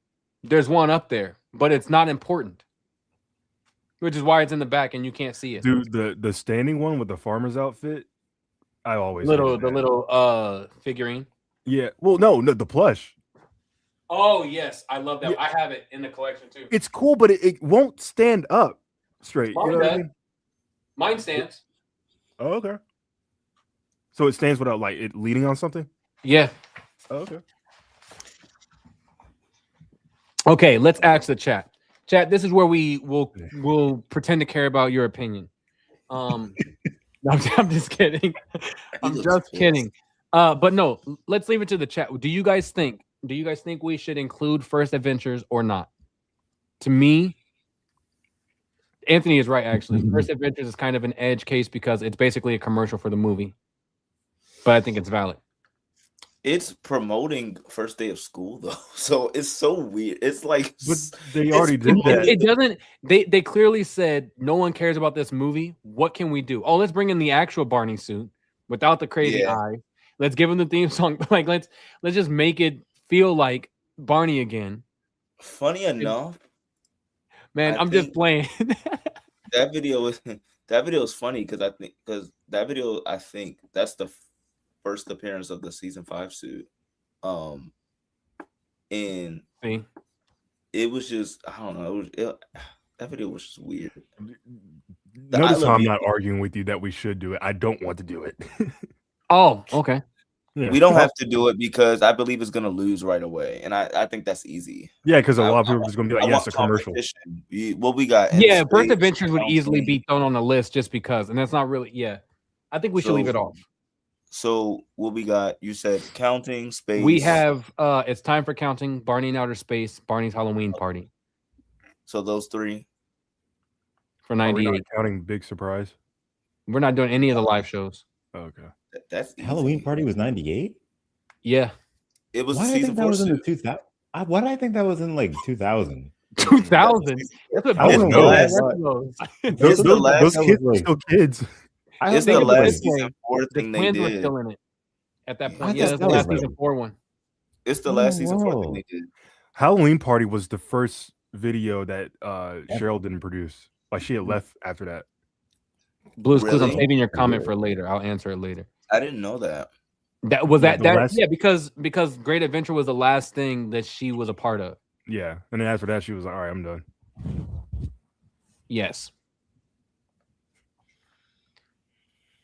there's one up there, but it's not important. Which is why it's in the back and you can't see it. Dude, the standing one with the farmer's outfit, I always the little figurine. Yeah. Well, no, the plush. Oh, yes. I love that. Yeah. I have it in the collection too. It's cool, but it won't stand up straight. You know what I mean? Mine stands. Oh, okay. So it stands without like it leaning on something? Yeah. Oh, okay. Okay, let's ask the chat. Chat, this is where we will pretend to care about your opinion. I'm just kidding. I'm just kidding. But no, let's leave it to the chat. Do you guys think we should include First Adventures or not? To me, Anthony is right, actually. First Adventures is kind of an edge case because it's basically a commercial for the movie. But I think it's valid. It's promoting first day of school though, so it's so weird. It's like, but they already did that. It doesn't. They clearly said no one cares about this movie. What can we do? Oh, let's bring in the actual Barney suit without the crazy eye. Let's give him the theme song. Like let's just make it feel like Barney again. Funny enough, man, I'm just playing. that video is funny because I think that's the first appearance of the season 5 suit. And it was just I don't know. That video was just weird. Notice how I'm not arguing with you that we should do it. I don't want to do it. Oh, okay. Yeah. We don't have to do it because I believe it's gonna lose right away, and I think that's easy. Yeah, because a lot of people are just gonna be like, "Yes, a commercial." What we got? Yeah, Birth Adventures would easily be thrown on the list just because, and that's not really. Yeah, I think we should leave it off. So what we got? You said Counting, Space. We have It's Time for Counting, Barney in Outer Space, Barney's Halloween Party. So those three for 98. Counting Big Surprise. We're not doing any of the live shows. Okay. That's easy. Halloween Party was 98. Yeah, it was. Why did I think that was in the 2000? Why did I think that was in like 2000? 2000. That's a those kids were still kids. It's the last season 4 thing the they twins did. were still in it at that point. Yeah, that's the last season 4 one. It's the last season 4 thing they did. Halloween Party was the first video that Cheryl didn't produce. Like she had left after that. Blues Clues, I'm saving your comment for later. I'll answer it later. I didn't know that. That was yeah, because Great Adventure was the last thing that she was a part of. Yeah, and then after that, she was like, "All right, I'm done." Yes.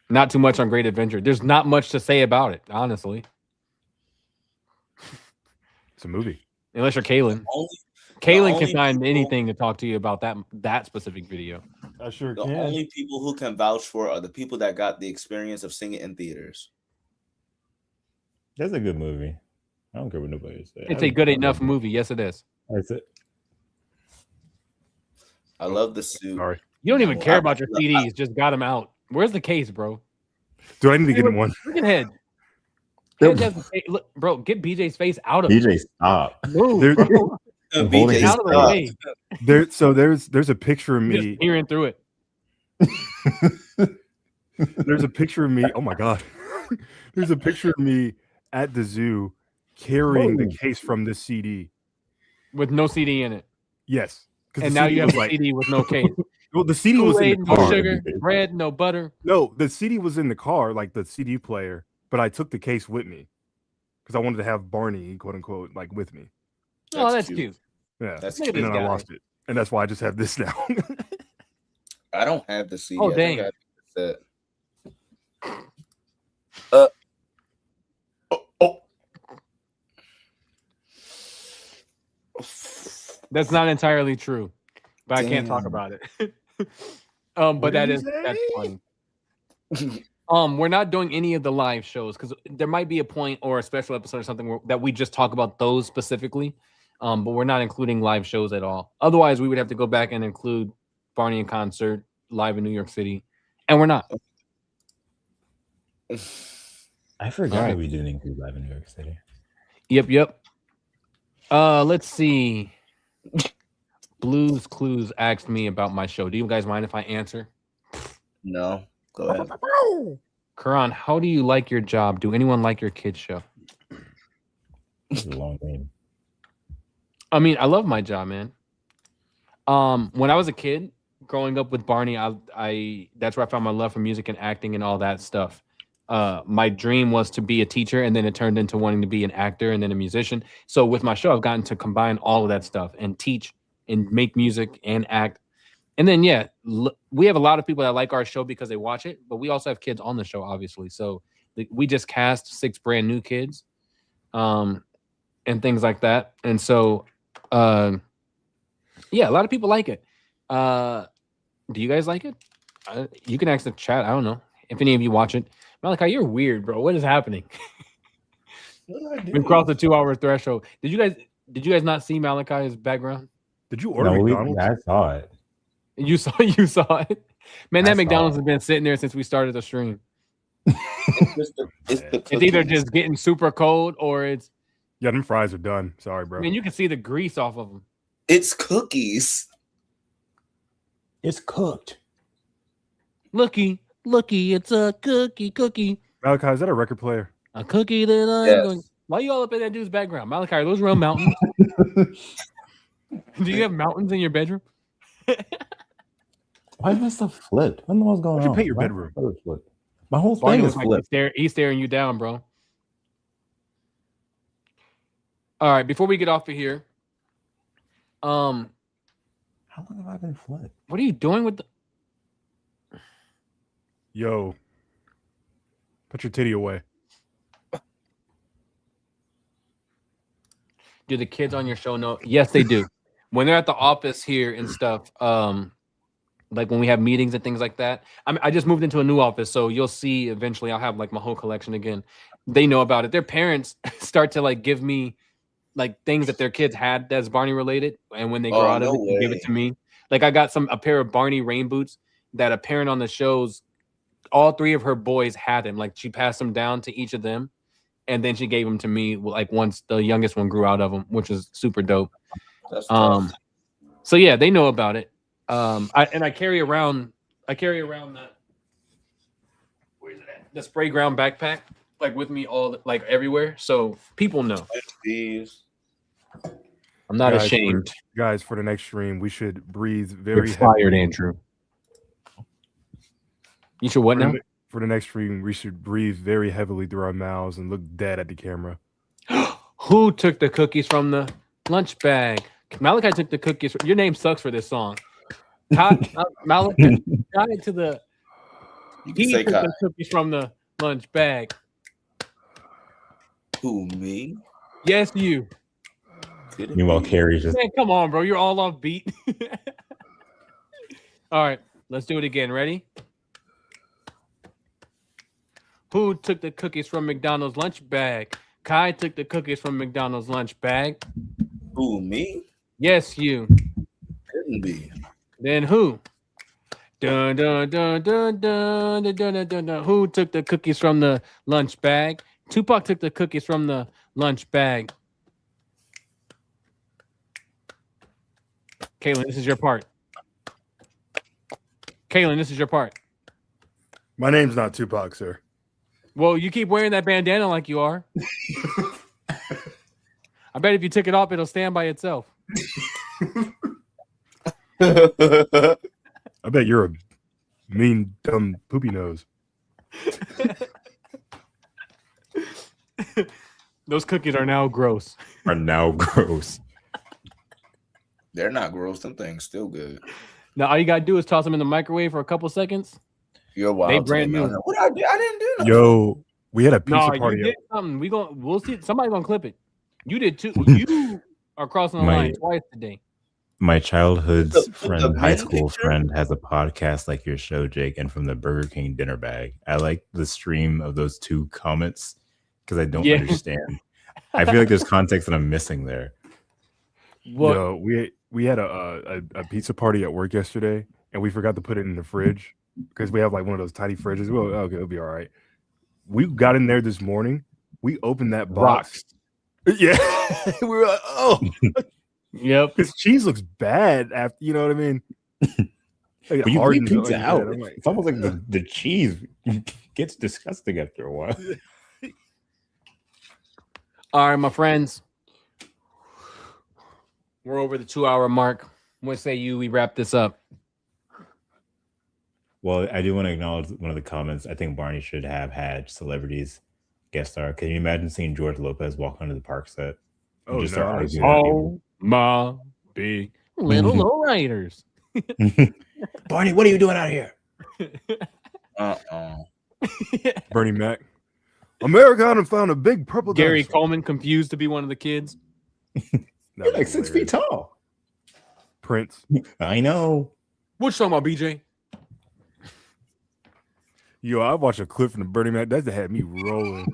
Not too much on Great Adventure. There's not much to say about it, honestly. It's a movie. Unless you're Kaylin. Kaylin can find anything to talk to you about that specific video. I sure can. The only people who can vouch for are the people that got the experience of seeing it in theaters. That's a good movie. I don't care what nobody says. It's a good enough movie. Yes, it is. That's it. I love the suit. Sorry. You don't even care about your CDs. Just got them out. Where's the case, bro? Do I need to get him one? Look at Head. Look, bro, get BJ's face out of it. BJ, stop. Move, bro. BJ, out of the way. There's a picture of me just peering through it. There's a picture of me. Oh my god. There's a picture of me at the zoo carrying the case from this CD with no CD in it. Yes. And now you have a CD with no case. Well, the CD was in the car. No sugar, bread, no butter. No, the CD was in the car, like the CD player, but I took the case with me because I wanted to have Barney, quote unquote, like with me. That's cute. Yeah, that's cute. And then I lost it, and that's why I just have this now. I don't have the CD. Oh dang! That's not entirely true, but I can't talk about it. But that's funny. We're not doing any of the live shows because there might be a point or a special episode or something that we just talk about those specifically. But we're not including live shows at all. Otherwise, we would have to go back and include Barney in concert live in New York City, and we're not. I forgot that we didn't include live in New York City. Yep. Let's see. Blues Clues asked me about my show. Do you guys mind if I answer? No. Go ahead. Karan, how do you like your job? Do anyone like your kids' show? This is a long name. I mean, I love my job, man. When I was a kid, growing up with Barney, I that's where I found my love for music and acting and all that stuff. My dream was to be a teacher, and then it turned into wanting to be an actor and then a musician. So with my show, I've gotten to combine all of that stuff and teach and make music and act. And then, we have a lot of people that like our show because they watch it, but we also have kids on the show, obviously. So we just cast 6 brand new kids and things like that. And so, a lot of people like it. Do you guys like it? You can ask the chat. I don't know if any of you watch it. Malakai, you're weird, bro. What is happening? We crossed the 2-hour threshold. Did you guys not see Malakai's background? Did you order McDonald's? I saw it. You saw it. Man, that McDonald's has been sitting there since we started the stream. It's either just getting super cold or it's. Yeah, them fries are done. Sorry, bro. I mean, you can see the grease off of them. It's cookies. It's cooked. Looky, it's a cookie. Malakai, is that a record player? A cookie that I'm going. Why you all up in that dude's background? Malakai, are those real mountains? Do you have mountains in your bedroom? Why is this stuff flipped? I don't know what's going on. You paint your bedroom. My whole thing is flipped. He's staring you down, bro. All right, before we get off of here, How long have I been flooded? What are you doing with the? Yo, put your titty away. Do the kids on your show know? Yes, they do. When they're at the office here and stuff, like when we have meetings and things like that. I just moved into a new office, so you'll see eventually I'll have like my whole collection again. They know about it. Their parents start to like give me like things that their kids had that's Barney related, and when they grow out of it, they give it to me. Like I got a pair of Barney rain boots that a parent on the shows, all 3 of her boys had them. Like she passed them down to each of them, and then she gave them to me. Like once the youngest one grew out of them, which is super dope. That's tough. So yeah, they know about it. I carry around that. Where is it at? The spray ground backpack, like with me like everywhere, so people know. I'm not ashamed. Guys, for the next stream, we should breathe very expired, Andrew. You should what now? For the next stream, we should breathe very heavily through our mouths and look dead at the camera. Who took the cookies from the lunch bag? Malakai took the cookies. Your name sucks for this song. Malakai got it to the. He took the cookies from the lunch bag. Who, me? Yes, you. Meanwhile, Carrie's just. Man, come on, bro. You're all off beat. All right, let's do it again. Ready? Who took the cookies from McDonald's lunch bag? Kai took the cookies from McDonald's lunch bag. Who, me? Yes, you. Couldn't be. Then who? Dun, dun, dun, dun, dun, dun, dun, dun, dun. Who took the cookies from the lunch bag? Tupac took the cookies from the lunch bag. Kaylin, this is your part. Kaylin, this is your part. My name's not Tupac, sir. Well, you keep wearing that bandana like you are. I bet if you took it off, it'll stand by itself. I bet you're a mean, dumb poopy nose. Those cookies are now gross. They're not gross. Them things still good. Now all you gotta do is toss them in the microwave for a couple seconds. You're wild. They brand new. What I didn't do nothing. Yo, we had a pizza party. You did something. We'll see. Somebody's gonna clip it. You did too. You are crossing the line twice today. My childhood's friend, high school friend, has a podcast like your show, Jake, and from the Burger King dinner bag. I like the stream of those 2 comments because I don't understand. I feel like there's context that I'm missing there. What? Yo, we had a pizza party at work yesterday, and we forgot to put it in the fridge because we have like one of those tiny fridges. Well, okay, it'll be all right. We got in there this morning. We opened that box. Yeah, we were like, oh. Yep, because cheese looks bad after, you know what I mean? Like, but you leave pizza out. It's almost like the cheese gets disgusting after a while. All right, my friends, we're over the 2-hour mark. What say we wrap this up? Well, I do want to acknowledge one of the comments. I think Barney should have had celebrities guest star. Can you imagine seeing George Lopez walk onto the park set? Oh, just no. My big little lowriders. Barney, what are you doing out here? Bernie Mac. Americana found a big purple Gary dinosaur. Coleman confused to be one of the kids. You're like 6 feet tall. Prince. I know. What you talking about, BJ? Yo, I watched a clip from the Bernie Mac. That had me rolling.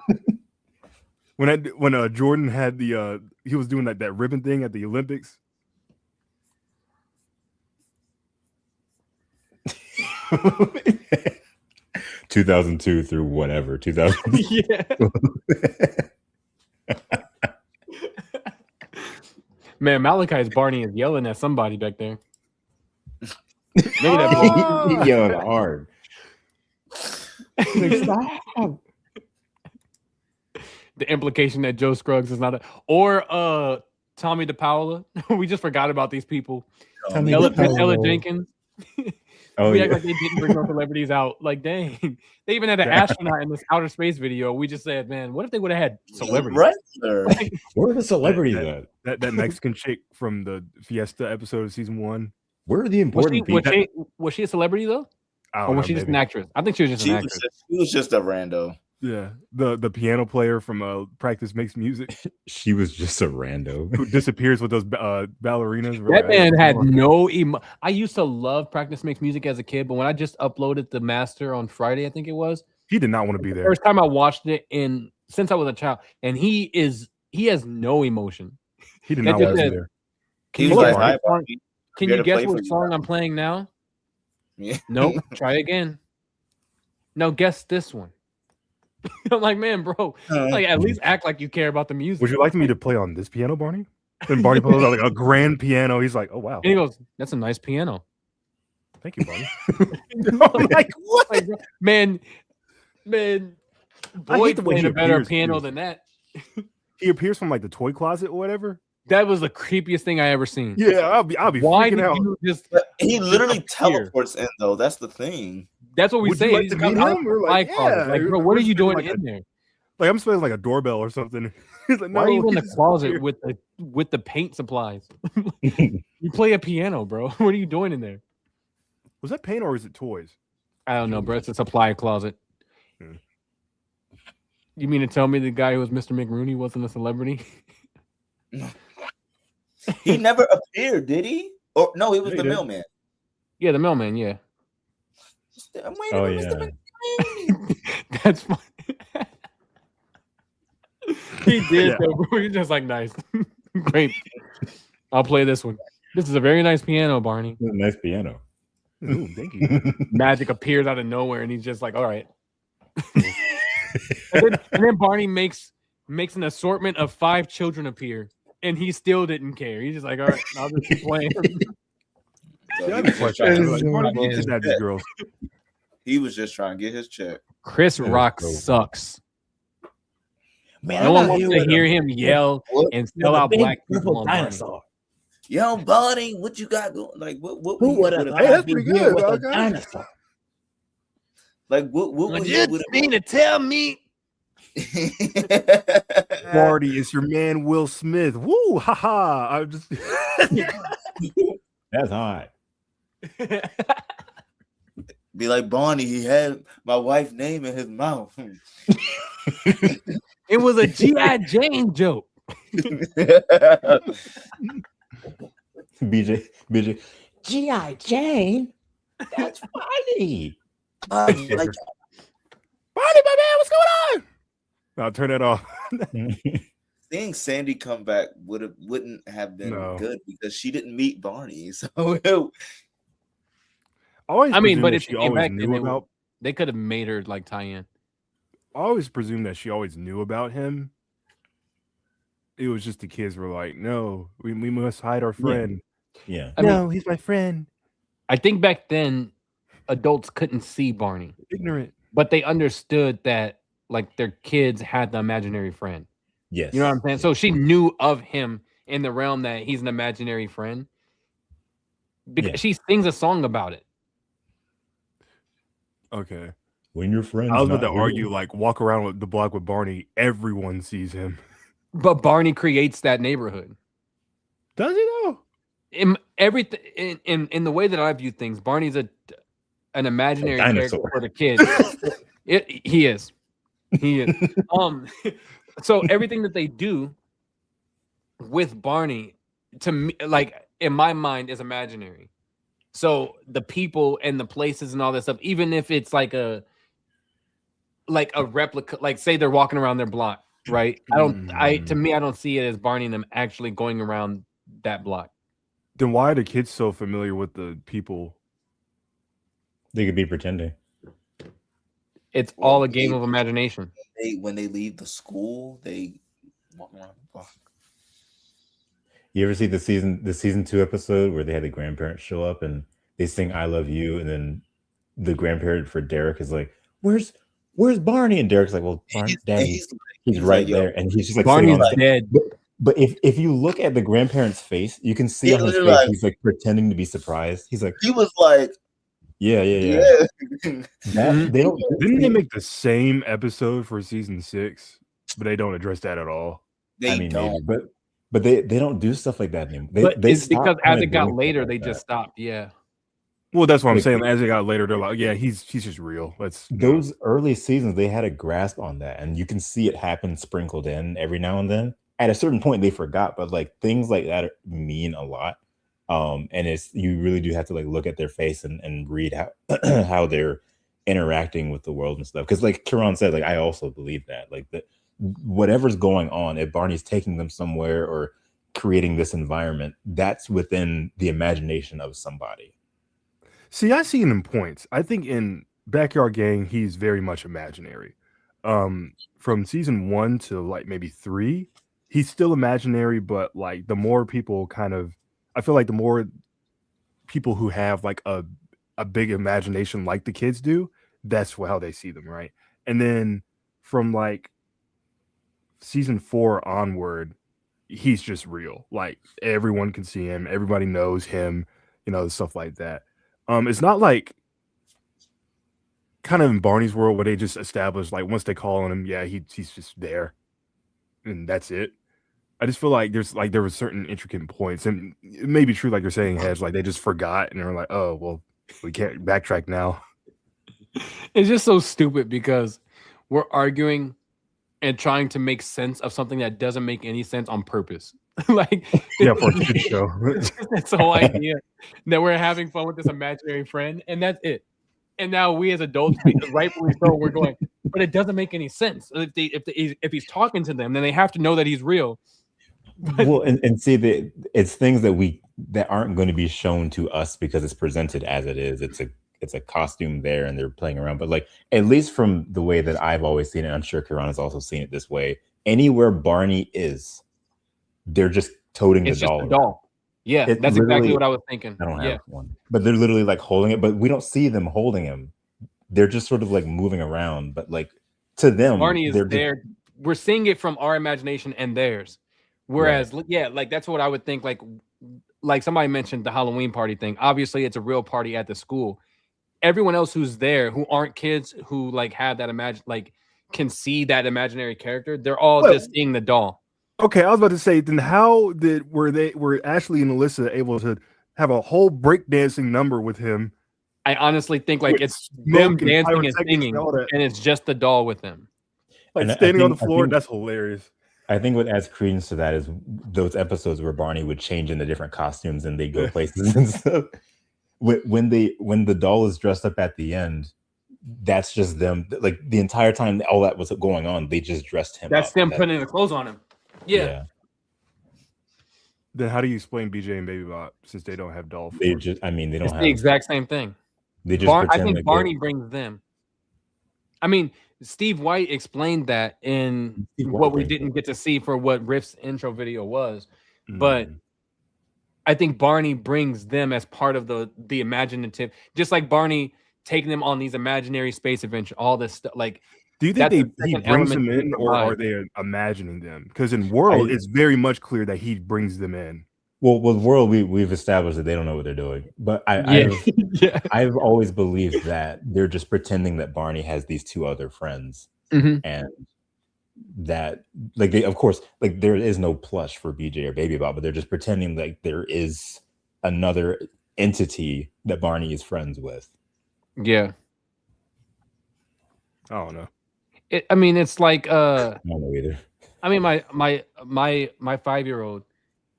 When Jordan had the he was doing that ribbon thing at the Olympics. 2002 through whatever 2000. Yeah. Man, Malakai's Barney is yelling at somebody back there. Maybe that he's yelling hard. Stop. The implication that Joe Scruggs is not or Tommy DePaola. We just forgot about these people. Ella Jenkins. Oh we yeah. act like they didn't bring no celebrities out. Like, dang, they even had an astronaut in this outer space video. We just said, man, what if they would have had celebrities? Right there. Where are the celebrities at? That Mexican chick from the Fiesta episode of season 1. Where are the important people? Was she a celebrity though? I don't Or know, was she just an maybe. actress? I think she was just an actress. She was just a rando. Yeah, the piano player from Practice Makes Music She was just a rando. who disappears with those ballerinas. That man had no I used to love Practice Makes Music as a kid, but when I just uploaded the master on Friday, I think it was, he did not want to be there. First time I watched it since I was a child, and he has no emotion. He did not want to be there. He was like, can you guess what song I'm playing now? Yeah. Nope. Try again. No, guess this one. I'm like, man, bro, like at least act like you care about the music. Would you like me to play on this piano, Barney? Then Barney pulls out like a grand piano. He's like, oh wow. And he goes, that's a nice piano. Thank you, Barney. Like what? Like, man, Boyd played a better piano than that. He appears from like the toy closet or whatever. That was the creepiest thing I ever seen. Yeah, I'll be Why freaking did out. you just? He literally teleports in though. That's the thing. That's what we Would say. you like He's to got meet him? We're like, like, bro, what are you doing in there? Like I'm supposed like a doorbell or something. He's like, no, Why are you in the he's closet here. with the paint supplies? You play a piano, bro. What are you doing in there? Was that paint or is it toys? I don't know, bro. It's a supply closet. Hmm. You mean to tell me the guy who was Mr. McRooney wasn't a celebrity? He never appeared, did he? Or no, he was the mailman. Yeah, the mailman. Yeah, I'm waiting Oh for yeah. Mr. McRooney. that's fine. He did, though, bro. He's just like, nice, great. I'll play this one. This is a very nice piano, Barney. This is a nice piano. Ooh, thank you. Magic appears out of nowhere, and he's just like, all right. and then Barney makes an assortment of 5 children appear, and he still didn't care. He's just like, all right, I'll just keep playing. He was just trying to get his check. Chris Rock sucks. Man, no one wants to hear him yell and sell out black people on dinosaur. Yo, Barney, what you got going? Like, what Who would have? Hey, that's pretty good. With a Okay. dinosaur. Like, what would you mean to tell me? Marty, it's your man Will Smith. Woo, haha. I'm just That's hot. Be like Barney, he had my wife's name in his mouth. It was a G.I. Jane joke. BJ, G.I. Jane? That's funny. Like, Barney, my man, what's going on? I'll turn that off. seeing Sandy come back wouldn't have been good because she didn't meet Barney. So I mean, but if she came back, knew they could have made her like tie in. I always presumed that she always knew about him. It was just the kids were like, no, we must hide our friend. Yeah. No, he's my friend. I think back then adults couldn't see Barney. Ignorant. But they understood that like their kids had the imaginary friend. Yes. You know what I'm saying? So she knew of him in the realm that he's an imaginary friend. Because she sings a song about it. Okay. When your friends, I was about to argue, like, walk around with the block with Barney, everyone sees him. But Barney creates that neighborhood. Does he though? In everything, in the way that I view things, Barney's an imaginary character for the kids. He is. So everything that they do with Barney, to me, like in my mind, is imaginary. So the people and the places and all that stuff, even if it's like a replica, like say they're walking around their block, right? To me, I don't see it as Barney and them actually going around that block. Then why are the kids so familiar with the people? They could be pretending. It's all a game of imagination. When they leave the school, they walk around the block. You ever see the season 2 episode where they had the grandparents show up and they sing "I Love You" and then the grandparent for Derek is like, "Where's Barney?" And Derek's like, "Well, Daddy, he's right there," and he's just like, "Barney's dead." But if you look at the grandparent's face, you can see on his face he's like pretending to be surprised. He's like, he was like, Yeah. Yeah. They don't. Didn't they make the same episode for season 6, but they don't address that at all? They I mean, don't. maybe, but they don't do stuff like that anymore. But They it's because stopped as kinda it got doing stuff later, like they that. just stopped. Yeah. Well, that's what I'm Like, saying. As it got later, they're like, yeah, he's just real. Let's those early seasons, they had a grasp on that, and you can see it happen sprinkled in every now and then. At a certain point, they forgot, but like things like that mean a lot. And it's you really do have to like look at their face and read how how they're interacting with the world and stuff. Because like Kiran said, like I also believe that like that whatever's going on, if Barney's taking them somewhere or creating this environment, that's within the imagination of somebody. See, I see it in points. I think in Backyard Gang, he's very much imaginary. From season 1 to like maybe 3, he's still imaginary, but like the more people I feel like the more people who have like a big imagination like the kids do, that's how they see them, right? And then from like season 4 onward, he's just real. Like everyone can see him, everybody knows him, stuff like that. It's not like kind of in Barney's world where they just establish like once they call on him, yeah, he's just there, and that's it. I just feel like there were certain intricate points, and it may be true, like you're saying, Hedge, like they just forgot and they're like, oh well, we can't backtrack now. It's just so stupid because we're arguing and trying to make sense of something that doesn't make any sense on purpose. Like, Yeah, for a kid show. It's the whole idea that we're having fun with this imaginary friend, and that's it. And now we as adults, rightfully so, we're going, but it doesn't make any sense. If he's talking to them, then they have to know that he's real. Well, and see that it's things that aren't going to be shown to us because it's presented as it is. It's a costume there, and they're playing around. But like at least from the way that I've always seen it, I'm sure Kiran has also seen it this way. Anywhere Barney is, they're just toting the doll. Just a doll. Yeah, that's exactly what I was thinking. I don't have one, but they're literally like holding it. But we don't see them holding him. They're just sort of like moving around. But like to them, Barney is there. We're seeing it from our imagination and theirs. Whereas, yeah, like that's what I would think. Like somebody mentioned the Halloween party thing. Obviously, it's a real party at the school. Everyone else who's there, who aren't kids, who like have that can see that imaginary character. They're all just seeing the doll. Okay, I was about to say, then how were Ashley and Alyssa able to have a whole breakdancing number with him? I honestly think like it's them dancing and singing, and it's just the doll with them, like standing on the floor. That's hilarious. I think what adds credence to that is those episodes where Barney would change into different costumes and they go places and stuff. When the doll is dressed up at the end, that's just them. Like the entire time all that was going on, they just dressed him. That's them putting the clothes on him. Yeah. Then how do you explain BJ and Baby Bot since they don't have doll? They don't have the exact same thing. They just I think Barney brings them. I mean, Steve White explained that in what we didn't get to see for what Riff's intro video was, but I think Barney brings them as part of the imaginative, just like Barney taking them on these imaginary space adventures, all this stuff. Like, do you think he brings them in, or are they imagining them? Because in World, it's very much clear that he brings them in. Well, with World, we've established that they don't know what they're doing. But I've always believed that they're just pretending that Barney has these two other friends, and that like they, of course, like there is no plush for BJ or Baby Bot, but they're just pretending like there is another entity that Barney is friends with. Yeah, I don't know. I mean, it's like I don't know either. I mean, my 5-year-old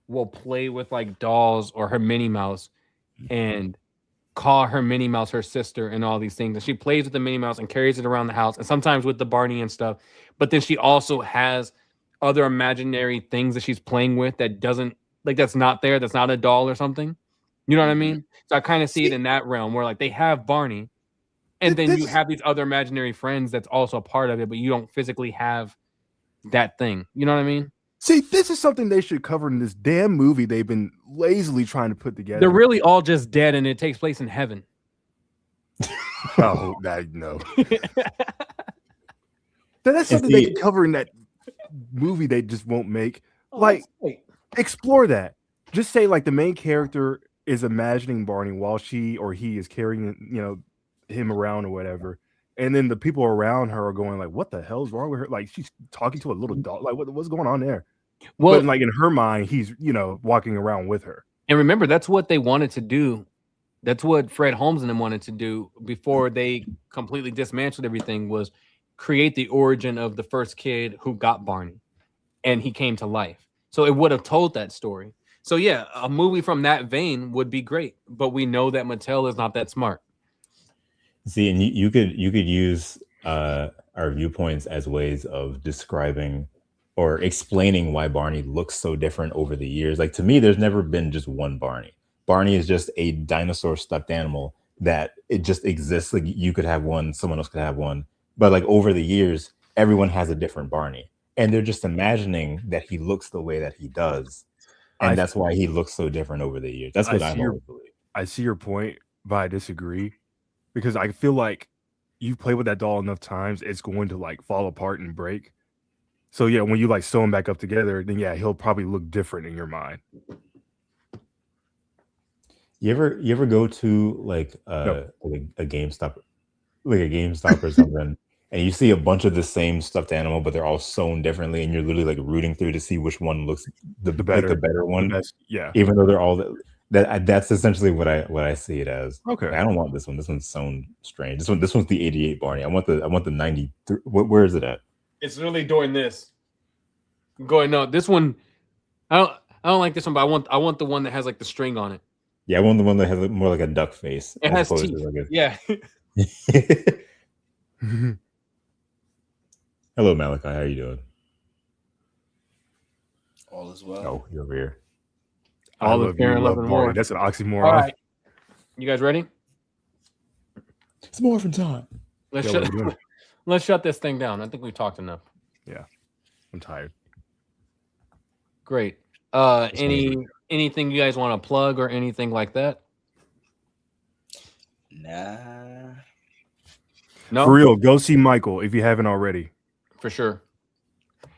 will play with like dolls or her Minnie Mouse and call her Minnie Mouse her sister and all these things. And she plays with the Minnie Mouse and carries it around the house and sometimes with the Barney and stuff. But then she also has other imaginary things that she's playing with that doesn't like that's not there. That's not a doll or something. You know what I mean? So I kind of see it in that realm where like they have Barney and then you have these other imaginary friends that's also a part of it, but you don't physically have that thing. You know what I mean? See, this is something they should cover in this damn movie they've been lazily trying to put together. They're really all just dead, and it takes place in heaven. Oh, no. That's something they could cover in that movie they just won't make. Like, explore that. Just say, like, the main character is imagining Barney while she or he is carrying, him around or whatever. And then the people around her are going like, what the hell's wrong with her? Like she's talking to a little dog. Like what's going on there? Well, but like in her mind, he's, walking around with her. And remember, that's what they wanted to do. That's what Fred Holmes and them wanted to do before they completely dismantled everything, was create the origin of the first kid who got Barney and he came to life. So it would have told that story. So yeah, a movie from that vein would be great, but we know that Mattel is not that smart. See, and you could use our viewpoints as ways of describing or explaining why Barney looks so different over the years. Like to me, there's never been just one Barney. Barney is just a dinosaur stuffed animal that it just exists. Like you could have one, someone else could have one, but like over the years, everyone has a different Barney, and they're just imagining that he looks the way that he does, and that's why he looks so different over the years. That's what I always believe. I see your point, but I disagree, because I feel like you've played with that doll enough times, it's going to like fall apart and break. So yeah, when you like sew him back up together, then yeah, he'll probably look different in your mind. You ever go to like a GameStop, or something, and you see a bunch of the same stuffed animal, but they're all sewn differently, and you're literally like rooting through to see which one looks the better one. Yeah, even though they're all that's essentially what I see it as. Okay, I don't want this one. This one's sewn strange. This one's the 88 Barney. I want the 93. Where is it at? It's literally doing this. No, this one. I don't like this one, but I want the one that has like the string on it. Yeah, I want the one that has more like a duck face. It has teeth. Yeah. Hello, Malakai. How are you doing? All is well. Oh, you're over here. All is fair and love and more. That's an oxymoron. All right. You guys ready? It's morphin' time. Let's shut this thing down. I think we've talked enough. Yeah. I'm tired. Great. Anything you guys want to plug or anything like that? Nah. No. For real, go see Michael if you haven't already. For sure.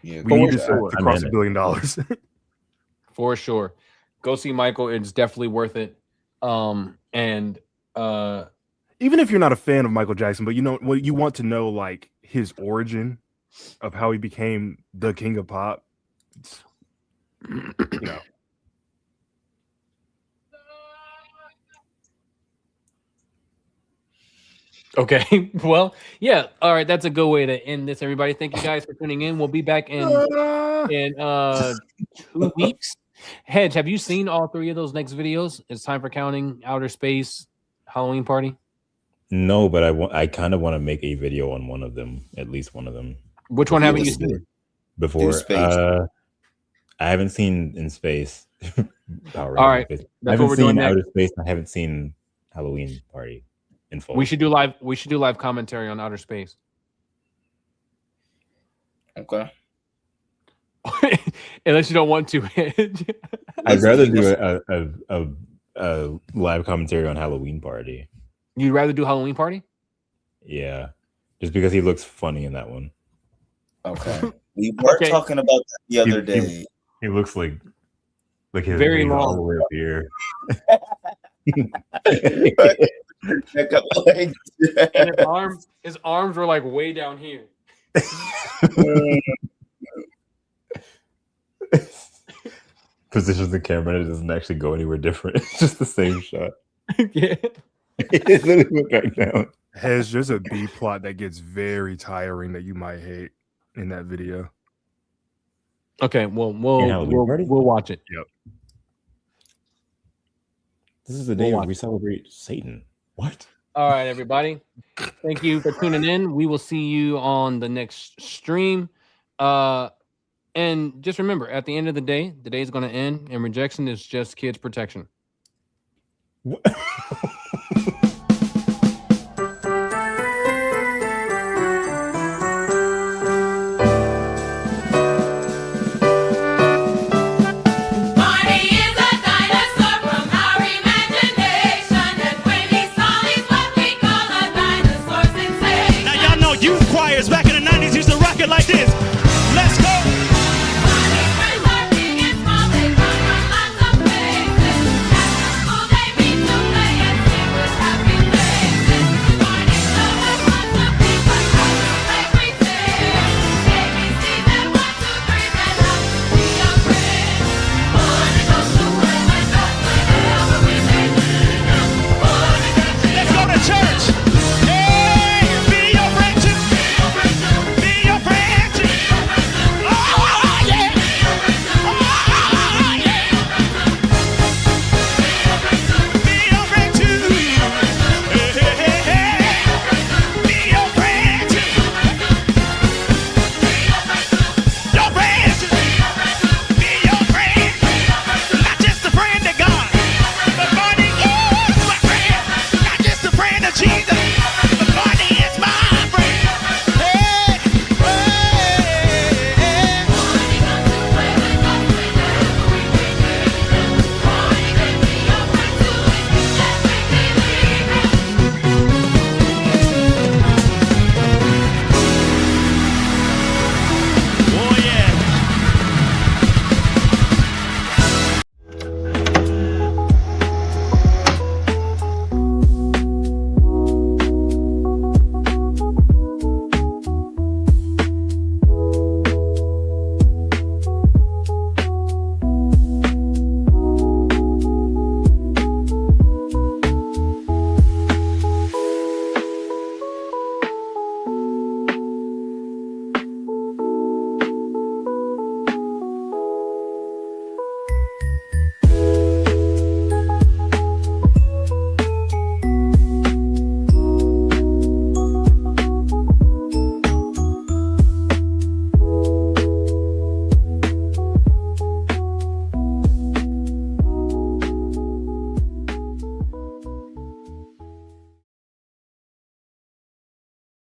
Yeah, we need to cross $1 billion. For sure. Go see Michael. It's definitely worth it. And even if you're not a fan of Michael Jackson, but you want to know like his origin of how he became the king of pop. Okay. Well, yeah. All right. That's a good way to end this, everybody. Thank you guys for tuning in. We'll be back in 2 weeks. Hedge, have you seen all 3 of those next videos? It's time for counting, outer space, Halloween party. No, but I kind of want to make a video on one of them, at least one of them. Which one haven't you seen? Before, I haven't seen In Space. All right, I haven't seen Outer Space. I haven't seen Halloween Party in full. We should do live commentary on Outer Space. Okay. Unless you don't want to. I'd rather do a live commentary on Halloween Party. You'd rather do Halloween Party? Yeah, just because he looks funny in that one. Okay. We were talking about that the other day. He looks like his very long all the way up here. And his arms were like way down here. Positions the camera and it doesn't actually go anywhere different. It's just the same shot. Yeah. It literally look back down. There's a B plot that gets very tiring that you might hate in that video. Okay, well, we'll watch it. Yep. This is the day we celebrate Satan. What? All right, everybody. Thank you for tuning in. We will see you on the next stream. And just remember, at the end of the day is going to end, and rejection is just kids' protection. Back in the 90s used to rock it like this.